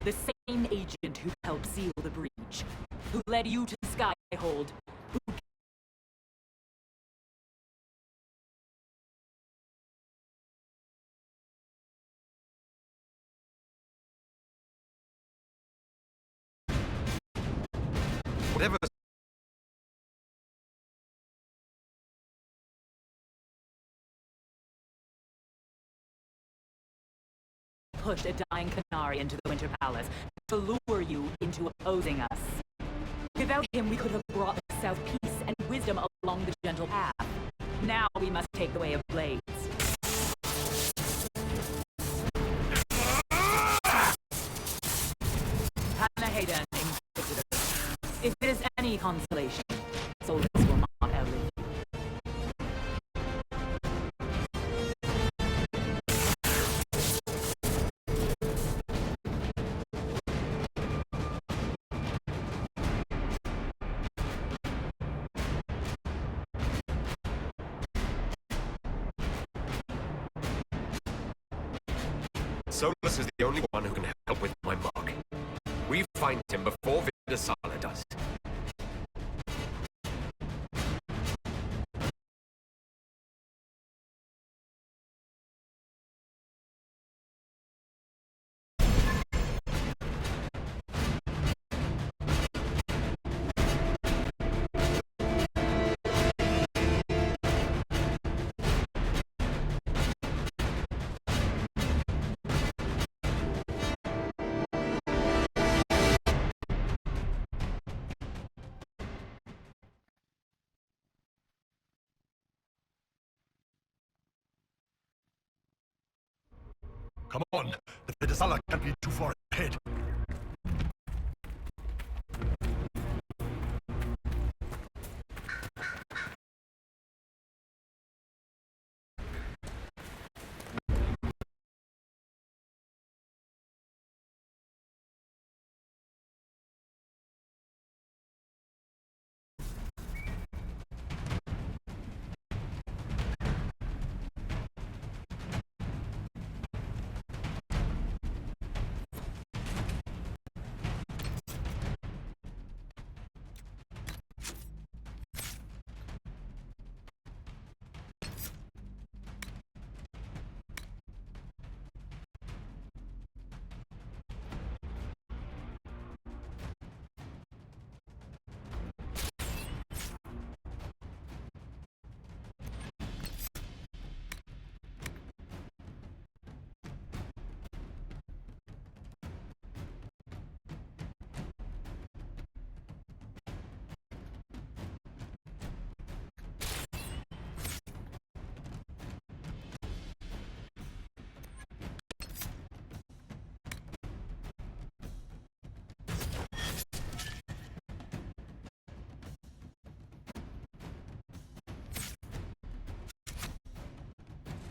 The same agent who helped seal the breach, who led you to Skyhold, who...
Whatever.
pushed a dying Canary into the Winter Palace to lure you into opposing us. Without him, we could have brought the South peace and wisdom along the gentle path. Now we must take the way of blades. Hannah Hayden, Inquisitor. If it is any consolation, soldiers will not outlive you.
Solus is the only one who can help with my mark. We find him before Vidasala does.
Come on, the Pedesala can't be too far ahead.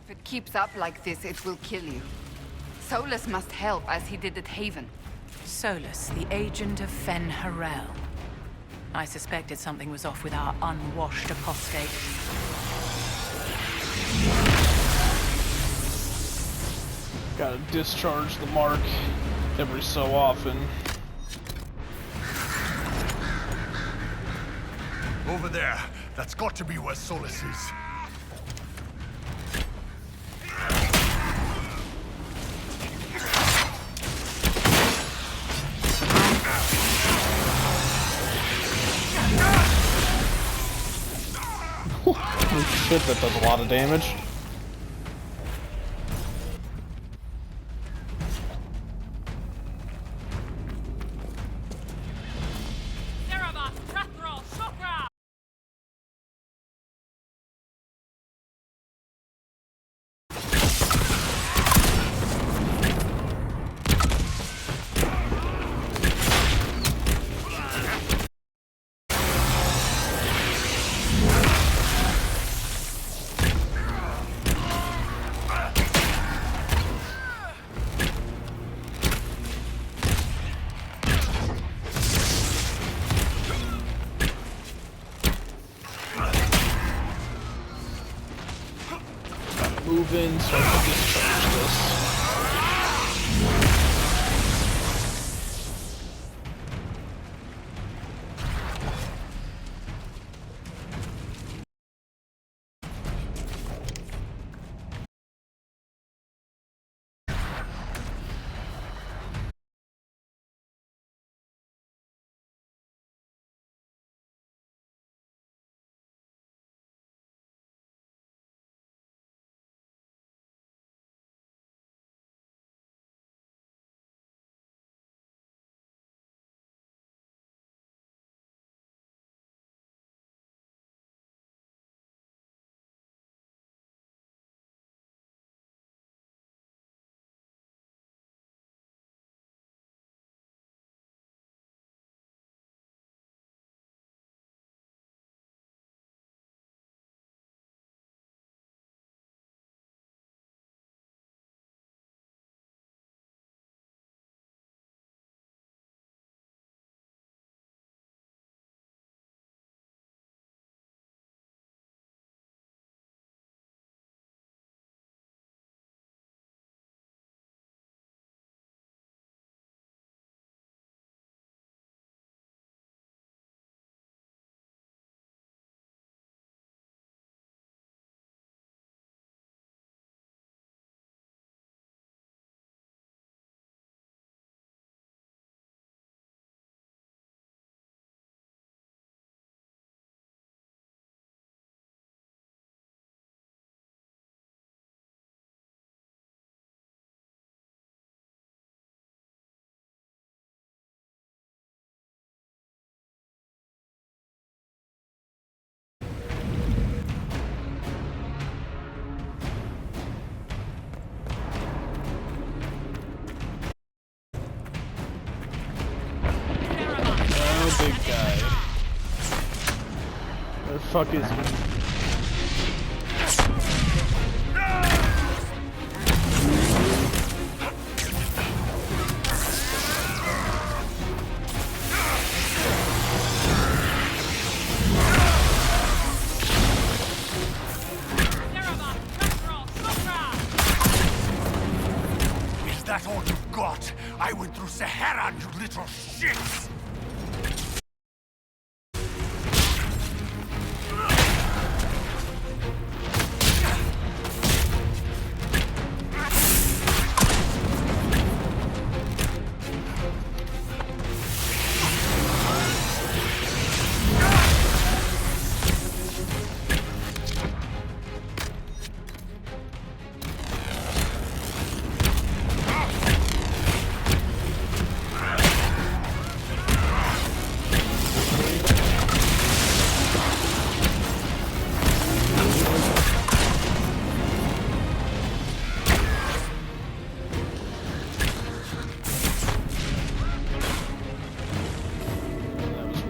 If it keeps up like this, it will kill you. Solus must help, as he did at Haven.
Solus, the agent of Fen Harel. I suspected something was off with our unwashed apostate.
Gotta discharge the mark every so often.
Over there. That's got to be where Solus is.
Holy shit, that does a lot of damage. Move in so I can discharge this. the fuck is he?
Is that all you've got? I went through Sahara, you little shits!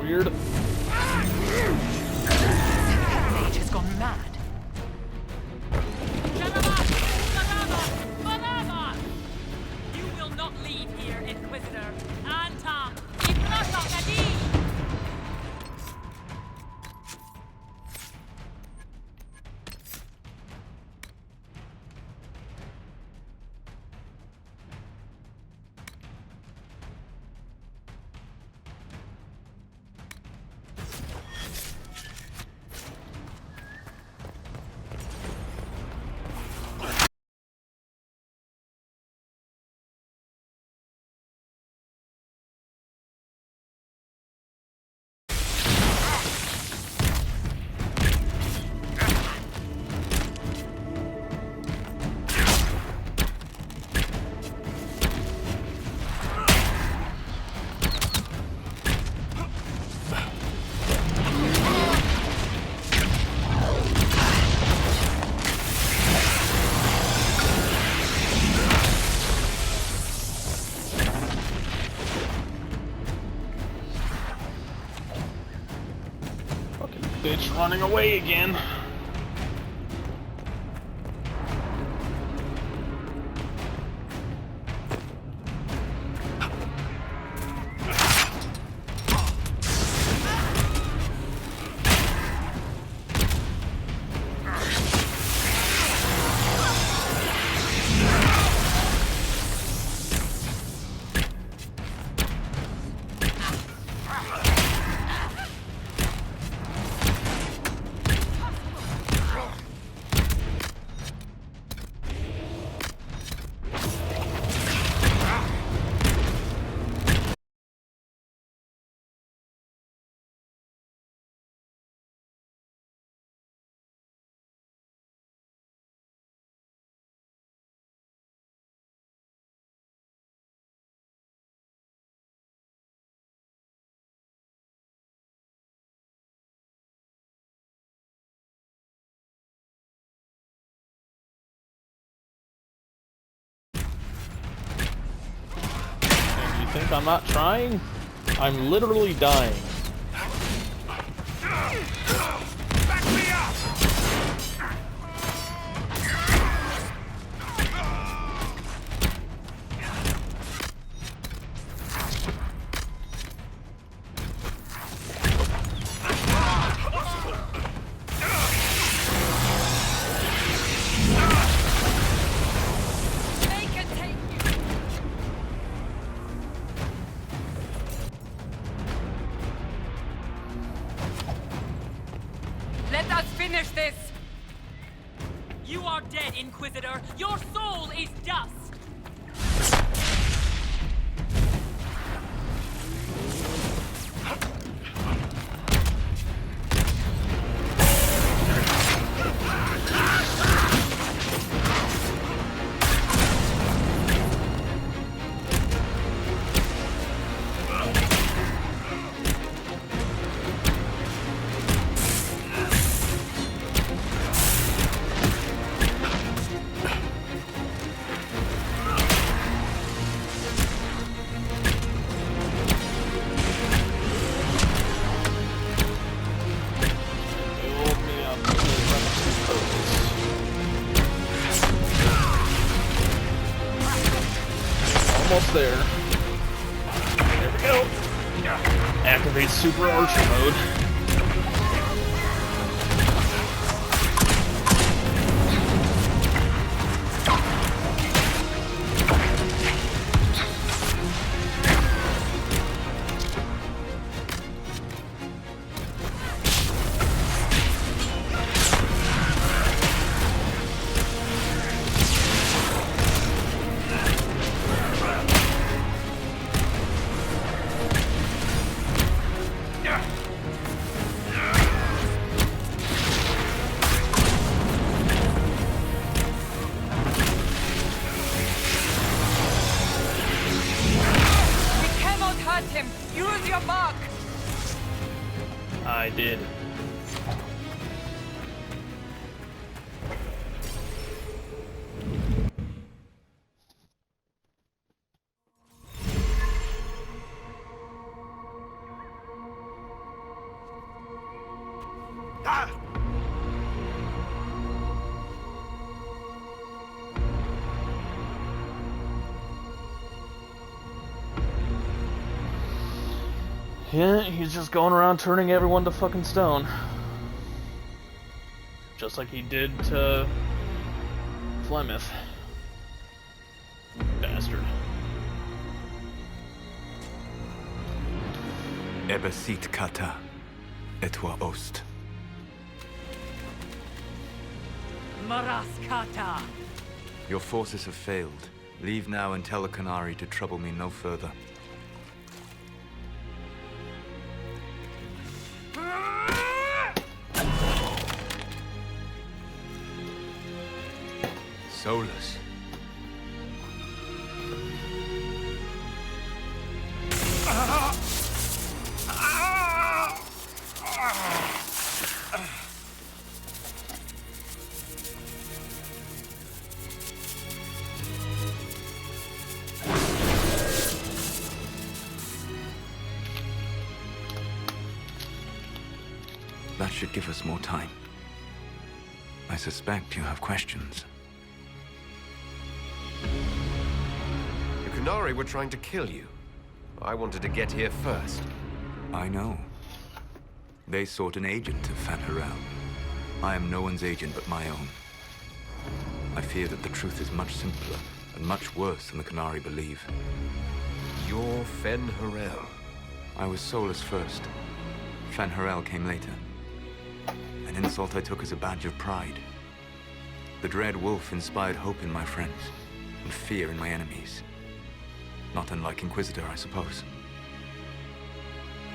Weird.
Mage has gone mad.
You will not leave here, Inquisitor. Anta!
Bitch running away again. You think I'm not trying? I'm literally dying.
Back me up!
Let us finish this! You are dead, Inquisitor! Your soul is dust!
almost there. There we go. Activate Super Archer mode. I did. Yeah, he's just going around turning everyone to fucking stone. Just like he did to Flemeth. Bastard.
Ebesit kata, etwa ost.
Maraskata!
Your forces have failed. Leave now and tell the Canary to trouble me no further.
Solus.
That should give us more time. I suspect you have questions.
The Canary were trying to kill you. I wanted to get here first.
I know. They sought an agent of Fan Harel. I am no one's agent but my own. I fear that the truth is much simpler and much worse than the Canary believe.
You're Fen Harel.
I was Solus first. Fan Harel came later. An insult I took as a badge of pride. The Dread Wolf inspired hope in my friends, and fear in my enemies. Not unlike Inquisitor, I suppose.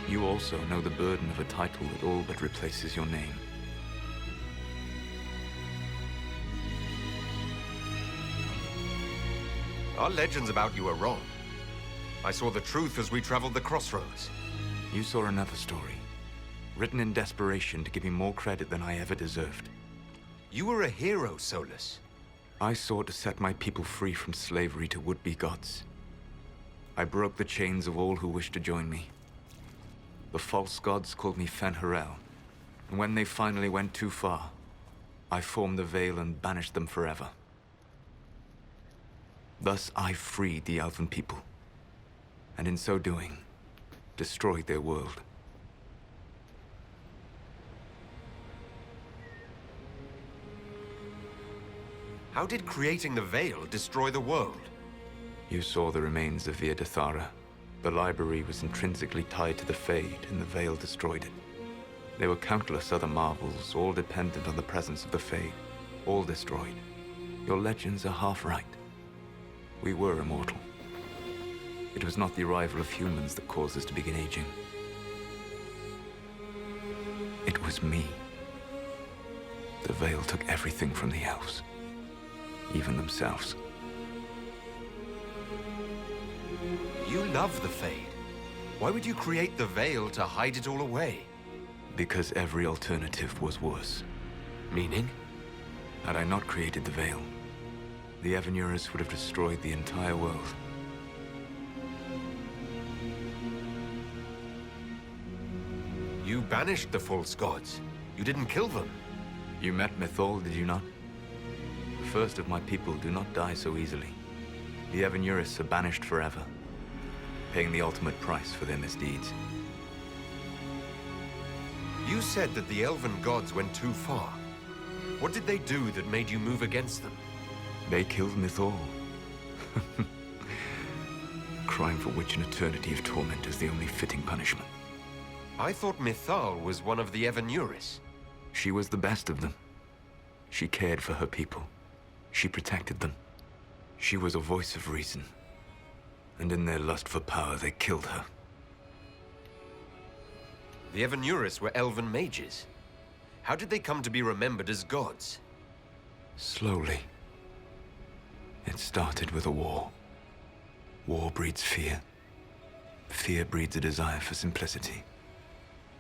You also know the burden of a title that all but replaces your name.
Our legends about you are wrong. I saw the truth as we traveled the crossroads.
You saw another story, written in desperation to give me more credit than I ever deserved.
You were a hero, Solus.
I sought to set my people free from slavery to would-be gods. I broke the chains of all who wished to join me. The false gods called me Fen Harel, and when they finally went too far, I formed the Veil and banished them forever. Thus I freed the Elven people, and in so doing, destroyed their world.
How did creating the Veil destroy the world?
You saw the remains of Via Dethara. The library was intrinsically tied to the Fade, and the Veil destroyed it. There were countless other marvels, all dependent on the presence of the Fade, all destroyed. Your legends are half right. We were immortal. It was not the arrival of humans that caused us to begin aging. It was me. The Veil took everything from the elves, even themselves.
You love the Fade. Why would you create the Veil to hide it all away?
Because every alternative was worse.
Meaning?
Had I not created the Veil, the Evanurus would have destroyed the entire world.
You banished the false gods. You didn't kill them.
You met Mythol, did you not? The first of my people do not die so easily. The Evanuris are banished forever, paying the ultimate price for their misdeeds.
You said that the elven gods went too far. What did they do that made you move against them?
They killed Mythal. Crime for which an eternity of torment is the only fitting punishment.
I thought Mythal was one of the Evanuris.
She was the best of them. She cared for her people. She protected them. She was a voice of reason. And in their lust for power, they killed her.
The Evanuris were elven mages. How did they come to be remembered as gods?
Slowly. It started with a war. War breeds fear. Fear breeds a desire for simplicity.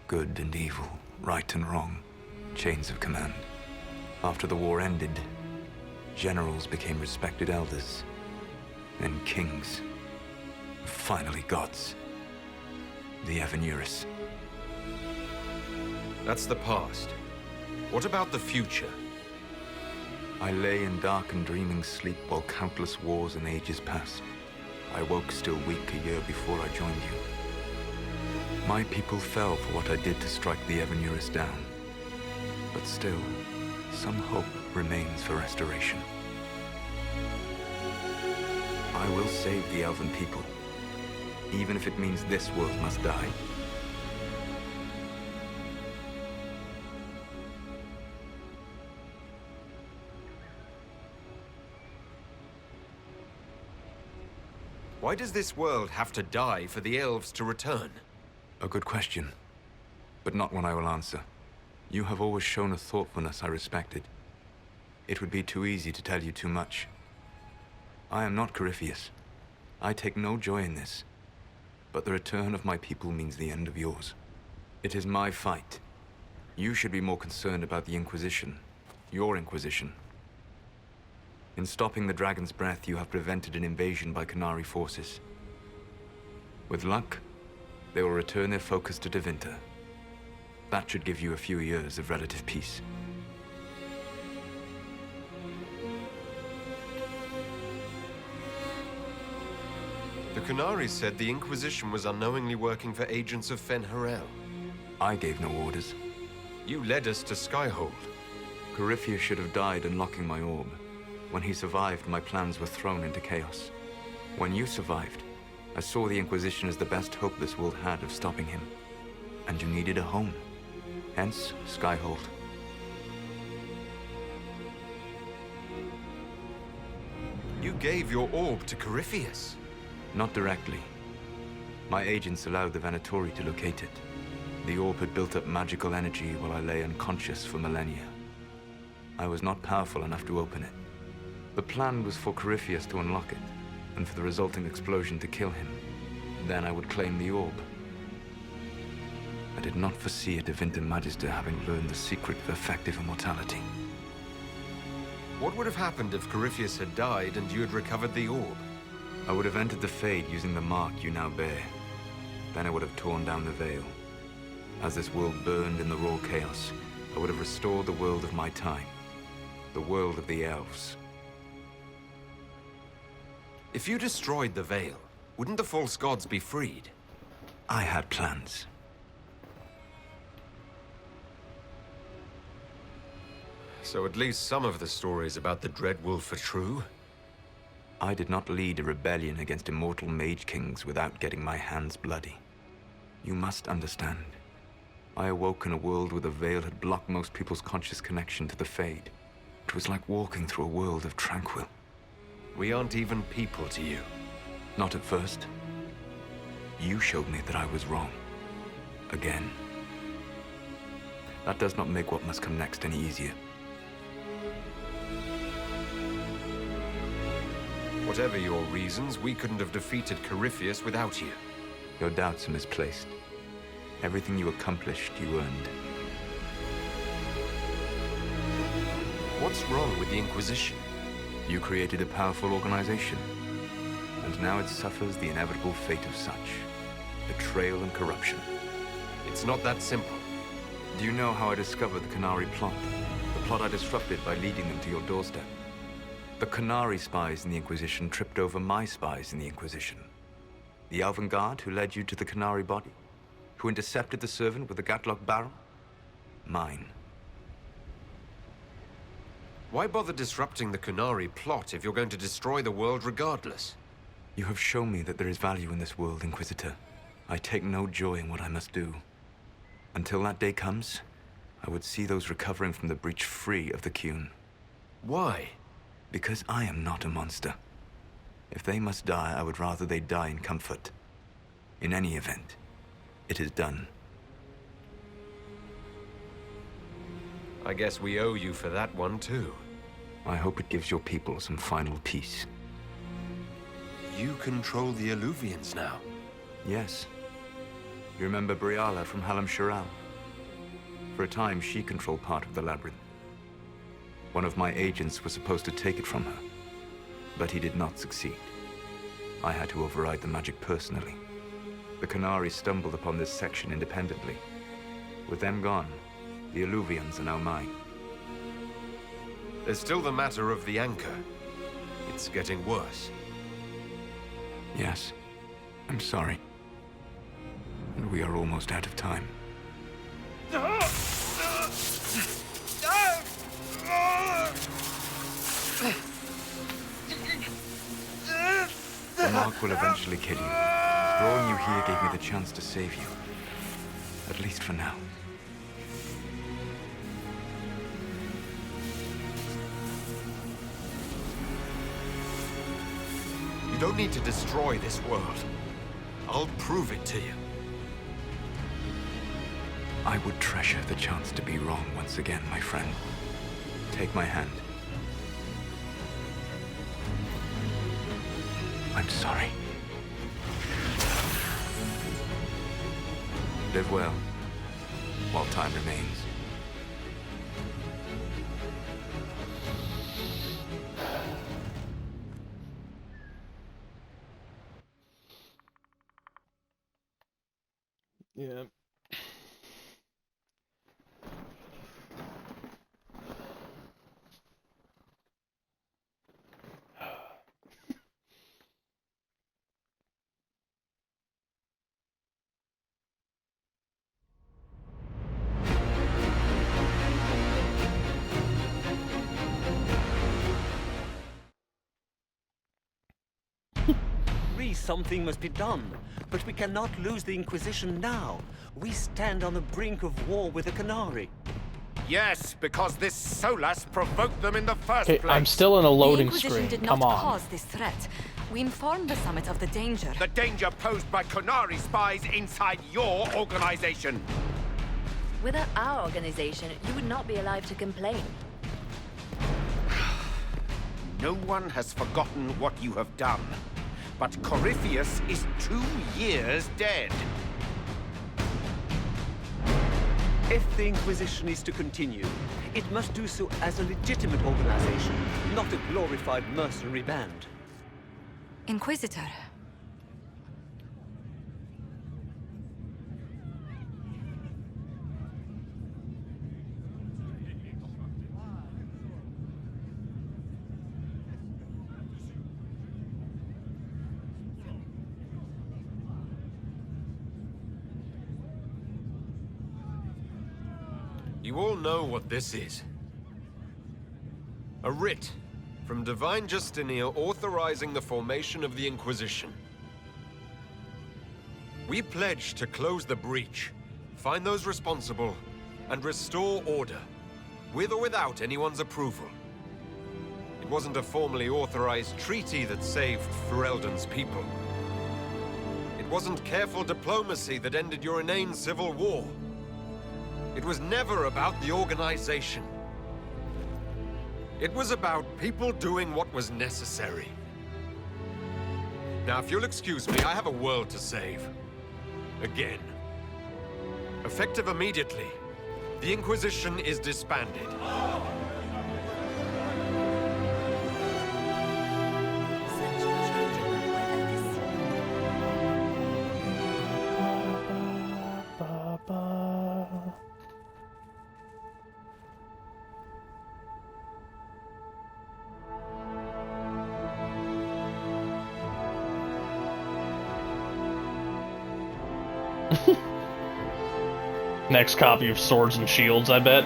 Good and evil, right and wrong, chains of command. After the war ended, generals became respected elders, then kings, finally gods. The Evanuris.
That's the past. What about the future?
I lay in dark and dreaming sleep while countless wars and ages passed. I woke still weak a year before I joined you. My people fell for what I did to strike the Evanuris down. But still, some hope remains for restoration. I will save the elven people, even if it means this world must die.
Why does this world have to die for the elves to return?
A good question, but not one I will answer. You have always shown a thoughtfulness I respected. It would be too easy to tell you too much. I am not Corypheus. I take no joy in this. But the return of my people means the end of yours. It is my fight. You should be more concerned about the Inquisition. Your Inquisition. In stopping the Dragon's Breath, you have prevented an invasion by Qunari forces. With luck, they will return their focus to Tevinter. That should give you a few years of relative peace.
The Qunari said the Inquisition was unknowingly working for agents of Fen-Harel.
I gave no orders.
You led us to Skyhold.
Corypheus should have died unlocking my orb. When he survived, my plans were thrown into chaos. When you survived, I saw the Inquisition as the best hope this world had of stopping him. And you needed a home. Hence, Skyhold.
You gave your orb to Corypheus?
Not directly. My agents allowed the Venatori to locate it. The orb had built up magical energy while I lay unconscious for millennia. I was not powerful enough to open it. The plan was for Corypheus to unlock it, and for the resulting explosion to kill him. Then I would claim the orb. I did not foresee a Tevinter Magister having learned the secret of effective immortality.
What would have happened if Corypheus had died and you had recovered the orb?
I would have entered the Fade using the mark you now bear. Then I would have torn down the veil. As this world burned in the raw chaos, I would have restored the world of my time. The world of the elves.
If you destroyed the veil, wouldn't the false gods be freed?
I had plans.
So at least some of the stories about the Dread Wolf are true?
I did not lead a rebellion against immortal mage kings without getting my hands bloody. You must understand. I awoke in a world where the veil had blocked most people's conscious connection to the Fade. It was like walking through a world of tranquil.
We aren't even people to you.
Not at first. You showed me that I was wrong. Again. That does not make what must come next any easier.
Whatever your reasons, we couldn't have defeated Corypheus without you.
Your doubts are misplaced. Everything you accomplished, you earned.
What's wrong with the Inquisition?
You created a powerful organization, and now it suffers the inevitable fate of such. Betrayal and corruption.
It's not that simple.
Do you know how I discovered the Qunari plot? The plot I disrupted by leading them to your doorstep. The Canary spies in the Inquisition tripped over my spies in the Inquisition. The Elven Guard who led you to the Canary body? Who intercepted the servant with the Gatlock barrel? Mine.
Why bother disrupting the Canary plot if you're going to destroy the world regardless?
You have shown me that there is value in this world, Inquisitor. I take no joy in what I must do. Until that day comes, I would see those recovering from the breach free of the Qun.
Why?
Because I am not a monster. If they must die, I would rather they die in comfort. In any event, it is done.
I guess we owe you for that one, too.
I hope it gives your people some final peace.
You control the Illuvians now?
Yes. You remember Briala from Hallam Shiral? For a time, she controlled part of the labyrinth. One of my agents was supposed to take it from her, but he did not succeed. I had to override the magic personally. The Canary stumbled upon this section independently. With them gone, the Illuvians are now mine.
There's still the matter of the anchor. It's getting worse.
Yes, I'm sorry. And we are almost out of time. The mark will eventually kill you. Drawing you here gave me the chance to save you. At least for now.
You don't need to destroy this world. I'll prove it to you.
I would treasure the chance to be wrong once again, my friend. Take my hand. I'm sorry. Live well, while time remains.
Yeah.
Something must be done, but we cannot lose the Inquisition now. We stand on the brink of war with the Canary.
Yes, because this Solas provoked them in the first
Okay,
place.
I'm still in a loading
the Inquisition
screen.
did
Come
not
on.
cause this threat. We informed the summit of the danger.
The danger posed by Canary spies inside your organization.
Without our organization, you would not be alive to complain.
No one has forgotten what you have done. But Corypheus is 2 years dead.
If the Inquisition is to continue, it must do so as a legitimate organization, not a glorified mercenary band.
Inquisitor.
You all know what this is. A writ from Divine Justinia authorizing the formation of the Inquisition. We pledge to close the breach, find those responsible, and restore order, with or without anyone's approval. It wasn't a formally authorized treaty that saved Ferelden's people. It wasn't careful diplomacy that ended your inane civil war. It was never about the organization. It was about people doing what was necessary. Now, if you'll excuse me, I have a world to save. Again. Effective immediately, the Inquisition is disbanded.
Next copy of Swords and Shields, I bet.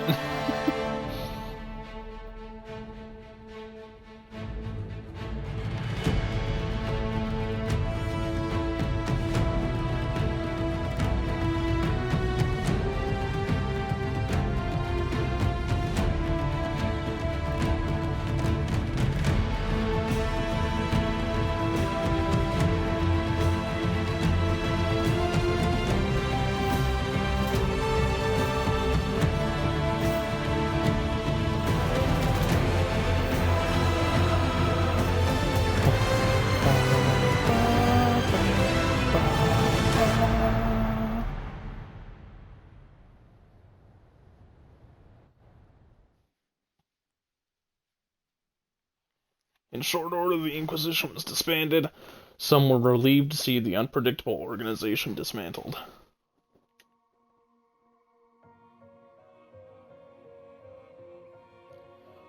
In short order, the Inquisition was disbanded. Some were relieved to see the unpredictable organization dismantled.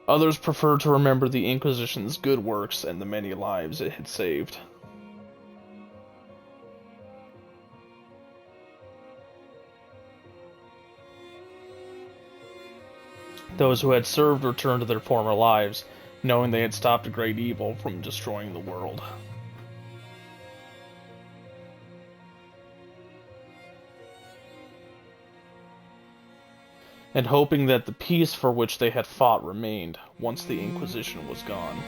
Others preferred to remember the Inquisition's good works and the many lives it had saved. Those who had served returned to their former lives, knowing they had stopped a great evil from destroying the world. And hoping that the peace for which they had fought remained, once the Inquisition was gone.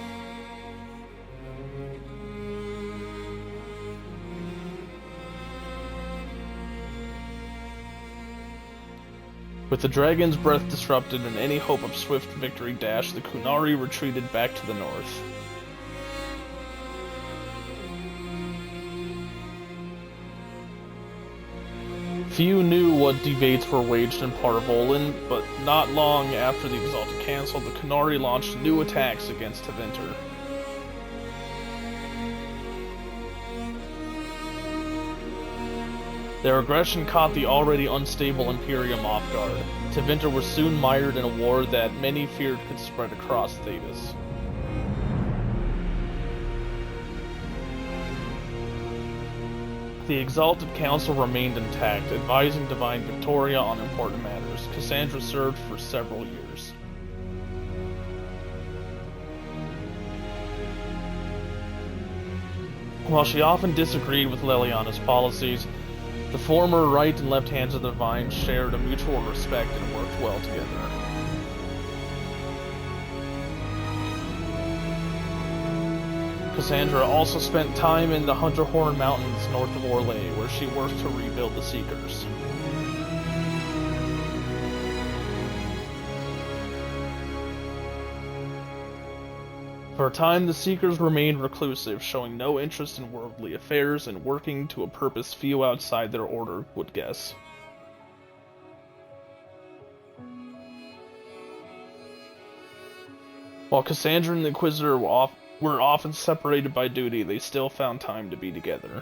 With the dragon's breath disrupted and any hope of swift victory dashed, the Qunari retreated back to the north. Few knew what debates were waged in Parvolin, but not long after the Exalted Council, the Qunari launched new attacks against Tevinter. Their aggression caught the already unstable Imperium off guard. Tevinter was soon mired in a war that many feared could spread across Thetis. The Exalted Council remained intact, advising Divine Victoria on important matters. Cassandra served for several years. While she often disagreed with Leliana's policies, the former right and left hands of the Divine shared a mutual respect and worked well together. Cassandra also spent time in the Hunterhorn Mountains north of Orlais, where she worked to rebuild the Seekers. For a time, the Seekers remained reclusive, showing no interest in worldly affairs and working to a purpose few outside their order would guess. While Cassandra and the Inquisitor were often separated by duty, they still found time to be together.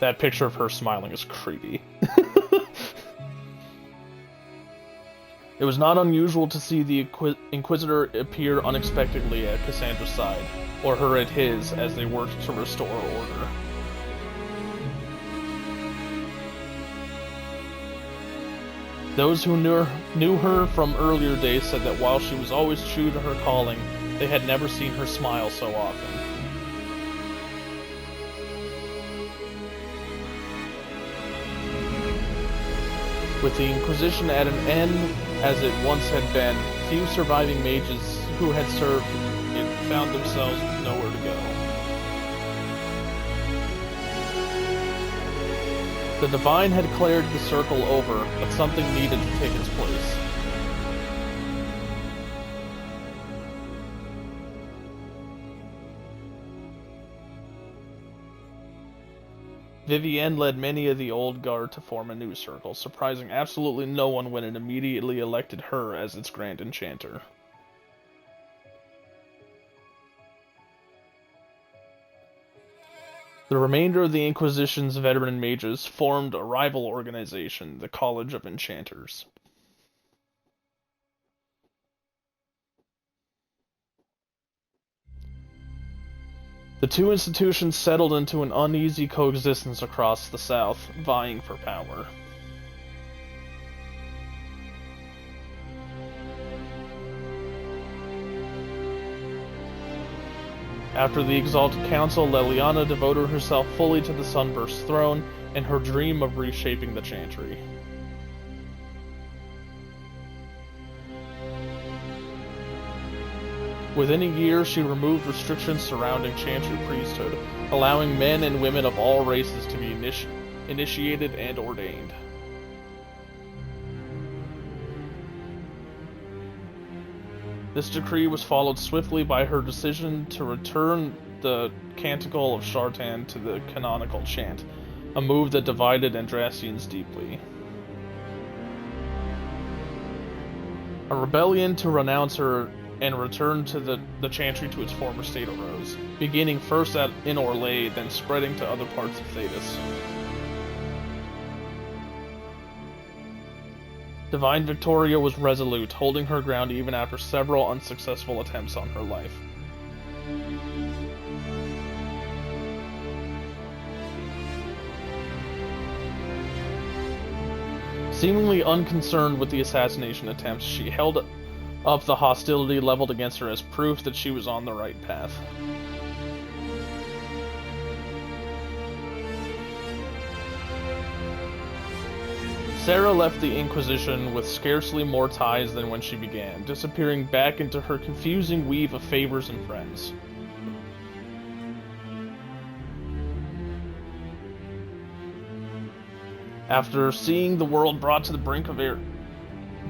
That picture of her smiling is creepy. It was not unusual to see the Inquisitor appear unexpectedly at Cassandra's side, or her at his, as they worked to restore order. Those who knew her from earlier days said that while she was always true to her calling, they had never seen her smile so often. With the Inquisition at an end, as it once had been, few surviving mages who had served it found themselves with nowhere to go. The Divine had cleared the circle over, but something needed to take its place. Vivienne led many of the old guard to form a new circle, surprising absolutely no one when it immediately elected her as its Grand Enchanter. The remainder of the Inquisition's veteran mages formed a rival organization, the College of Enchanters. The two institutions settled into an uneasy coexistence across the south, vying for power. After the Exalted Council, Leliana devoted herself fully to the Sunburst throne and her dream of reshaping the Chantry. Within a year, she removed restrictions surrounding Chantry priesthood, allowing men and women of all races to be initiated and ordained. This decree was followed swiftly by her decision to return the Canticle of Shartan to the canonical chant, a move that divided Andrastians deeply. A rebellion to renounce her and return to the Chantry to its former state arose, beginning first in Orlais, then spreading to other parts of Thedas. Divine Victoria was resolute, holding her ground even after several unsuccessful attempts on her life. Seemingly unconcerned with the assassination attempts, she held up the hostility leveled against her as proof that she was on the right path. Sarah left the Inquisition with scarcely more ties than when she began, disappearing back into her confusing weave of favors and friends. After seeing the world brought to the brink of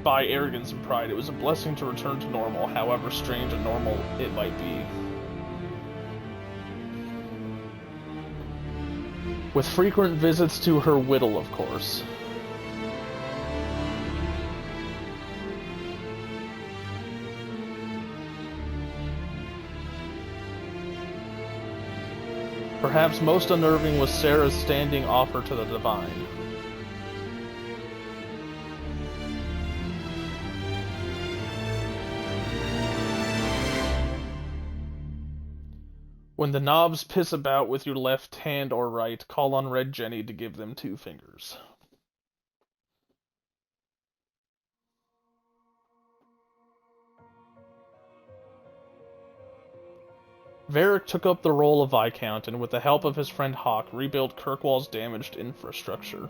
by arrogance and pride, it was a blessing to return to normal, however strange and normal it might be. With frequent visits to her whittle, of course. Perhaps most unnerving was Sarah's standing offer to the divine. When the knobs piss about with your left hand or right, call on Red Jenny to give them 2 fingers. Varric took up the role of Viscount and with the help of his friend Hawke rebuilt Kirkwall's damaged infrastructure.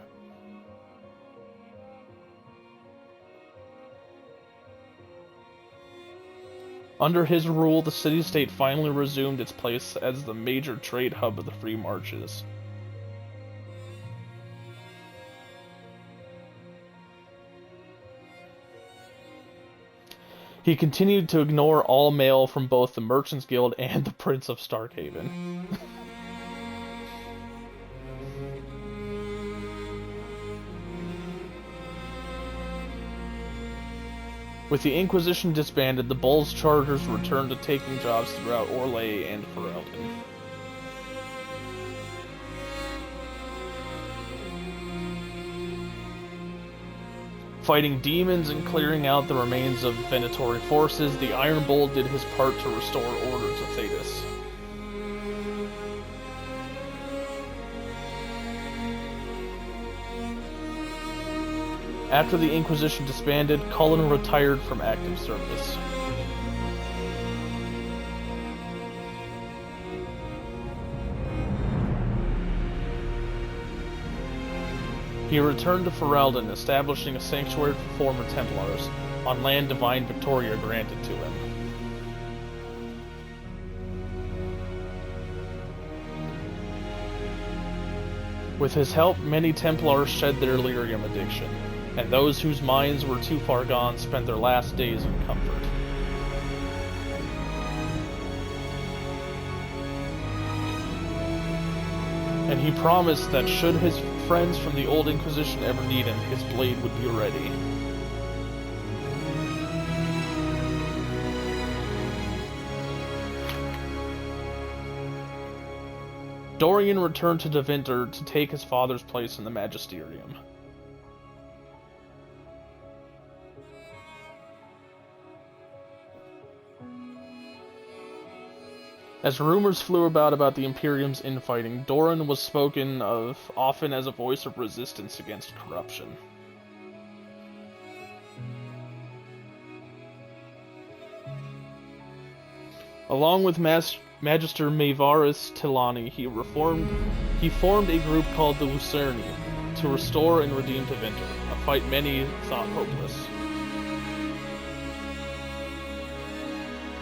Under his rule, the city-state finally resumed its place as the major trade hub of the Free Marches. He continued to ignore all mail from both the Merchants Guild and the Prince of Starkhaven. With the Inquisition disbanded, the Bull's Chargers returned to taking jobs throughout Orlais and Ferelden. Fighting demons and clearing out the remains of Venatori forces, the Iron Bull did his part to restore order to Thedas. After the Inquisition disbanded, Cullen retired from active service. He returned to Ferelden, establishing a sanctuary for former Templars, on land Divine Victoria granted to him. With his help, many Templars shed their lyrium addiction, and those whose minds were too far gone spent their last days in comfort. And he promised that should his friends from the Old Inquisition ever need him, his blade would be ready. Dorian returned to Deventer to take his father's place in the Magisterium. As rumors flew about the Imperium's infighting, Doran was spoken of often as a voice of resistance against corruption. Along with Magister Maevaris Tilani, he formed a group called the Lucerni to restore and redeem Tevinter, a fight many thought hopeless.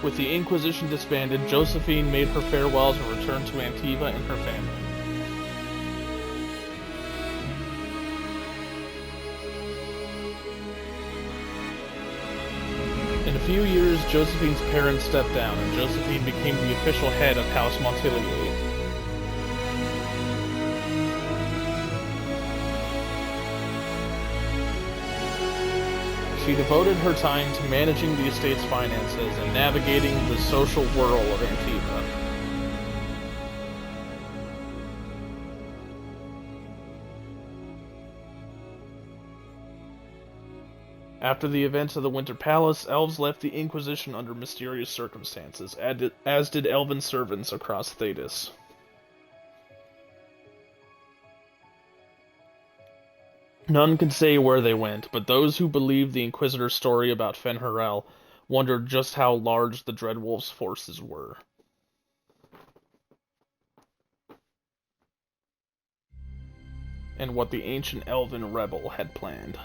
With the Inquisition disbanded, Josephine made her farewells and returned to Antiva and her family. In a few years, Josephine's parents stepped down, and Josephine became the official head of House Montpellier. She devoted her time to managing the estate's finances and navigating the social whirl of Antiva. After the events of the Winter Palace, elves left the Inquisition under mysterious circumstances, as did elven servants across Thedas. None could say where they went, but those who believed the Inquisitor's story about Fen'Harel wondered just how large the Dreadwolf's forces were. And what the ancient elven rebel had planned.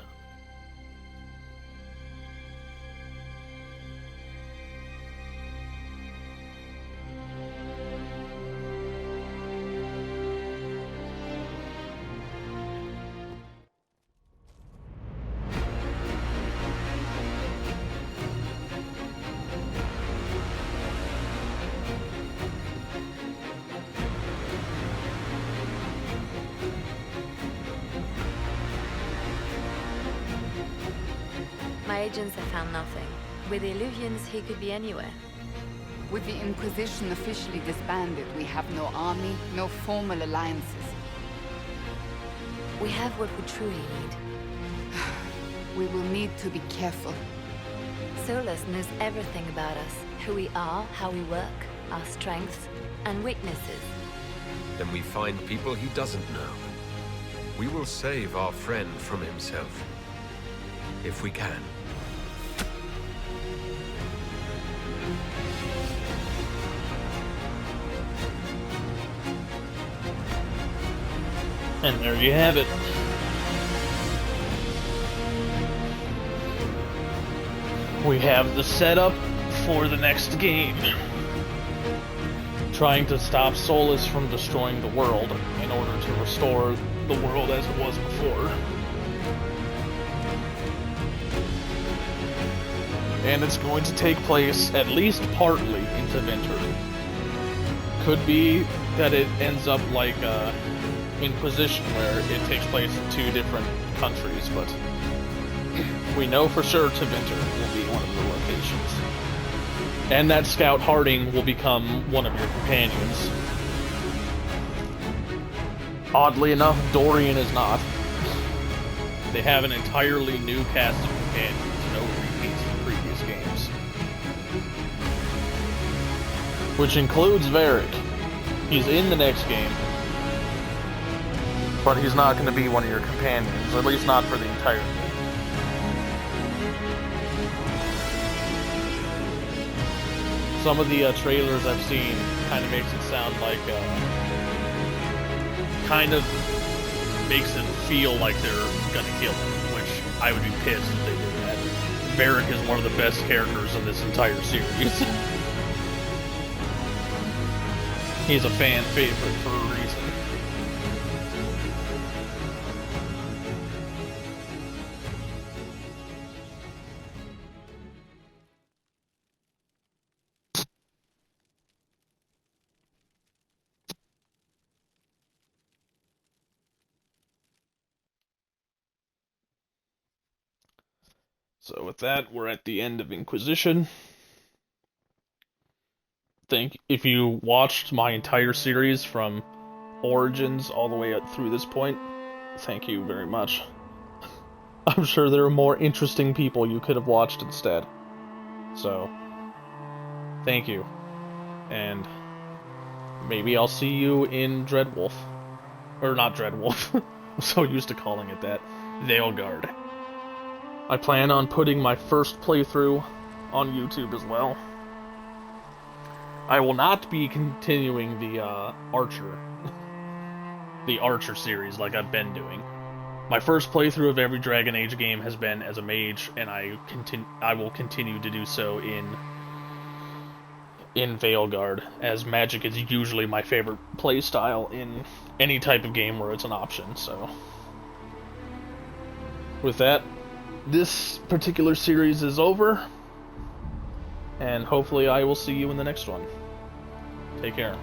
My agents have found nothing. With the Illuvians, he could be anywhere.
With the Inquisition officially disbanded, we have no army, no formal alliances.
We have what we truly need.
We will need to be careful.
Solus knows everything about us. Who we are, how we work, our strengths and weaknesses.
Then we find people he doesn't know. We will save our friend from himself. If we can.
And there you have it. We have the setup for the next game. Trying to stop Solus from destroying the world in order to restore the world as it was before. And it's going to take place at least partly in Tevinter. Could be that it ends up like Inquisition, where it takes place in 2 different countries, but we know for sure Tevinter will be one of the locations. And that Scout Harding will become one of your companions. Oddly enough, Dorian is not. They have an entirely new cast of companions, no repeats from previous games. Which includes Varric. He's in the next game, but he's not going to be one of your companions, at least not for the entire game. Some of the trailers I've seen kind of makes it sound like, kind of makes it feel like they're going to kill him, which I would be pissed if they did that. Varric is one of the best characters in this entire series. He's a fan favorite for a reason. So with that, we're at the end of Inquisition. If you watched my entire series from Origins all the way up through this point, thank you very much. I'm sure there are more interesting people you could have watched instead. So, thank you. And maybe I'll see you in Dreadwolf. Or not Dreadwolf. I'm so used to calling it that. Veilguard. I plan on putting my first playthrough on YouTube as well. I will not be continuing the Archer series like I've been doing. My first playthrough of every Dragon Age game has been as a mage, and I will continue to do so in Veilguard, as magic is usually my favorite playstyle in any type of game where it's an option. So, with that, this particular series is over, and hopefully I will see you in the next one. Take care.